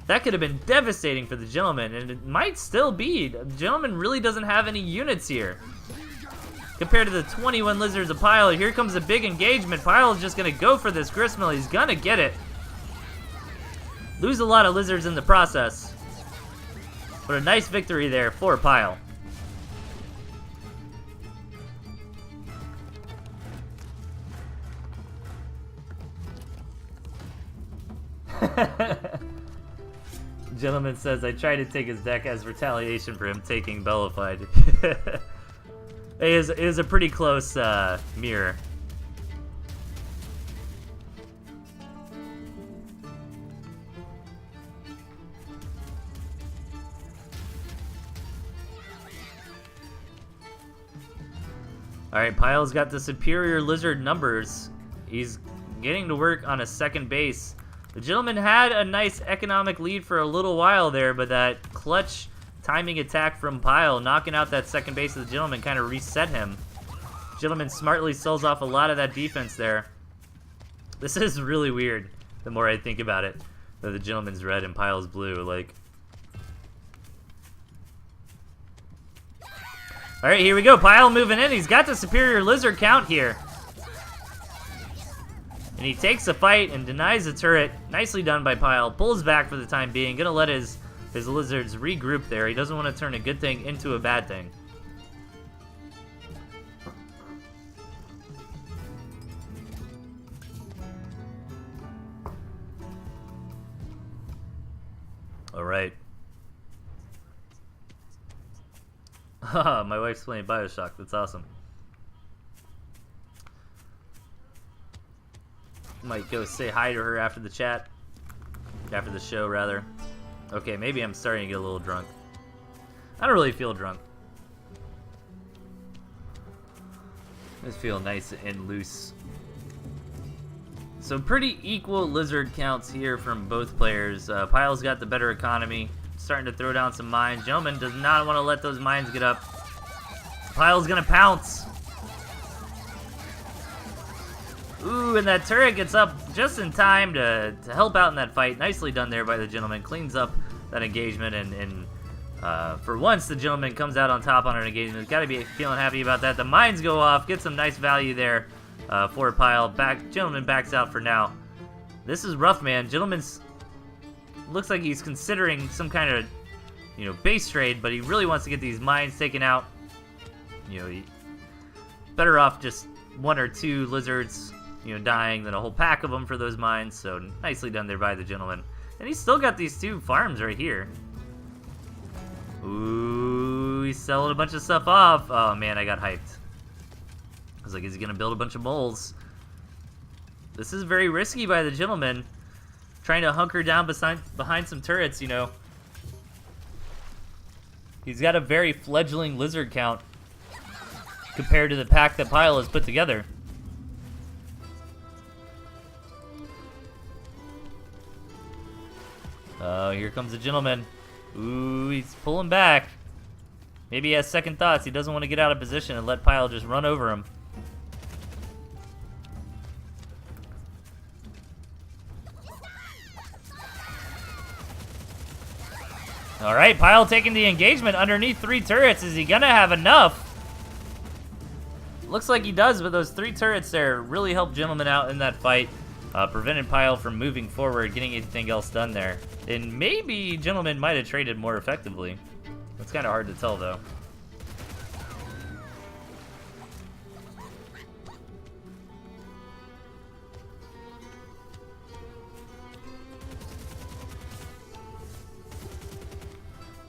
That could have been devastating for the Gentleman, and it might still be. The Gentleman really doesn't have any units here. Compared to the 21 lizards of Pyle, here comes a big engagement. Pyle is just going to go for this gristmill. He's going to get it. Lose a lot of lizards in the process. But a nice victory there for Pyle. Gentleman says, I tried to take his deck as retaliation for him taking Bellified. It is a pretty close mirror. Alright, Pyle's got the superior lizard numbers. He's getting to work on a second base. The Gentleman had a nice economic lead for a little while there, but that clutch timing attack from Pyle, knocking out that second base of the Gentleman, kind of reset him. Gentleman smartly sells off a lot of that defense there. This is really weird, the more I think about it, that the Gentleman's red and Pyle's blue. Like, alright, here we go. Pyle moving in. He's got the superior lizard count here. And he takes the fight and denies the turret. Nicely done by Pyle. Pulls back for the time being. Gonna let his lizards regroup there. He doesn't want to turn a good thing into a bad thing. Alright. My wife's playing BioShock. That's awesome. Might go say hi to her after the chat. After the show, rather. Okay, maybe I'm starting to get a little drunk. I don't really feel drunk. I just feel nice and loose. So pretty equal lizard counts here from both players. Pyle's got the better economy. Starting to throw down some mines. Gentleman does not want to let those mines get up. Pyle's gonna pounce. Ooh, and that turret gets up just in time to help out in that fight. Nicely done there by the Gentleman. Cleans up that engagement, and for once the Gentleman comes out on top on an engagement. Got to be feeling happy about that. The mines go off. Get some nice value there for Pyle. Gentleman backs out for now. This is rough, man. Gentleman's looks like he's considering some kind of, you know, base trade, but he really wants to get these mines taken out. You know, better off just 1 or 2 lizards, you know, dying than a whole pack of them for those mines. So nicely done there by the Gentleman. And he's still got these 2 farms right here. Ooh, he's selling a bunch of stuff off. Oh man, I got hyped. I was like, is he gonna build a bunch of moles? This is very risky by the gentleman. Trying to hunker down behind some turrets, you know. He's got a very fledgling lizard count compared to the pack that Pyle has put together. Oh, here comes the gentleman. Ooh, he's pulling back. Maybe he has second thoughts. He doesn't want to get out of position and let Pyle just run over him. All right, Pyle taking the engagement underneath 3 turrets. Is he gonna have enough? Looks like he does, but those 3 turrets there really helped Gentleman out in that fight. Prevented Pyle from moving forward, getting anything else done there. And maybe Gentleman might have traded more effectively. It's kind of hard to tell, though.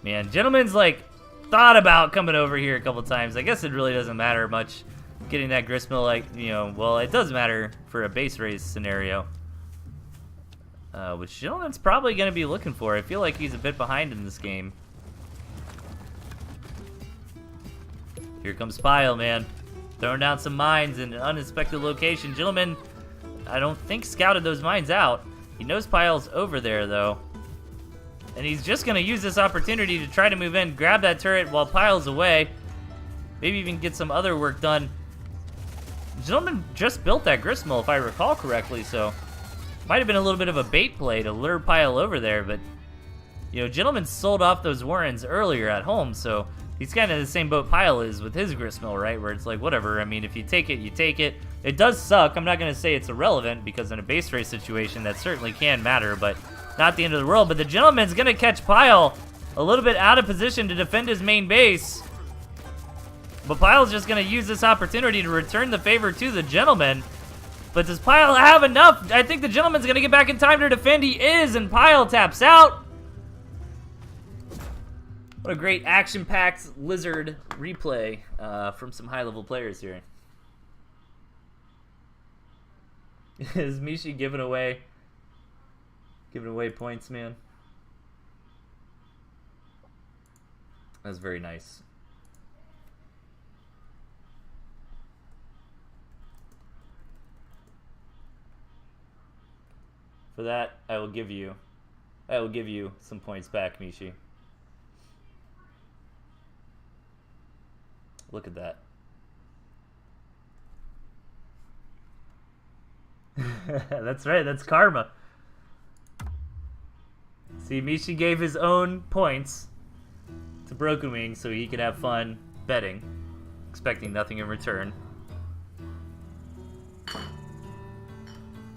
Man, Gentleman's like thought about coming over here a couple times. I guess it really doesn't matter much getting that gristmill, like, you know, well, it does matter for a base race scenario. Which Gentleman's probably going to be looking for. I feel like he's a bit behind in this game. Here comes Pyle, man. Throwing down some mines in an unexpected location. Gentleman, I don't think scouted those mines out. He knows Pyle's over there, though. And he's just going to use this opportunity to try to move in, grab that turret while Pyle's away. Maybe even get some other work done. Gentleman just built that gristmill, if I recall correctly, so might have been a little bit of a bait play to lure Pyle over there, but, you know, Gentleman sold off those warrens earlier at home, so he's kind of the same boat Pyle is with his gristmill, right? Where it's like, whatever, I mean, if you take it, you take it. It does suck. I'm not going to say it's irrelevant, because in a base race situation, that certainly can matter, but not the end of the world. But the Gentleman's going to catch Pyle a little bit out of position to defend his main base. But Pyle's just going to use this opportunity to return the favor to the Gentleman. But does Pyle have enough? I think the Gentleman's going to get back in time to defend. He is, and Pyle taps out. What a great action-packed lizard replay from some high-level players here. Is Mishi giving away points, man? That's very nice. For that, I will give you some points back, Mishi. Look at that. That's right, that's karma. See, Mishi gave his own points to Broken Wing so he could have fun betting, expecting nothing in return.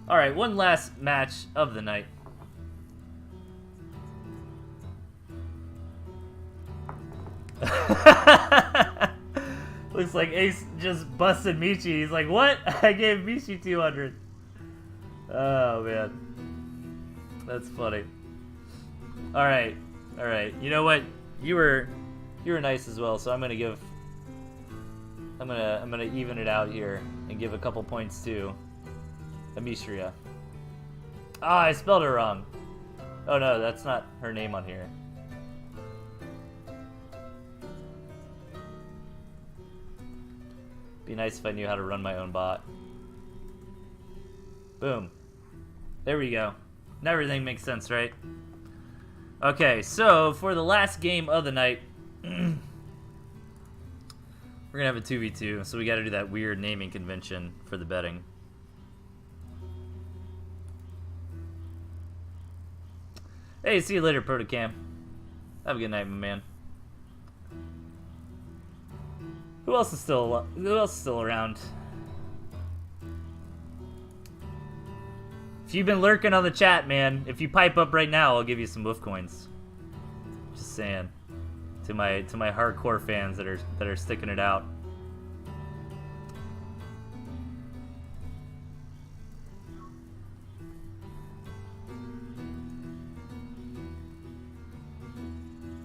Alright, one last match of the night. Looks like Ace just busted Michi. He's like, what? I gave Michi 200. Oh, man. That's funny. Alright. Alright. You know what? You were nice as well, so I'm gonna even it out here and give a couple points to Amishria. Ah, I spelled it wrong. Oh no, that's not her name on here. Be nice if I knew how to run my own bot. Boom. There we go. Now everything makes sense, right? Okay, so for the last game of the night, we're gonna have a 2v2, so we gotta do that weird naming convention for the betting. Hey, see you later, Protocam. Have a good night, my man. Who else is still around? If you've been lurking on the chat, man, if you pipe up right now, I'll give you some wolf coins. Just saying. To my hardcore fans that are sticking it out.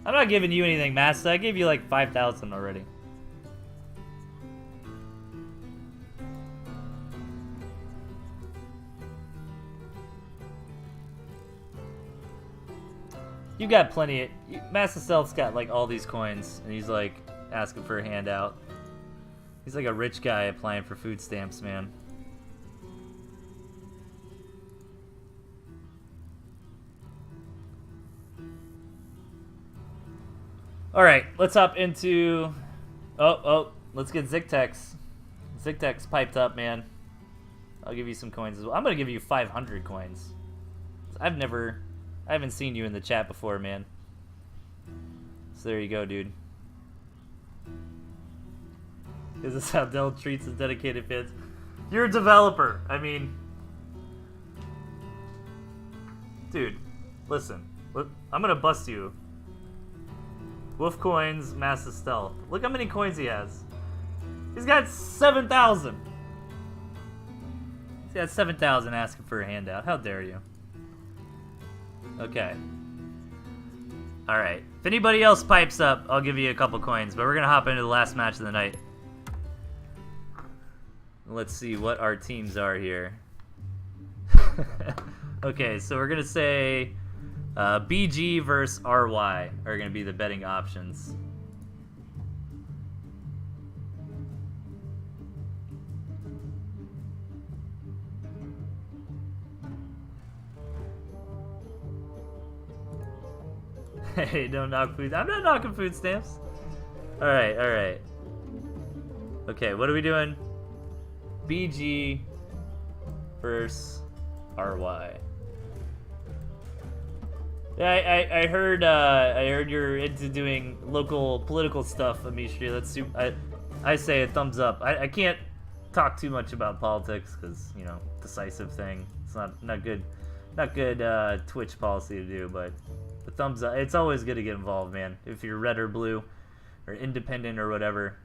I'm not giving you anything, Master. I gave you like 5,000 already. You got plenty. Master Stealth's got like all these coins, and he's like asking for a handout. He's like a rich guy applying for food stamps, man. Alright, let's hop into... let's get Zictex. Zictex piped up, man. I'll give you some coins as well. I'm gonna give you 500 coins. I haven't seen you in the chat before, man. So there you go, dude. Is this how Dell treats his dedicated fans? You're a developer. I mean... Dude, listen. I'm gonna bust you. Wolf coins, massive stealth. Look how many coins he has. He's got 7,000. He's got 7,000 asking for a handout. How dare you? Okay. Alright. If anybody else pipes up, I'll give you a couple coins. But we're going to hop into the last match of the night. Let's see what our teams are here. Okay, so we're going to say... BG versus RY are going to be the betting options. Hey, don't knock food. I'm not knocking food stamps. Alright, alright. Okay, what are we doing? BG versus RY. Yeah, I heard you're into doing local political stuff, Amishri. Let's do. I say a thumbs up. I can't talk too much about politics because, you know, decisive thing. It's not good Twitch policy to do. But a thumbs up. It's always good to get involved, man. If you're red or blue, or independent or whatever,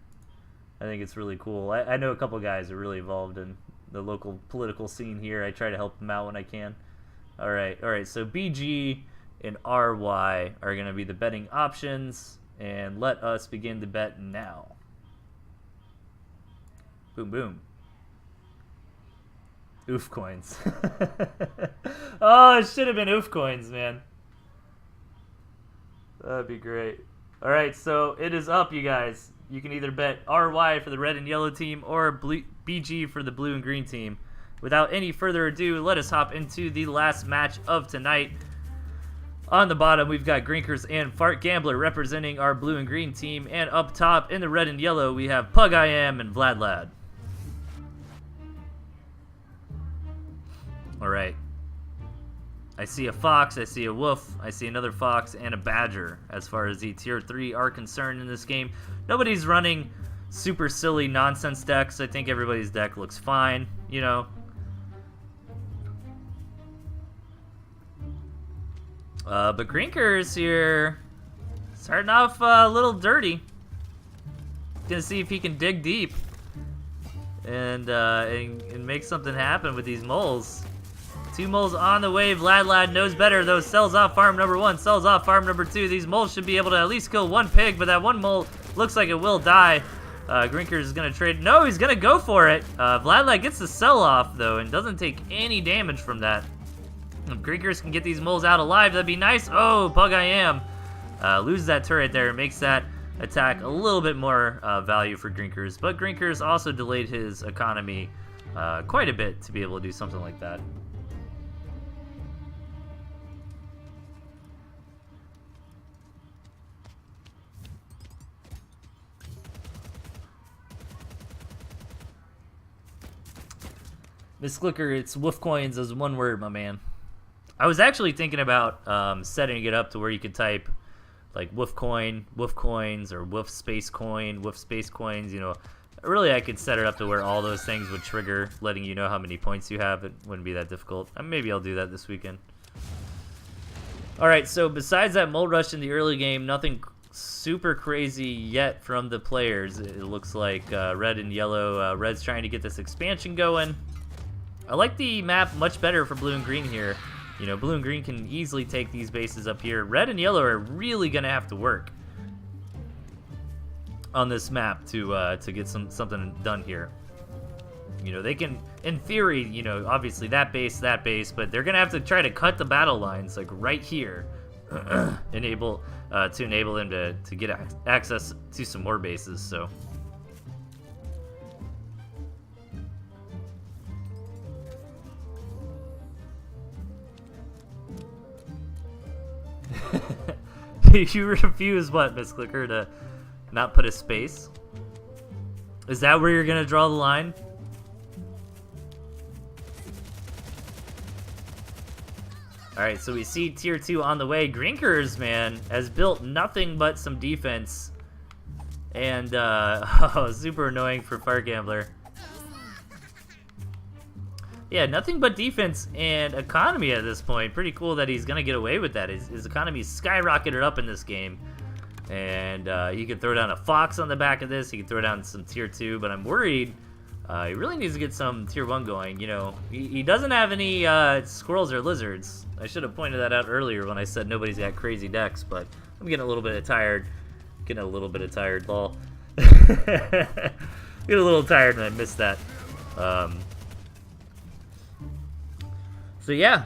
I think it's really cool. I know a couple guys who are really involved in the local political scene here. I try to help them out when I can. All right. So BG and RY are going to be the betting options, and let us begin to bet now. Boom, boom. Oof coins. Oh, it should have been oof coins, man. That'd be great. All right, so it is up, you guys. You can either bet RY for the red and yellow team or BG for the blue and green team. Without any further ado, let us hop into the last match of tonight. On the bottom, we've got Grinkers and Fart Gambler representing our blue and green team. And up top, in the red and yellow, we have Pug I Am and Vlad Lad. Alright. I see a fox, I see a wolf, I see another fox, and a badger as far as the tier 3 are concerned in this game. Nobody's running super silly nonsense decks. I think everybody's deck looks fine, you know. But Grinkers here, starting off a little dirty. Gonna see if he can dig deep and make something happen with these moles. 2 moles on the way. Vlad Lad knows better, though. Sells off farm number 1, sells off farm number 2. These moles should be able to at least kill 1 pig, but that 1 mole looks like it will die. Grinkers is gonna trade. No, he's gonna go for it. Vlad Lad gets the sell off, though, and doesn't take any damage from that. If Grinkers can get these moles out alive, that'd be nice. Oh, Pug I Am. Loses that turret there. Makes that attack a little bit more value for Grinkers. But Grinkers also delayed his economy quite a bit to be able to do something like that. Miss Clicker, it's wolf coins as one word, my man. I was actually thinking about setting it up to where you could type like wolf coin, wolf coins, or wolf space coins, you know. Really, I could set it up to where all those things would trigger, letting you know how many points you have. It wouldn't be that difficult. Maybe I'll do that this weekend. Alright, so besides that mole rush in the early game, nothing super crazy yet from the players. It looks like red and yellow. Red's trying to get this expansion going. I like the map much better for blue and green here. You know, blue and green can easily take these bases up here. Red and yellow are really going to have to work on this map to get something done here. You know, they can, in theory, you know, obviously that base, but they're going to have to try to cut the battle lines, like, right here. to enable them to get access to some more bases, so... You refuse what, Miss Clicker, to not put a space? Is that where you're gonna draw the line? Alright, so we see tier 2 on the way. Grinkers, man, has built nothing but some defense. And, oh, super annoying for Fire Gambler. Yeah, nothing but defense and economy at this point. Pretty cool that he's going to get away with that. His economy skyrocketed up in this game. And he could throw down a Fox on the back of this. He could throw down some tier 2, but I'm worried he really needs to get some tier 1 going. You know, he doesn't have any squirrels or lizards. I should have pointed that out earlier when I said nobody's got crazy decks, but I'm getting a little bit tired. Getting a little bit of tired, lol. Getting a little tired and I missed that. So yeah,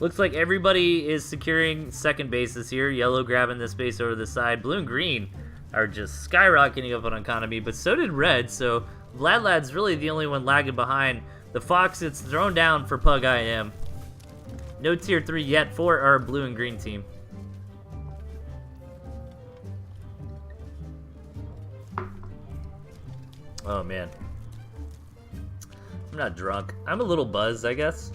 looks like everybody is securing second bases here. Yellow grabbing this base over the side. Blue and green are just skyrocketing up on economy, but so did red. So Vladlad's really the only one lagging behind. The Fox gets thrown down for Pug IM. No tier 3 yet for our blue and green team. Oh man. I'm not drunk. I'm a little buzzed, I guess.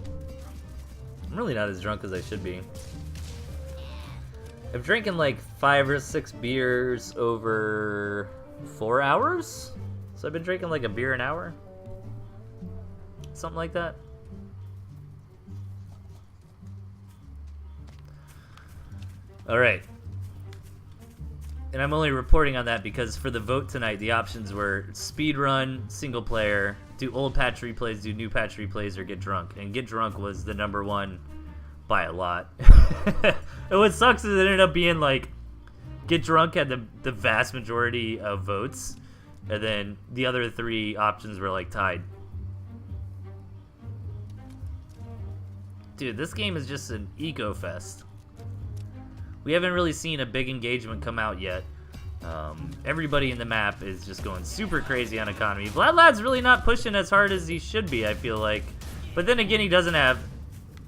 I'm really not as drunk as I should be. I'm drinking like 5 or 6 beers over 4 hours. So I've been drinking like a beer an hour. Something like that. Alright. And I'm only reporting on that because for the vote tonight, the options were speedrun, single player, do old patch replays, do new patch replays, or get drunk. And get drunk was the #1 by a lot. And what sucks is it ended up being like, get drunk had the vast majority of votes. And then the other 3 options were like tied. Dude, this game is just an eco fest. We haven't really seen a big engagement come out yet. Everybody in the map is just going super crazy on economy. Vladlad's really not pushing as hard as he should be, I feel like. But then again, he doesn't have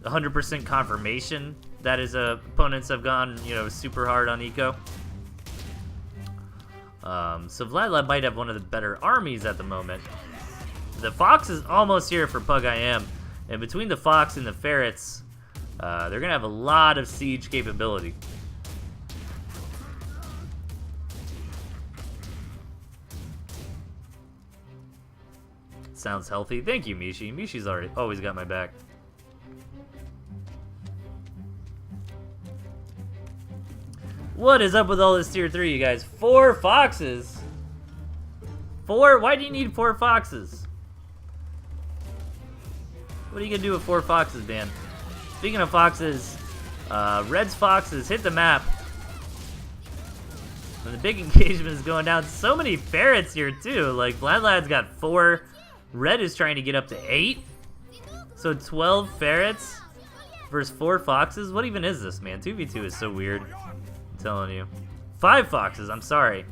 100% confirmation that his opponents have gone, you know, super hard on eco. So Vladlad might have one of the better armies at the moment. The Fox is almost here for Pug IM. And between the Fox and the Ferrets, they're going to have a lot of siege capability. Sounds healthy. Thank you, Mishi. Mishi's always got my back. What is up with all this tier 3, you guys? 4 Foxes? 4? Why do you need 4 Foxes? What are you gonna do with 4 Foxes, Dan? Speaking of Foxes, Red's Foxes hit the map. And the big engagement is going down. So many Ferrets here, too. Like, Vladlad's got 4. Red is trying to get up to 8. So 12 Ferrets versus 4 Foxes? What even is this, man? 2v2 is so weird. I'm telling you. 5 Foxes, I'm sorry.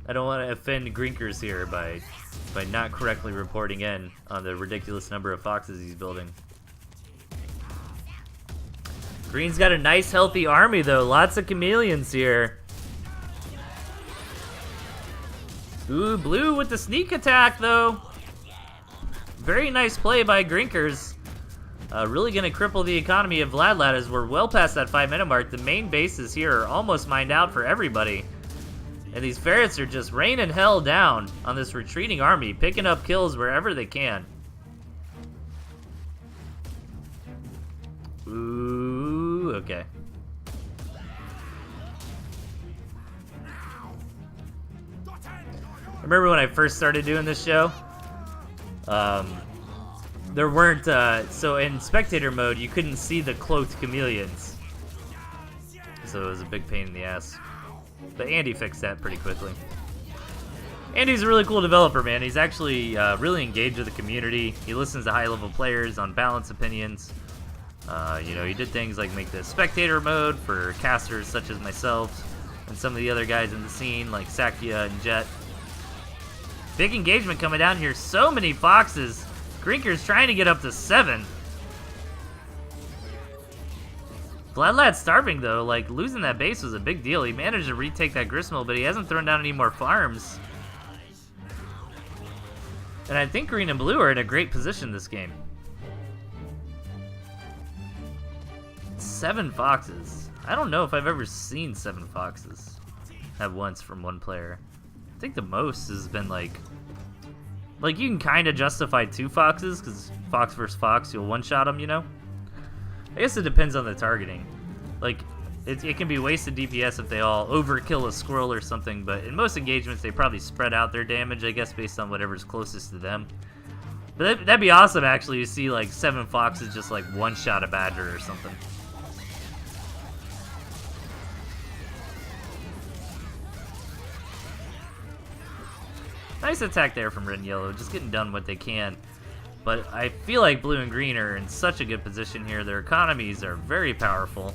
I don't want to offend Grinkers here by not correctly reporting in on the ridiculous number of Foxes he's building. Green's got a nice, healthy army, though. Lots of chameleons here. Ooh, blue with the sneak attack, though. Very nice play by Grinkers. Really going to cripple the economy of Vladlad as we're well past that 5-minute mark. The main bases here are almost mined out for everybody. And these Ferrets are just raining hell down on this retreating army, picking up kills wherever they can. Ooh, okay. Remember when I first started doing this show? there weren't, so in spectator mode, you couldn't see the cloaked chameleons. So it was a big pain in the ass. But Andy fixed that pretty quickly. Andy's a really cool developer, man. He's actually really engaged with the community. He listens to high-level players on balanced opinions. You know, he did things like make the spectator mode for casters such as myself and some of the other guys in the scene, like Sakya and Jet. Big engagement coming down here. So many foxes. Grinker's trying to get up to 7. Vladlad's starving, though. Like, losing that base was a big deal. He managed to retake that gristmill, but he hasn't thrown down any more farms. And I think green and blue are in a great position this game. 7 foxes. I don't know if I've ever seen 7 foxes at once from one player. I think the most has been like you can kind of justify 2 foxes, because fox versus fox, you'll one-shot them, you know? I guess it depends on the targeting. Like, it can be wasted DPS if they all overkill a squirrel or something, but in most engagements, they probably spread out their damage, I guess, based on whatever's closest to them. But that'd be awesome, actually, to see, like, 7 foxes just, like, one-shot a badger or something. Nice attack there from red and yellow, just getting done what they can. But I feel like blue and green are in such a good position here. Their economies are very powerful.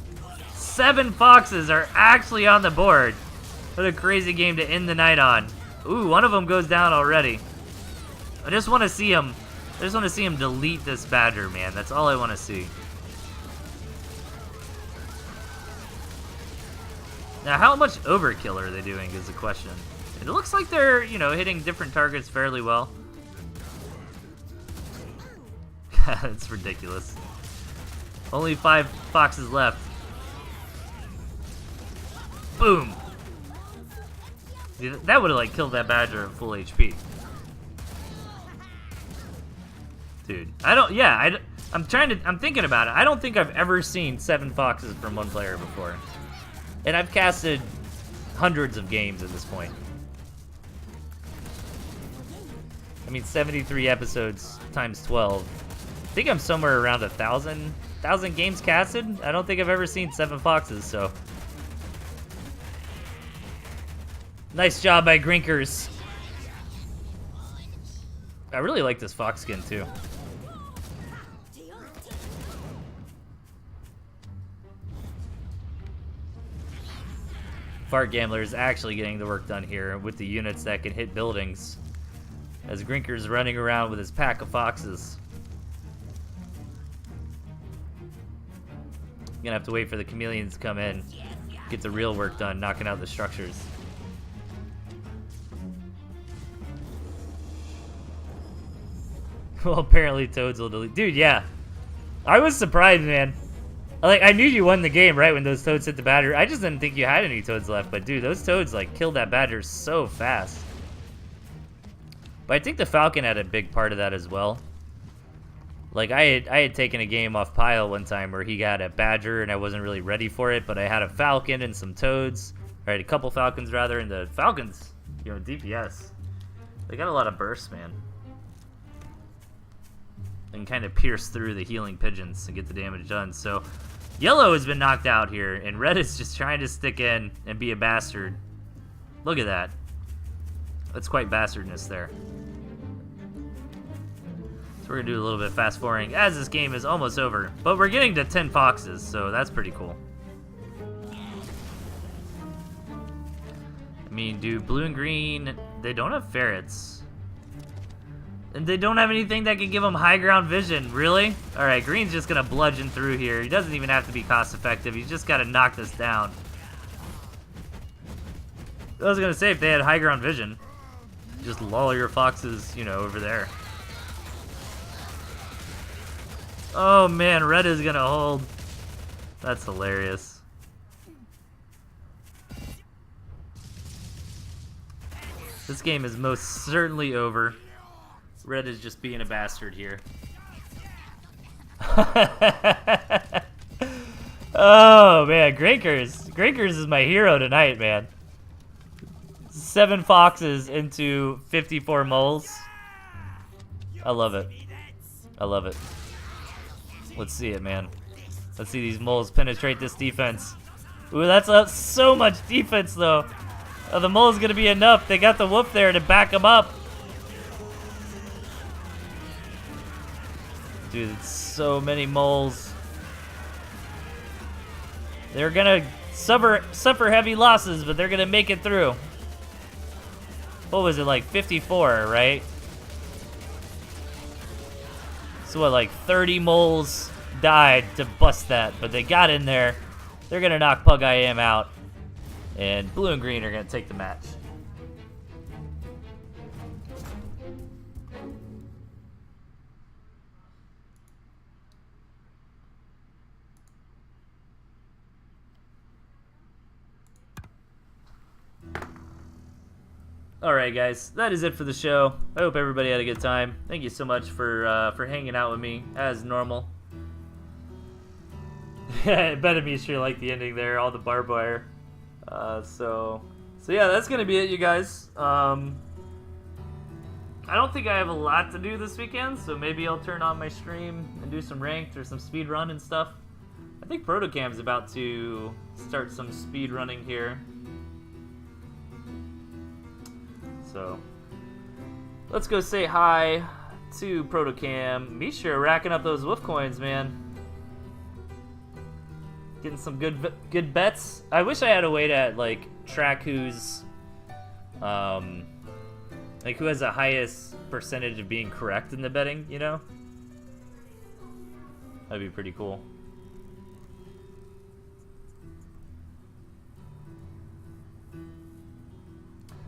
7 foxes are actually on the board. What a crazy game to end the night on. Ooh, one of them goes down already. I just want to see him. I just want to see him delete this badger, man. That's all I want to see. Now, how much overkill are they doing is the question. It looks like they're, you know, hitting different targets fairly well. That's ridiculous. Only 5 foxes left. Boom! That would have, like, killed that badger at full HP. Dude, I'm thinking about it. I don't think I've ever seen 7 foxes from one player before. And I've casted hundreds of games at this point. I mean, 73 episodes times 12. I think I'm somewhere around 1,000 games casted. I don't think I've ever seen 7 foxes, so. Nice job by Grinkers. I really like this fox skin, too. Fart Gambler is actually getting the work done here with the units that can hit buildings. As Grinker's running around with his pack of foxes. Gonna have to wait for the chameleons to come in, get the real work done, knocking out the structures. Well, apparently Toads will delete. Dude, yeah. I was surprised, man. Like, I knew you won the game, right, when those Toads hit the badger. I just didn't think you had any Toads left, but dude, those Toads, like, killed that badger so fast. But I think the Falcon had a big part of that as well. Like, I had taken a game off Pile one time where he got a badger and I wasn't really ready for it, but I had a Falcon and some Toads. Or a couple Falcons, rather, and the Falcons, you know, DPS. They got a lot of bursts, man. And kind of pierce through the healing pigeons to get the damage done. So, yellow has been knocked out here, and red is just trying to stick in and be a bastard. Look at that. That's quite bastardness there. So we're going to do a little bit of fast forwarding as this game is almost over. But we're getting to 10 foxes, so that's pretty cool. I mean, dude, blue and green, they don't have ferrets. And they don't have anything that can give them high ground vision. Really? Alright, green's just going to bludgeon through here. He doesn't even have to be cost effective. He's just got to knock this down. I was going to say, if they had high ground vision, just lull your foxes, you know, over there. Oh man, red is going to hold. That's hilarious. This game is most certainly over. Red is just being a bastard here. Oh man, Grinkers is my hero tonight, man. 7 foxes into 54 moles. I love it. I love it. Let's see it, man. Let's see these moles penetrate this defense. Ooh, that's so much defense, though. Oh, the mole's gonna be enough. They got the whoop there to back them up. Dude, it's so many moles. They're gonna suffer heavy losses, but they're gonna make it through. What was it, like 54, right? So what, like 30 moles died to bust that, but they got in there. They're gonna knock Pug I Am out, and blue and green are gonna take the match. Alright guys, that is it for the show. I hope everybody had a good time. Thank you so much for hanging out with me, as normal. Bet me sure like the ending there, all the barbed wire. So yeah, that's gonna be it, you guys. I don't think I have a lot to do this weekend, so maybe I'll turn on my stream and do some ranked or some speed run and stuff. I think Protocam's about to start some speed running here. So let's go say hi to Protocam. Misha racking up those wolf coins, man. Getting some good bets. I wish I had a way to like track who's like who has the highest percentage of being correct in the betting, you know? That'd be pretty cool.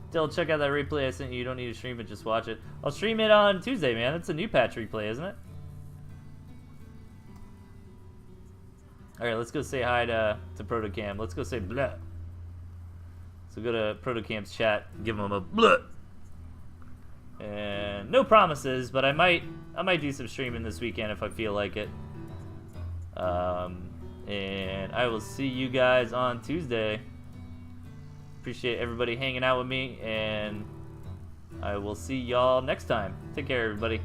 Still, check out that replay I sent you. You don't need to stream it, just watch it. I'll stream it on Tuesday, man. It's a new patch replay, isn't it? Alright, let's go say hi to Protocam. Let's go say blah. So go to Protocam's chat, give him a blah. And no promises, but I might do some streaming this weekend if I feel like it. And I will see you guys on Tuesday. Appreciate everybody hanging out with me, and I will see y'all next time. Take care, everybody.